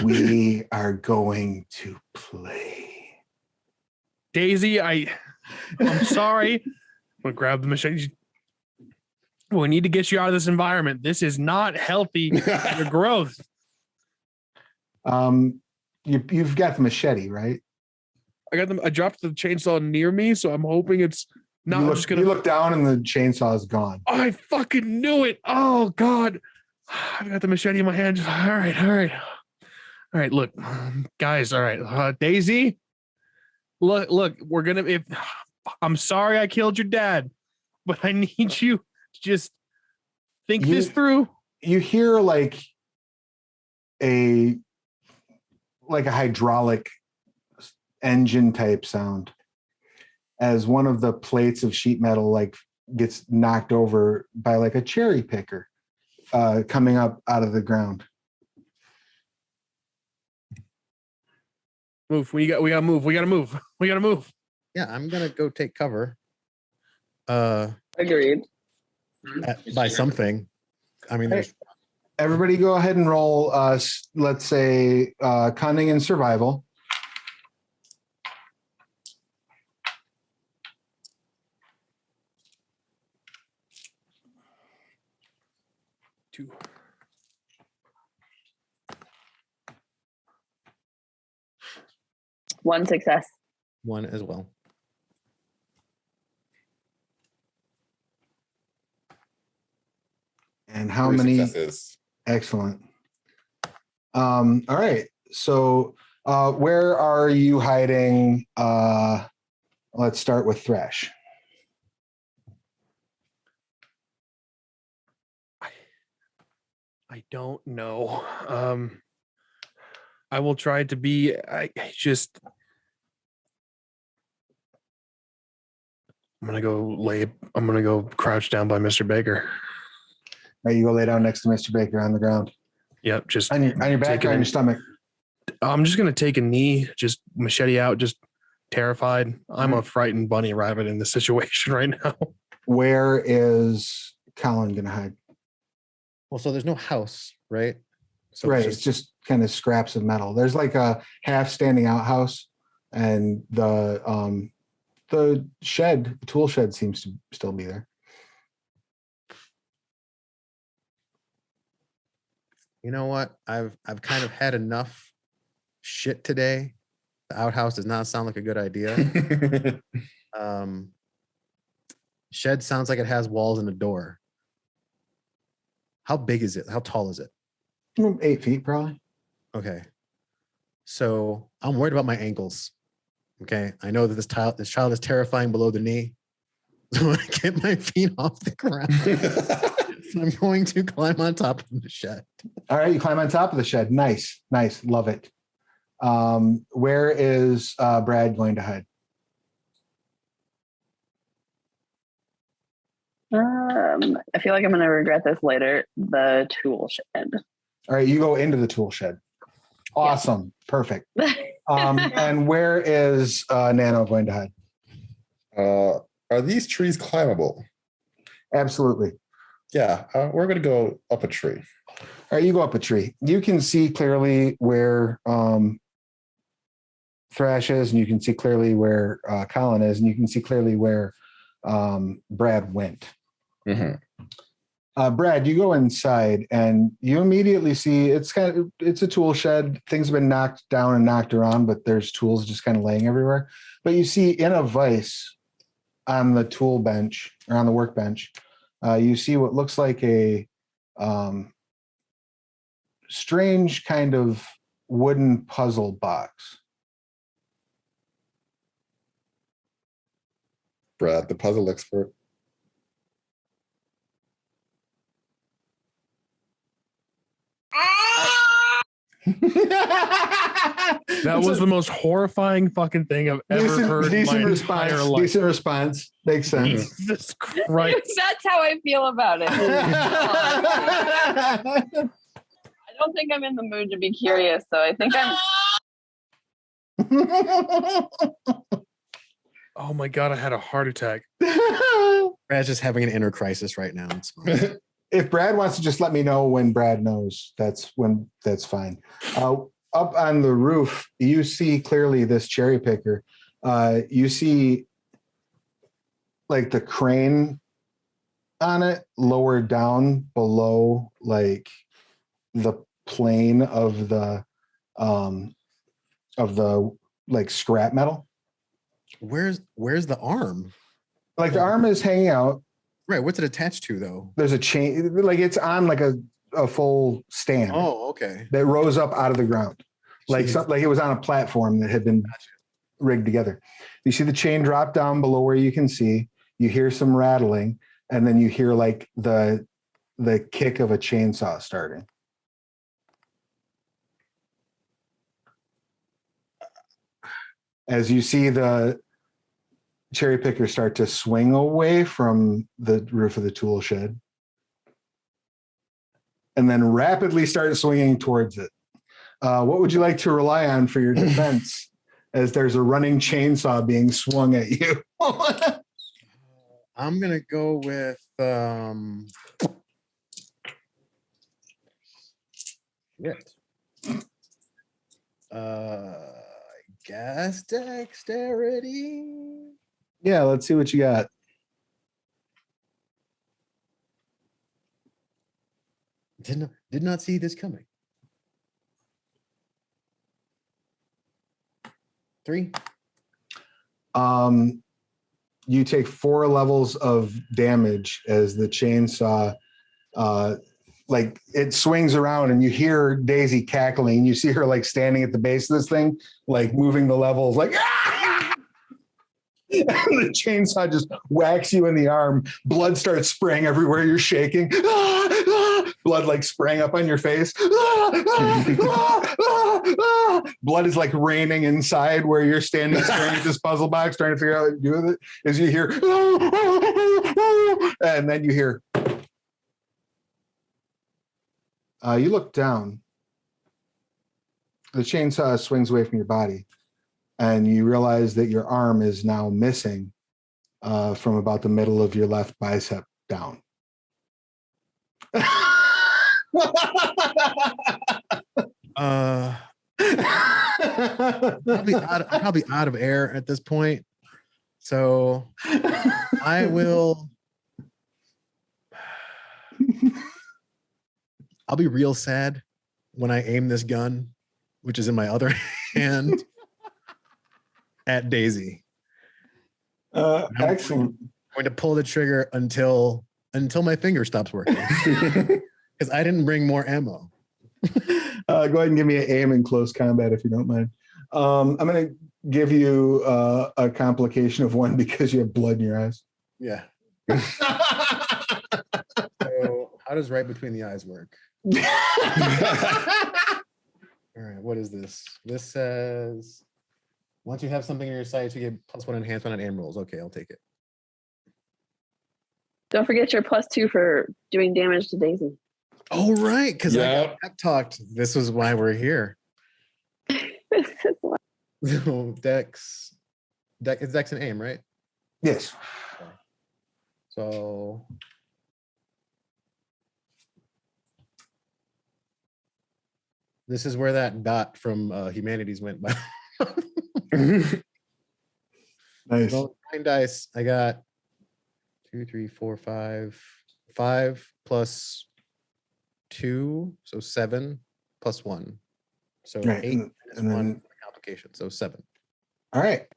We are going to play. Daisy, I'm sorry. I'm gonna grab the machete. We need to get you out of this environment. This is not healthy for your growth. You've got the machete, right? I got them. I dropped the chainsaw near me, so I'm hoping it's not. You look down and the chainsaw is gone. I fucking knew it. Oh God, I've got the machete in my hand. All right. Look, guys. All right, Daisy. Look. We're gonna. I'm sorry I killed your dad, but I need you to just think this through. You hear like a hydraulic engine type sound as one of the plates of sheet metal like gets knocked over by like a cherry picker coming up out of the ground. Move. We gotta move. We gotta move. Yeah, I'm gonna go take cover. Agreed. By something. I mean, there's Everybody go ahead and roll, let's say, cunning and survival. Two. One success. One as well. And how 3 many? successes. Excellent. All right. So where are you hiding? Let's start with Thresh. I don't know. I will try to be. I'm gonna go crouch down by Mr. Baker. All right, you go lay down next to Mr. Baker on the ground. Yep, just On your back or on your stomach? I'm just gonna take a knee, just machete out, just terrified. I'm a frightened bunny rabbit in this situation right now. Where is Colin gonna hide? Well, so there's no house, right? So Right, it's just kind of scraps of metal. There's like a half standing out house, and the shed, the tool shed, seems to still be there. You know what? I've kind of had enough shit today. The outhouse does not sound like a good idea. Shed sounds like it has walls and a door. How big is it? How tall is it? 8 feet, probably. Okay. So I'm worried about my ankles. Okay. I know that this child is terrifying below the knee. So I get my feet off the ground. So I'm going to climb on top of the shed. All right, you climb on top of the shed. Nice. Love it. Where is Brad going to hide? I feel like I'm going to regret this later. The tool shed. All right, you go into the tool shed. Awesome. Perfect. And where is Nano going to hide? Are these trees climbable? Absolutely. Yeah, we're going to go up a tree. All right, you go up a tree. You can see clearly where Thrash is, and you can see clearly where Colin is, and you can see clearly where Brad went. Mm-hmm. Brad, you go inside, and you immediately see it's a tool shed. Things have been knocked down and knocked around, but there's tools just kind of laying everywhere. But you see in a vise on the tool bench or on the workbench, you see what looks like a strange kind of wooden puzzle box. Brad, the puzzle expert. That was the most horrifying fucking thing I've ever heard in my entire life. Decent response. Makes sense. Jesus Christ. That's how I feel about it. I don't think I'm in the mood to be curious, so I think I'm. Oh my God, I had a heart attack. Brad's just having an inner crisis right now. It's fine. If Brad wants to just let me know when Brad knows, that's fine. Up on the roof, you see clearly this cherry picker. You see like the crane on it lower down below like the plane of the like scrap metal. Where's the arm? Like the arm is hanging out. Right. What's it attached to though? There's a chain, like it's on like a full stand. Oh, okay. That rose up out of the ground. Like it was on a platform that had been rigged together. You see the chain drop down below where you can see. You hear some rattling, and then you hear like the kick of a chainsaw starting. As you see the cherry picker start to swing away from the roof of the tool shed, and then rapidly start swinging towards it. What would you like to rely on for your defense as there's a running chainsaw being swung at you? I'm going to go with Shit. I guess dexterity. Yeah, let's see what you got. Did not see this coming. 3. You take 4 levels of damage as the chainsaw like it swings around and you hear Daisy cackling. You see her like standing at the base of this thing, like moving the levels like ah! And the chainsaw just whacks you in the arm. Blood starts spraying everywhere. You're shaking. Ah! Ah! Blood like spraying up on your face. Ah! Ah! Ah! Ah! Ah! Blood is like raining inside where you're standing staring at this puzzle box trying to figure out what to do with it. As you hear and then you hear you look down. The chainsaw swings away from your body, and you realize that your arm is now missing from about the middle of your left bicep down. Probably out of air at this point. So I will. I'll be real sad when I aim this gun, which is in my other hand, at Daisy. Excellent. I'm going to pull the trigger until my finger stops working, because I didn't bring more ammo. Go ahead and give me an aim in close combat if you don't mind. I'm going to give you a complication of 1 because you have blood in your eyes. Yeah. So how does right between the eyes work? All right, what is this? This says once you have something in your sights, you get +1 enhancement on aim rolls. Okay, I'll take it. Don't forget your +2 for doing damage to Daisy. Oh, right, because I Yeah. got pep talked. This is why we're here. So Dex, it's Dex and aim, right? Yes. So this is where that dot from Humanities went by. Nice. Roll 9 dice. I got 2, 3, 4, 5. 5 plus 2, so 7 plus 1. So Right, 8 minus and then- 1 complication, so 7. All right.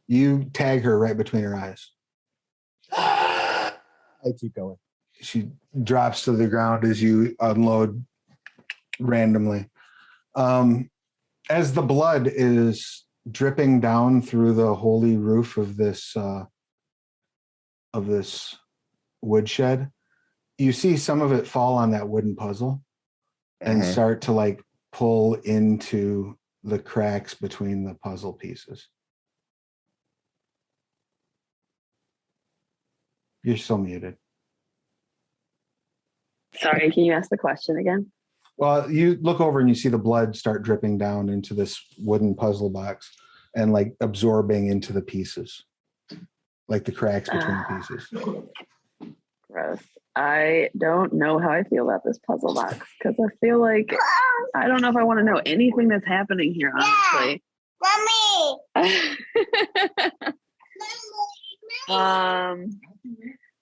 You tag her right between her eyes. I keep going. She drops to the ground as you unload randomly. As the blood is dripping down through the holy roof of this woodshed, you see some of it fall on that wooden puzzle and Mhm. start to like pull into the cracks between the puzzle pieces. You're still muted. Sorry, can you ask the question again? Well, you look over and you see the blood start dripping down into this wooden puzzle box and like absorbing into the pieces, like the cracks between the pieces. Gross. I don't know how I feel about this puzzle box because I feel like I don't know if I want to know anything that's happening here, honestly.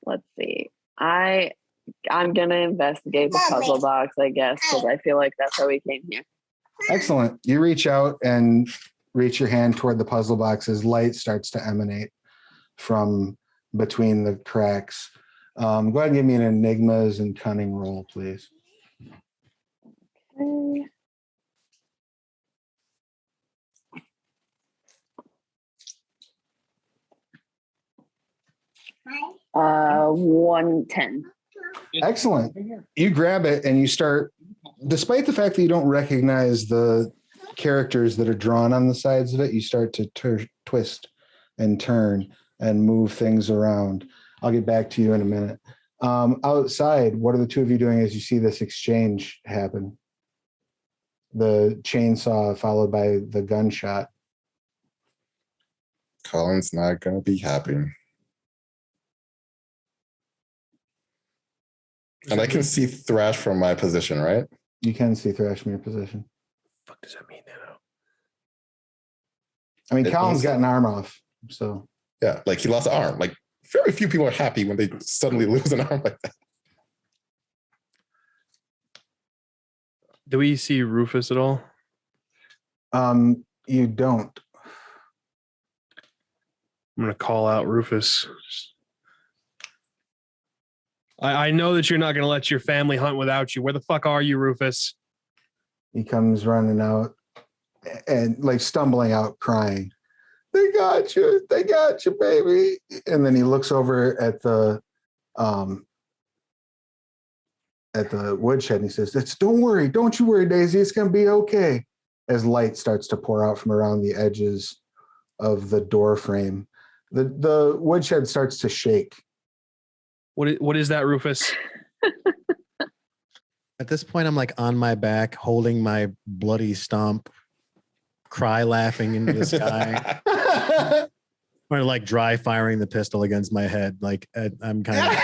Let's see. I'm gonna investigate the puzzle box, I guess, because I feel like that's how we came here. Excellent. You reach out and reach your hand toward the puzzle box as light starts to emanate from between the cracks. Go ahead and give me an enigmas and cunning roll, please. Okay. Uh, 110. Excellent. You grab it and you start, despite the fact that you don't recognize the characters that are drawn on the sides of it, you start to twist and turn and move things around. I'll get back to you in a minute. Outside, what are the two of you doing as you see this exchange happen? The chainsaw followed by the gunshot. Colin's not gonna be happy. And I can see Thrash from my position, right? You can see Thrash in your position. Fuck does that mean, Nano? I mean, It Colin's means- got an arm off, so Yeah, like he lost an arm. Like very few people are happy when they suddenly lose an arm like that. Do we see Rufus at all? you don't. I'm gonna call out Rufus. I know that you're not gonna let your family hunt without you. Where the fuck are you, Rufus? He comes running out and like stumbling out, crying. They got you, baby. And then he looks over at the woodshed and he says, don't worry, don't you worry, Daisy, it's gonna be okay. As light starts to pour out from around the edges of the door frame. The woodshed starts to shake. What is that, Rufus? At this point, I'm like on my back, holding my bloody stump, cry laughing into the sky, or like dry firing the pistol against my head. Like I'm kind of.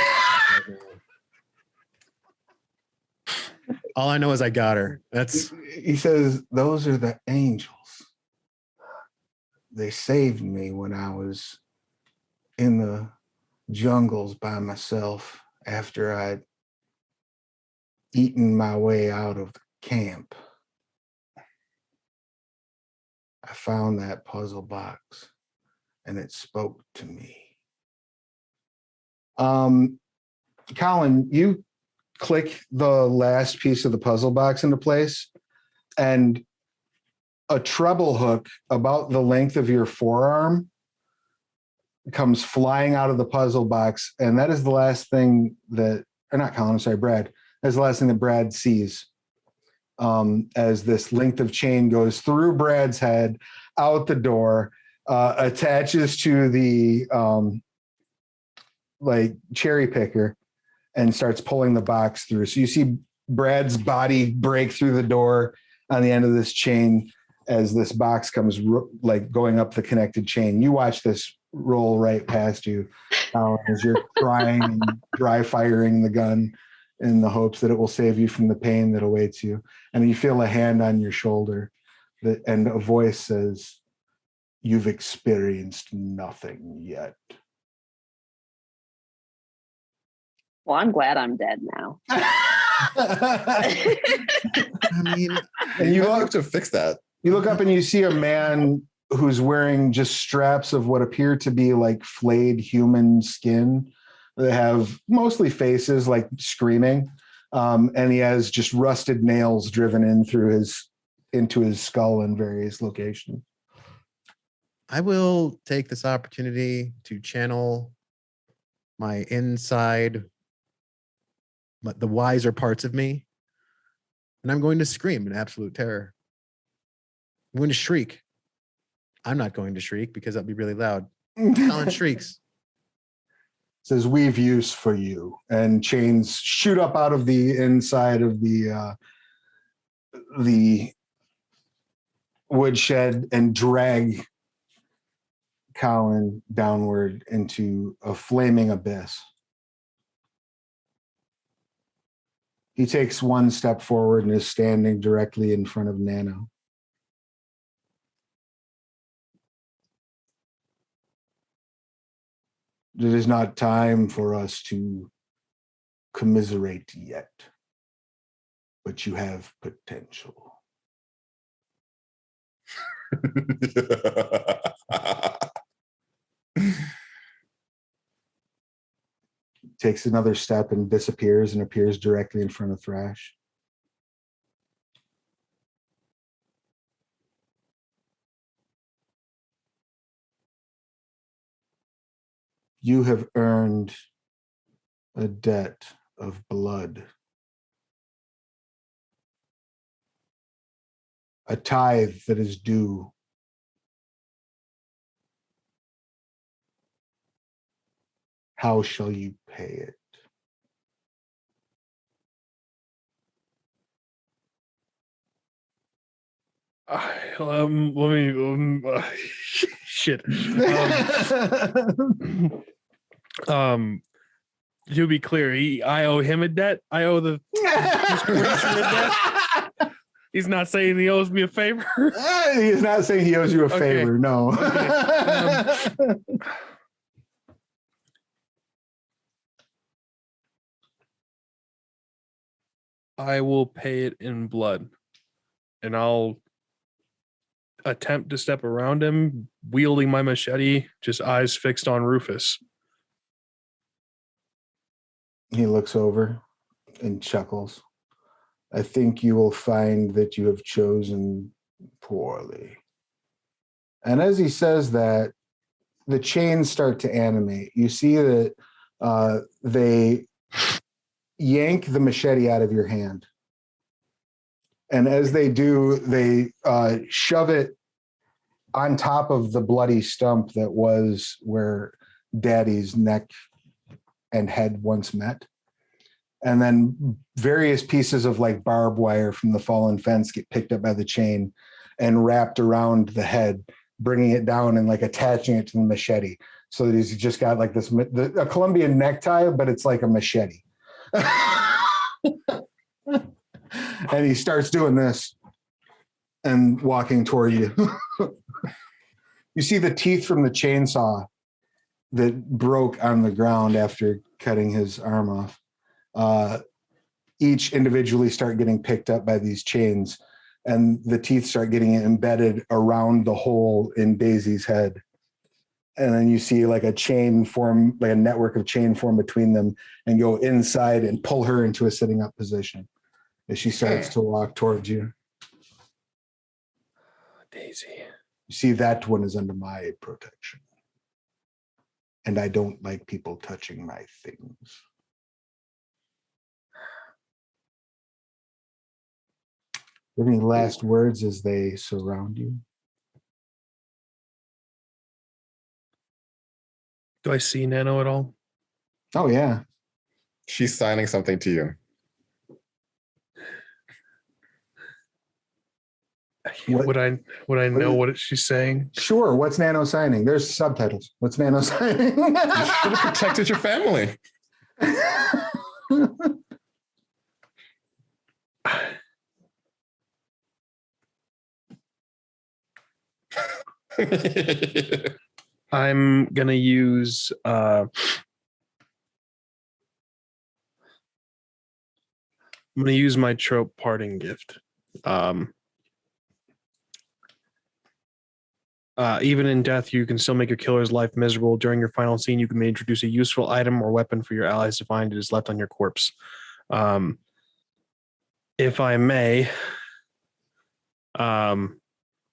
All I know is I got her. That's He says, those are the angels. They saved me when I was in the jungles by myself after I'd eaten my way out of the camp. I found that puzzle box and it spoke to me. Colin, you click the last piece of the puzzle box into place, and a treble hook about the length of your forearm comes flying out of the puzzle box. And that is the last thing that, or not Colin, I'm sorry, Brad. That's the last thing that Brad sees as this length of chain goes through Brad's head, out the door, attaches to the like cherry picker, and starts pulling the box through. So you see Brad's body break through the door on the end of this chain as this box comes like going up the connected chain. You watch this roll right past you as you're crying and dry firing the gun in the hopes that it will save you from the pain that awaits you. And you feel a hand on your shoulder and a voice says, "You've experienced nothing yet." Well, I'm glad I'm dead now. I mean, And You have to fix that. You look up and you see a man who's wearing just straps of what appear to be like flayed human skin. They have mostly faces, like screaming. And he has just rusted nails driven in through into his skull in various locations. I will take this opportunity to channel my inside, the wiser parts of me, and I'm going to scream in absolute terror. I'm going to shriek. I'm not going to shriek because that'd be really loud. Colin shrieks. Says, "We've use for you," and chains shoot up out of the inside of the woodshed and drag Colin downward into a flaming abyss. He takes one step forward and is standing directly in front of Nano. It is not time for us to commiserate yet, but you have potential. Takes another step and disappears and appears directly in front of Thrash. You have earned a debt of blood, a tithe that is due. How shall you pay it? Let me shit. To be clear, I owe him a debt. I owe the creature a debt. He's not saying he owes me a favor. He's not saying he owes you a Okay. favor. No. I will pay it in blood, and I'll attempt to step around him, wielding my machete, just eyes fixed on Rufus. He looks over and chuckles. I think you will find that you have chosen poorly. And as he says that, the chains start to animate. You see that they yank the machete out of your hand. And as they do, they shove it on top of the bloody stump that was where Daddy's neck and head once met. And then various pieces of like barbed wire from the fallen fence get picked up by the chain and wrapped around the head, bringing it down and like attaching it to the machete. So that he's just got like this, a Colombian necktie, but it's like a machete. And he starts doing this and walking toward you. You see the teeth from the chainsaw that broke on the ground after cutting his arm off. Each individually start getting picked up by these chains, and the teeth start getting embedded around the hole in Daisy's head. And then you see like a chain form, like a network of chain form between them, and go inside and pull her into a sitting up position as she starts to walk towards you. Daisy. You see that one is under my protection. And I don't like people touching my things. Any last words as they surround you? Do I see Nano at all? Oh, yeah. She's signing something to you. What- Would I know what she's saying? Sure. What's Nano signing? There's subtitles. What's Nano signing? You should have protected your family. I'm gonna use I'm gonna use my trope parting gift. Even in death, you can still make your killer's life miserable. During your final scene, you can introduce a useful item or weapon for your allies to find. It is left on your corpse. If I may,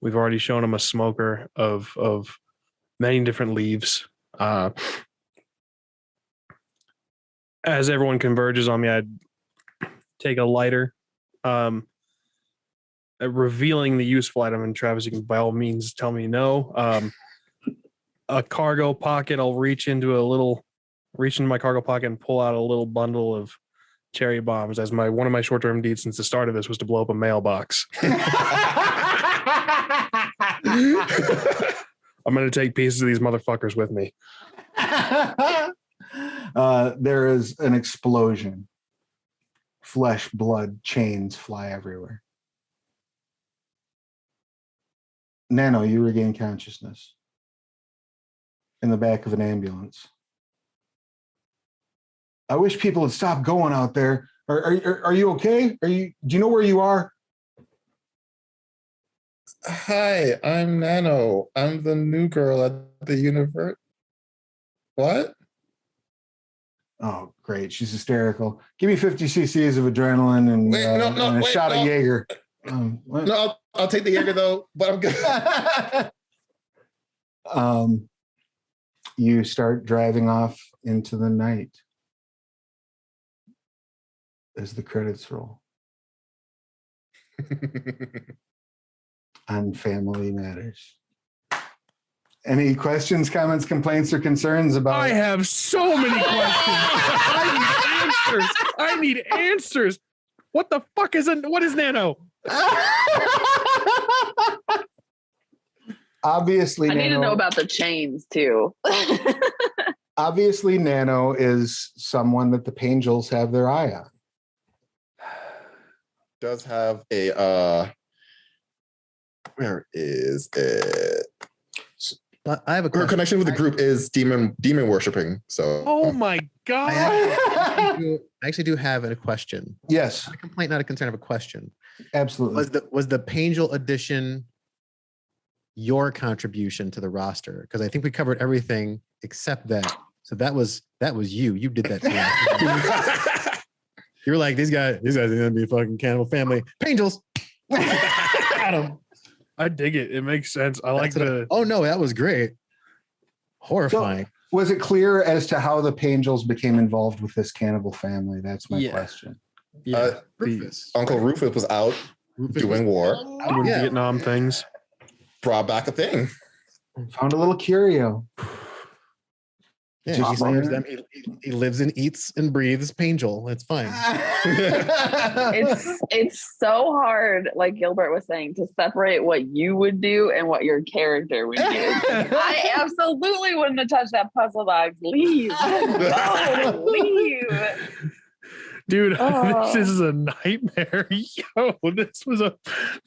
we've already shown him a smoker of many different leaves. As everyone converges on me, I'd take a lighter, revealing the useful item. And Travis, you can by all means tell me no. A cargo pocket. I'll reach into my cargo pocket and pull out a little bundle of cherry bombs. As one of my short-term deeds since the start of this was to blow up a mailbox. I'm going to take pieces of these motherfuckers with me. There is an explosion. Flesh, blood, chains fly everywhere. Nano, you regain consciousness in the back of an ambulance. I wish people would stop going out there. Are you okay? Do you know where you are? Hi, I'm Nano. I'm the new girl at the universe. What? Oh, great. She's hysterical. Give me 50 cc's of adrenaline and, and a shot of Jaeger. No, I'll take the Jaeger though, but I'm good. You start driving off into the night as the credits roll. On Family Matters. Any questions, comments, complaints, or concerns about? I have so many questions. I need answers. What the fuck what is Nano? Obviously, I need to know about the chains too. Obviously, Nano is someone that the Pangels have their eye on. does have a where is it? But I have a Her question. connection with the group is demon worshiping. So Oh my I god. actually do have a question. Yes, Not a complaint, not a concern, of a question. absolutely. Was the Pangel edition your contribution to the roster? Because I think we covered everything except that. So that was you. You did that to us. You were like, these guys are gonna be a fucking cannibal family. Pangels. Got 'em. I dig it. It makes sense. I like That's what the oh no, that was great. Horrifying. Was it clear as to how the Pangels became involved with this cannibal family? That's my Yeah. question. yeah, the Rufus. Uncle Rufus was out doing war, doing Yeah. Vietnam things. brought back a thing. Found a little curio. Yeah, Just he serves saying. them. He lives and eats and breathes Pangel. It's fine. It's so hard, like Gilbert was saying, to separate what you would do and what your character would do. I absolutely wouldn't have touched that puzzle box. Leave. Go, leave. Dude, Oh. this is a nightmare. Yo, this was a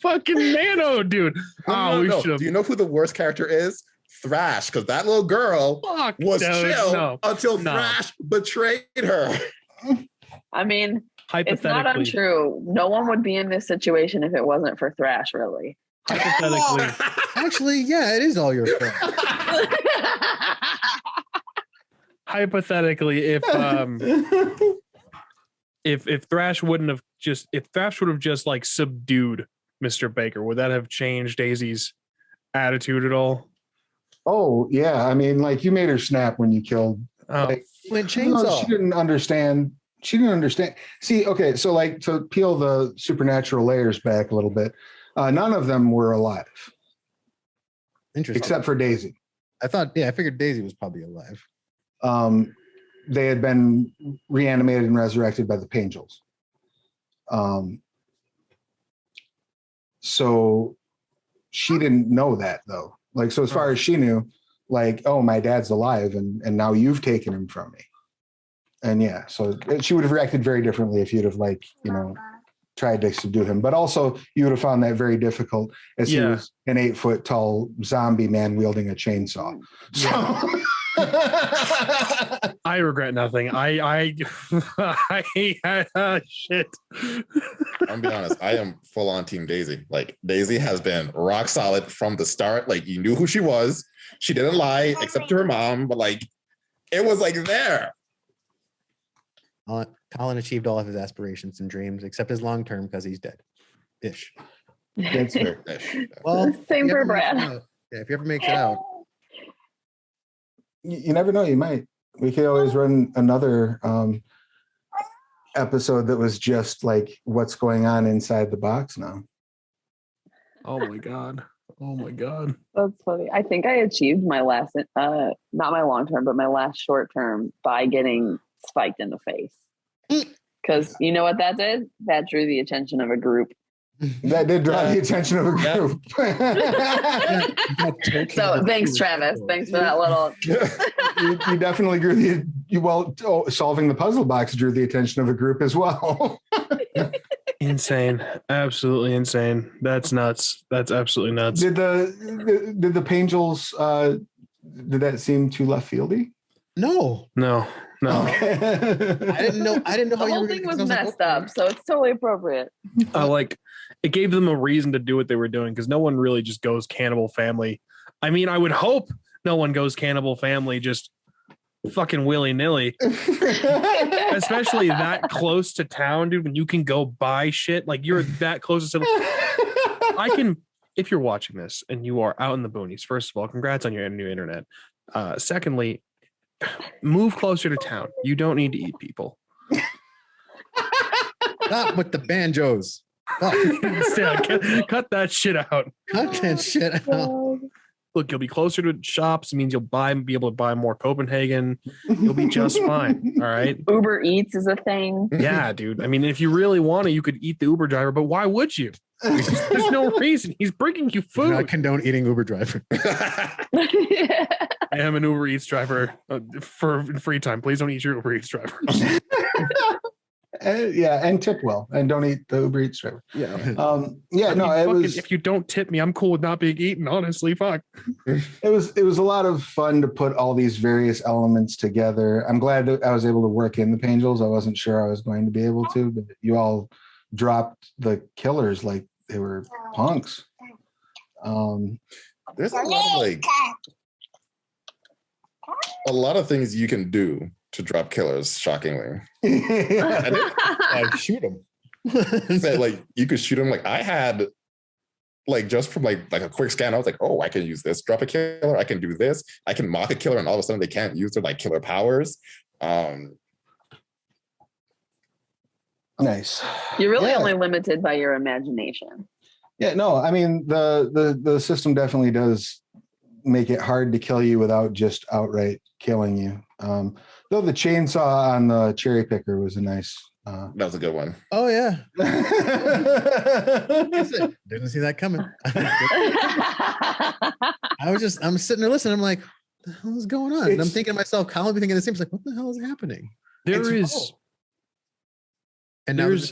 fucking nano, dude. No, we no. should have. Do you know who the worst character is? Thrash, because that little girl Fuck, was dude, chill no. until No. Thrash betrayed her. I mean, it's not Hypothetically, untrue. No one would be in this situation if it wasn't for Thrash, really. hypothetically, Actually, yeah, it is all your fault. hypothetically, if Thrash wouldn't have just if Thrash would have just like subdued Mr. Baker, would that have changed Daisy's attitude at all? Oh yeah, I mean, like you made her snap when you killed. Oh, Like, Flint no, chainsaw. she didn't understand. She didn't understand. See, okay, so like to peel the supernatural layers back a little bit, none of them were alive Interesting. except for Daisy. I figured Daisy was probably alive. They had been reanimated and resurrected by the Pangels. So she didn't know that though. Like, so as far as she knew, like, oh, my dad's alive and now you've taken him from me. And yeah, so she would have reacted very differently if you'd have like, tried to subdue him. But also you would have found that very difficult as he Yeah. was an 8-foot tall zombie man wielding a chainsaw. So I regret nothing. I shit. I'm be honest, I am full on Team Daisy. Like Daisy has been rock solid from the start. Like you knew who she was. She didn't lie except to her mom, but like it was like there. Colin achieved all of his aspirations and dreams, except his long term because he's dead. Ish. that's fair. Well, Same if he for ever makes Brad. it out- Yeah, if he ever makes it out. You never know, you might. We could always run another episode that was just like what's going on inside the box now. Oh my god. Oh my god. That's funny. I think I achieved my last, not my long term, but my last short term by getting spiked in the face. Because you know what that did? That drew the attention of a group. That did draw the attention of a group. So thanks, Travis. Thanks for that little. you definitely drew solving the puzzle box drew the attention of a group as well. Insane. Absolutely insane. That's nuts. That's absolutely nuts. Did the Pangels did that seem too left fieldy? No, No. Okay. I didn't know. I didn't know The how you whole were thing gonna- was I like, messed up, so it's totally appropriate. It gave them a reason to do what they were doing because no one really just goes cannibal family. I mean, I would hope no one goes cannibal family just fucking willy-nilly, especially that close to town, dude. When you can go buy shit, like you're that close to. I can, if you're watching this and you are out in the boonies. First of all, congrats on your new internet. Secondly, move closer to town. You don't need to eat people. Stop with the banjos. Oh, Cut that shit out. cut that shit out. Look, you'll be closer to shops. It means you'll be able to buy more Copenhagen. You'll be just fine. All right. Uber Eats is a thing. Yeah, dude. I mean, if you really want to, you could eat the Uber driver, but why would you? There's no reason. He's bringing you Do not food. condone eating Uber driver. I am an Uber Eats driver for free time. Please don't eat your Uber Eats driver. and tip well, and don't eat the Uber Eats driver. Yeah. Yeah, I no, mean, it fucking, was if you don't tip me, I'm cool with not being eaten. Honestly, fuck. it was a lot of fun to put all these various elements together. I'm glad that I was able to work in the Pangels. I wasn't sure I was going to be able to, but you all dropped the killers like they were punks. There's a lot of things you can do to drop killers, shockingly. Like shoot them. Like you could shoot them. Like I had, like just from like a quick scan, I was like, oh, I can use this. Drop a killer. I can do this. I can mock a killer, and all of a sudden they can't use their like killer powers. Nice. You're really only limited by your imagination. Yeah, no, I mean the system definitely does make it hard to kill you without just outright killing you. Though the chainsaw on the cherry picker was a nice. That was a good one. Oh yeah. Didn't see that coming. I'm sitting there listening. I'm like, what the hell is going on? And I'm thinking to myself, Colin be thinking the same. It's like, what the hell is happening? There's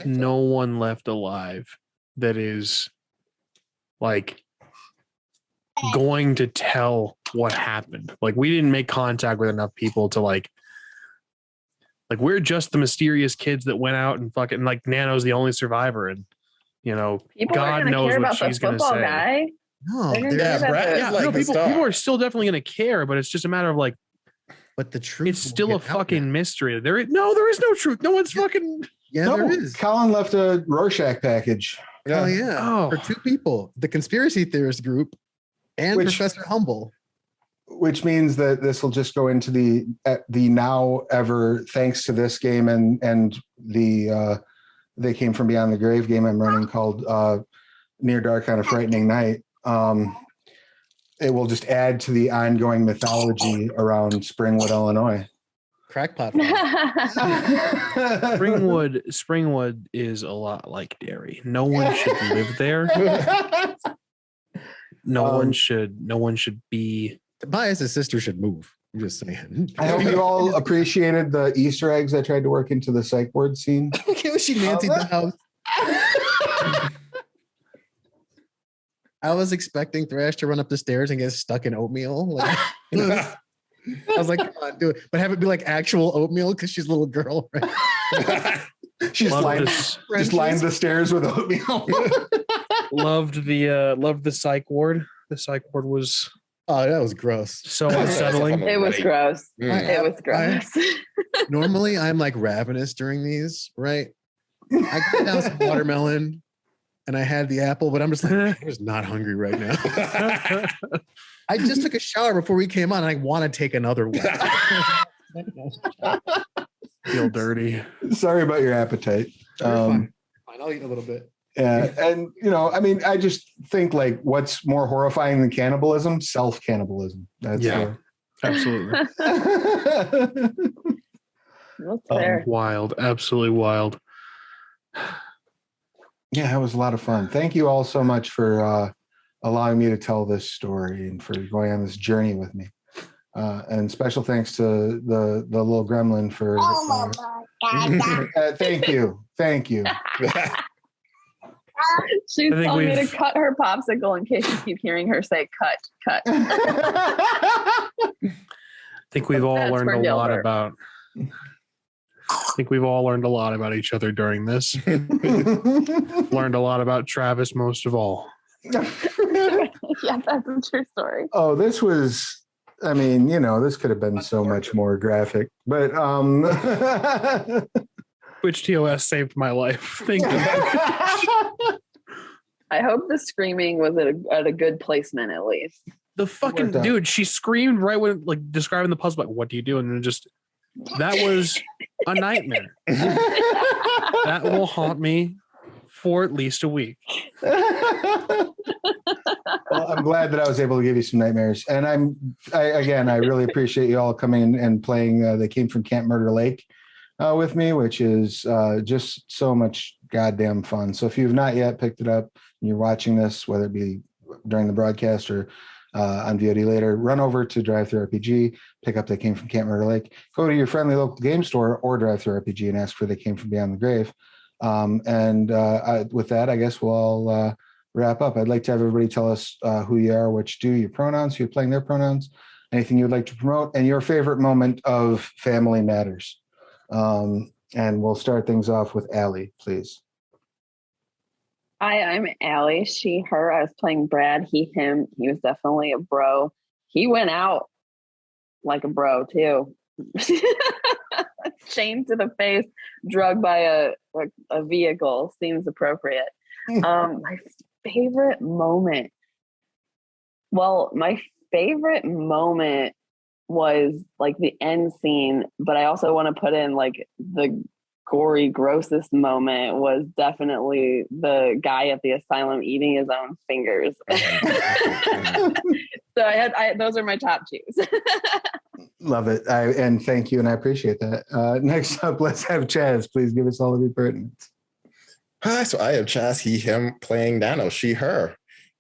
no one left alive that is like going to tell what happened. Like we didn't make contact with enough people to like we're just the mysterious kids that went out and fucking like Nano's the only survivor, and you know People God knows what she's gonna say. Guy. No, People are still definitely gonna care, but it's just a matter of like, but the truth, it's still a fucking mystery. There is no truth. No one's fucking. Yeah, there is. Colin left a Rorschach package. Oh yeah, for two people, the conspiracy theorist group and Professor Humble. Which means that this will just go into the now ever, thanks to this game and the They Came From Beyond the Grave game I'm running called Near Dark on a Frightening Night. It will just add to the ongoing mythology around Springwood, Illinois. Crackpot. Springwood is a lot like Derry. No one should live there. No one should be. Tobias' sister should move. I'm just saying. I hope you all appreciated the Easter eggs I tried to work into the psych ward scene. Okay, was she Nancy the house? I was expecting Thrash to run up the stairs and get stuck in oatmeal. Like, I was like, come on, do it. But have it be like actual oatmeal because she's a little girl, right? She's lined the stairs with oatmeal. Loved the psych ward. The psych ward was that was gross. So unsettling. It was gross. Mm. It was gross. Normally I'm like ravenous during these, right? I got down some watermelon and I had the apple, but I'm just like, I'm just not hungry right now. I just took a shower before we came on and I want to take another one. Feel dirty. Sorry about your appetite. Fine. I'll eat a little bit. Yeah. And, I mean, I just think like what's more horrifying than cannibalism? Self-cannibalism. That's absolutely. That's fair. Wild. Absolutely wild. Yeah, it was a lot of fun. Thank you all so much for allowing me to tell this story and for going on this journey with me. And special thanks to the little gremlin for. Thank you. She's telling me to cut her popsicle in case you keep hearing her say cut. I think we've all learned a lot about. I think we've all learned a lot about each other during this. Learned a lot about Travis most of all. Yeah, that's a true story. Oh, this was. I mean, this could have been so much more graphic, but Which TOS saved my life. Thank you. I hope the screaming was at a good placement at least. The fucking dude, she screamed right when like describing the puzzle, like, what do you do? And then that was a nightmare. That will haunt me for at least a week. Well, I'm glad that I was able to give you some nightmares. And I really appreciate you all coming and playing They Came From Camp Murder Lake with me, which is just so much goddamn fun. So if you've not yet picked it up and you're watching this, whether it be during the broadcast or on VOD later, run over to DriveThruRPG, pick up They Came from Camp Murder Lake, go to your friendly local game store or DriveThruRPG and ask for They Came from Beyond the Grave. With that, I guess we'll wrap up. I'd like to have everybody tell us who you are, what you do, your pronouns, who you're playing their pronouns, anything you'd like to promote, and your favorite moment of Family Matters. And we'll start things off with Allie, please. Hi, I'm Allie. She, her. I was playing Brad. He, him. He was definitely a bro. He went out like a bro too. Chained to the face, drugged by a vehicle. Seems appropriate. My favorite moment. Well, my favorite moment was like the end scene, but I also want to put in like the gory, grossest moment was definitely the guy at the asylum eating his own fingers. So those are my top two. Love it. And thank you. And I appreciate that. Next up, let's have Chaz. Please give us all of your pertinence. Hi, so I have Chaz, he, him, playing Nano, she, her.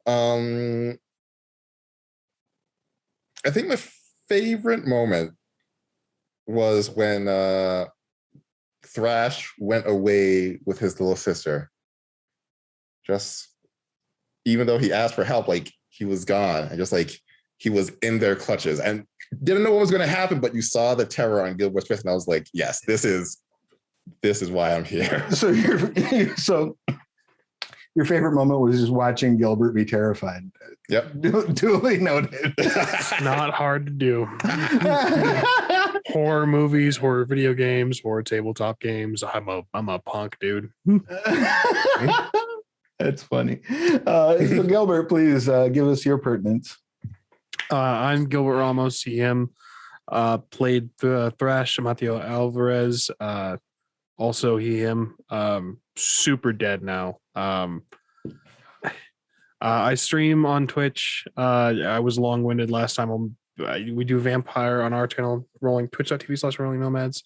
I think my favorite moment was when Thrash went away with his little sister. Just even though he asked for help, like he was gone and just like he was in their clutches and didn't know what was going to happen, but you saw the terror on Gilbert's face and I was like, yes, this is why I'm here. So your favorite moment was just watching Gilbert be terrified. Yep. Duly noted. It's not hard to do. Horror movies, horror video games, horror tabletop games. I'm a punk, dude. That's funny. So Gilbert, please give us your pertinence. I'm Gilbert Ramos, CM. Played Thrash, Mateo Alvarez. Also he, him. Super dead now. I stream on Twitch. I was long-winded last time. We do Vampire on our channel, twitch.tv/Rolling Nomads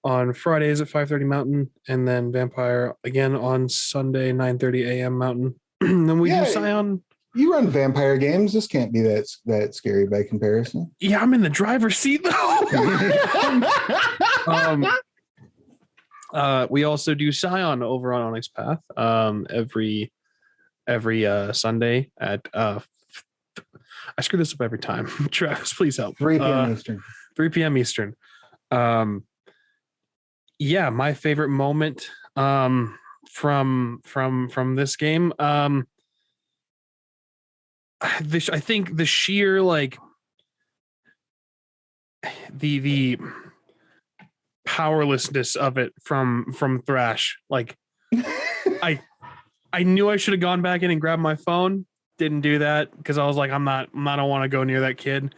on Fridays at 5:30 Mountain, and then Vampire again on Sunday 9:30 a.m. Mountain. Then we do Scion. You run Vampire games. This can't be that scary by comparison. Yeah, I'm in the driver's seat though. We also do Scion over on Onyx Path every Sunday at I screw this up every time. Travis, please help. 3 p.m. Eastern. 3 p.m. Eastern. Yeah, my favorite moment from this game. I think the sheer like the powerlessness of it from Thrash. Like I knew I should have gone back in and grabbed my phone. Didn't do that because I was like, I don't want to go near that kid.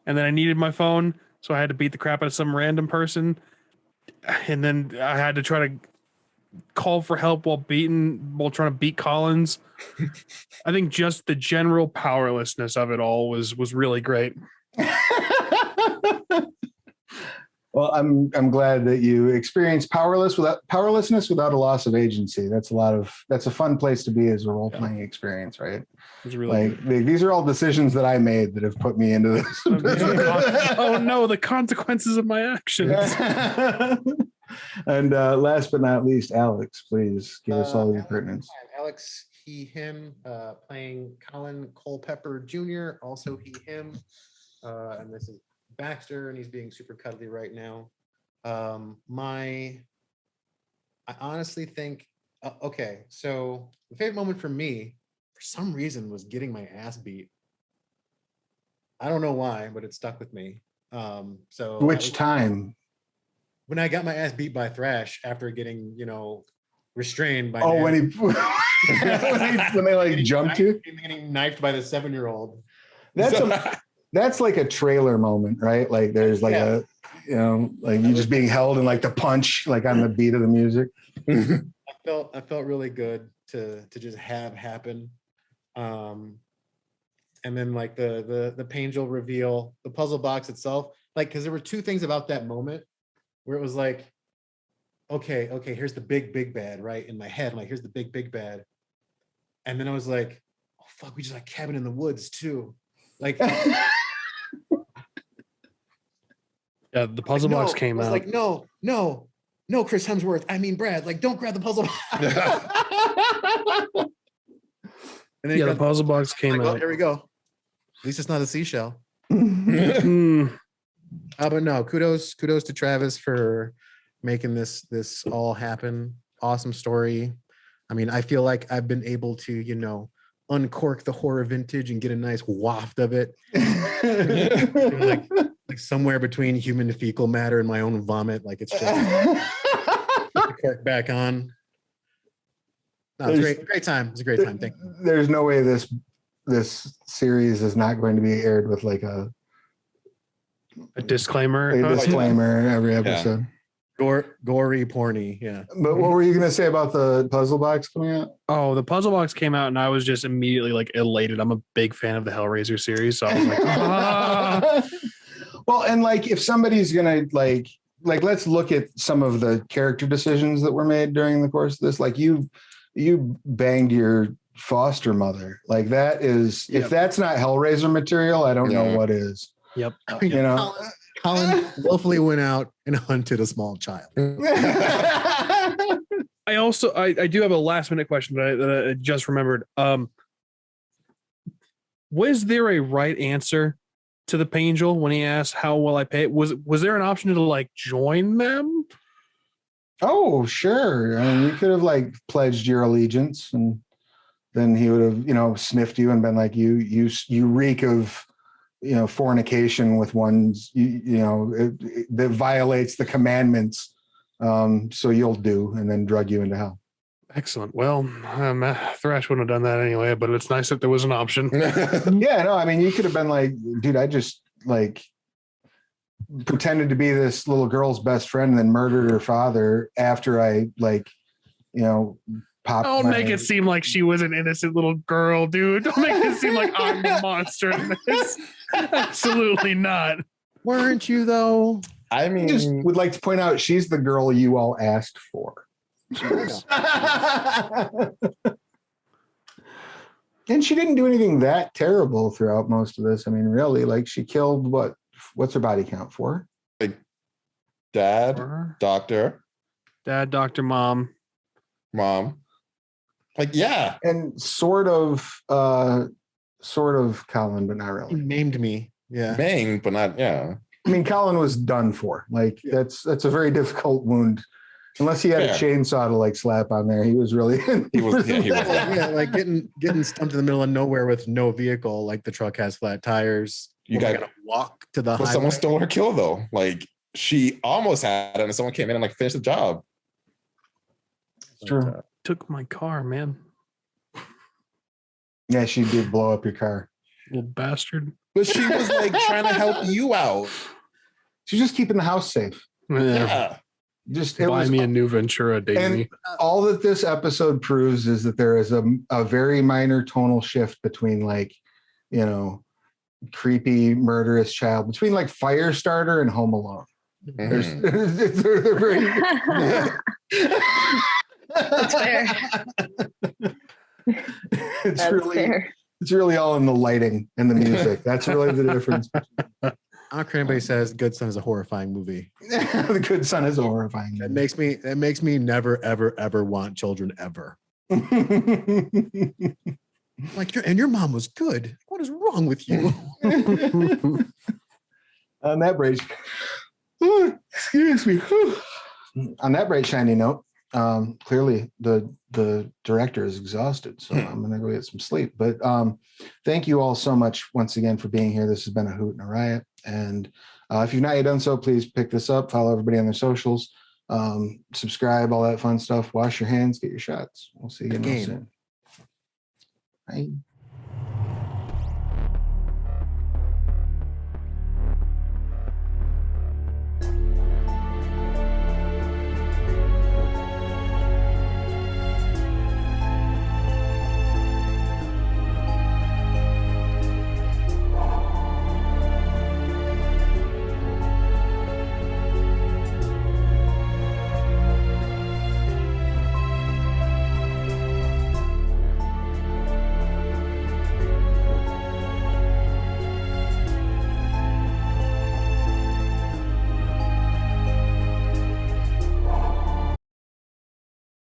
And then I needed my phone, so I had to beat the crap out of some random person. And then I had to try to call for help while trying to beat Collins. I think just the general powerlessness of it all was really great. Well, I'm glad that you experienced powerlessness without a loss of agency. That's a fun place to be as a role-playing experience, right? It was really these are all decisions that I made that have put me into this. Oh no, the consequences of my actions. And last but not least, Alex, please give us all your pertinence. Alex, he, him, playing Colin Culpepper Jr., also he, him. And this is Baxter, and he's being super cuddly right now. I honestly think, okay, so the favorite moment for me, for some reason, was getting my ass beat. I don't know why, but it stuck with me. Which time? When I got my ass beat by Thrash after getting, restrained by. Oh, when they like jumped you, getting knifed by the 7-year-old. That's like a trailer moment, right? Like there's like like you just being held and like the punch, like on the beat of the music. I felt really good to just have happen. And then like the Pangel reveal, the puzzle box itself, like, because there were two things about that moment where it was like, okay, here's the big bad, right? In my head, I'm like, here's the big bad. And then I was like, oh fuck, we just like cabin in the woods too. Like, Yeah, the puzzle no, box came I was out. like, no, Chris Hemsworth. I mean, Brad. Like, don't grab the puzzle box. And then Yeah, the puzzle box came well, out. here we go. At least it's not a seashell. Hmm. But no, kudos to Travis for making this all happen. Awesome story. I mean, I feel like I've been able to, uncork the horror vintage and get a nice waft of it. like somewhere between human fecal matter and my own vomit. Like it's just put the cork back on. No, it's great time. It's a great time. Thank you. There's no way this series is not going to be aired with like a disclaimer. every episode. Gory, porny. Yeah. But what were you going to say about the puzzle box coming out? Oh, the puzzle box came out and I was just immediately like elated. I'm a big fan of the Hellraiser series. So I was like, ah. Well, and like if somebody's going to like let's look at some of the character decisions that were made during the course of this. Like you banged your foster mother. Like that is, if that's not Hellraiser material, I don't know what is. Yep. Colin willfully went out and hunted a small child. I also I do have a last minute question that I just remembered. Was there a right answer to the Pangel when he asked how will I pay? Was there an option to like join them? Oh, sure. I mean, you could have like pledged your allegiance, and then he would have, sniffed you and been like, you reek of, fornication with ones, that violates the commandments. So you'll do, and then drug you into hell. Excellent. Well, Thrash wouldn't have done that anyway, but it's nice that there was an option. Yeah, no, I mean, you could have been like, dude, I just like pretended to be this little girl's best friend and then murdered her father after I popped. Don't make it seem like she was an innocent little girl, dude. Don't make it seem like I'm the monster in this. Absolutely not. Weren't you though? I mean, just would like to point out she's the girl you all asked for. And she didn't do anything that terrible throughout most of this. I mean, really, like she killed what's her body count for? like dad, doctor, mom. Like, yeah. And sort of Colin, but not He really. named me. Yeah. Bang, but not, yeah. I mean, Colin was done for. Like that's a very difficult wound. Unless he had a chainsaw to like slap on there, he was really. He was. Yeah, like getting stumped in the middle of nowhere with no vehicle. Like the truck has flat tires. You got to walk to the. But someone stole her kill though. Like she almost had it, and someone came in and like finished the job. It's true. Took my car, man. Yeah, she did blow up your car. Little bastard. But she was like trying to help you out. She's just keeping the house safe. Yeah. Just buy me a new Ventura, Daisy. All that this episode proves is that there is a very minor tonal shift between like, creepy murderous child, between like Firestarter and Home Alone. They're very. That's fair. It's really all in the lighting and the music. That's really the difference. I don't care anybody says Good Son is a horrifying movie. The Good Son is horrifying. That makes me never, ever, ever want children ever. Like your mom was good. What is wrong with you? On that bright, excuse me. On that bright shiny note, clearly the director is exhausted, so I'm gonna go get some sleep. But thank you all so much once again for being here. This has been a hoot and a riot. And if you've not yet done so, please pick this up, follow everybody on their socials, subscribe, all that fun stuff. Wash your hands, get your shots. We'll see you again soon. Bye.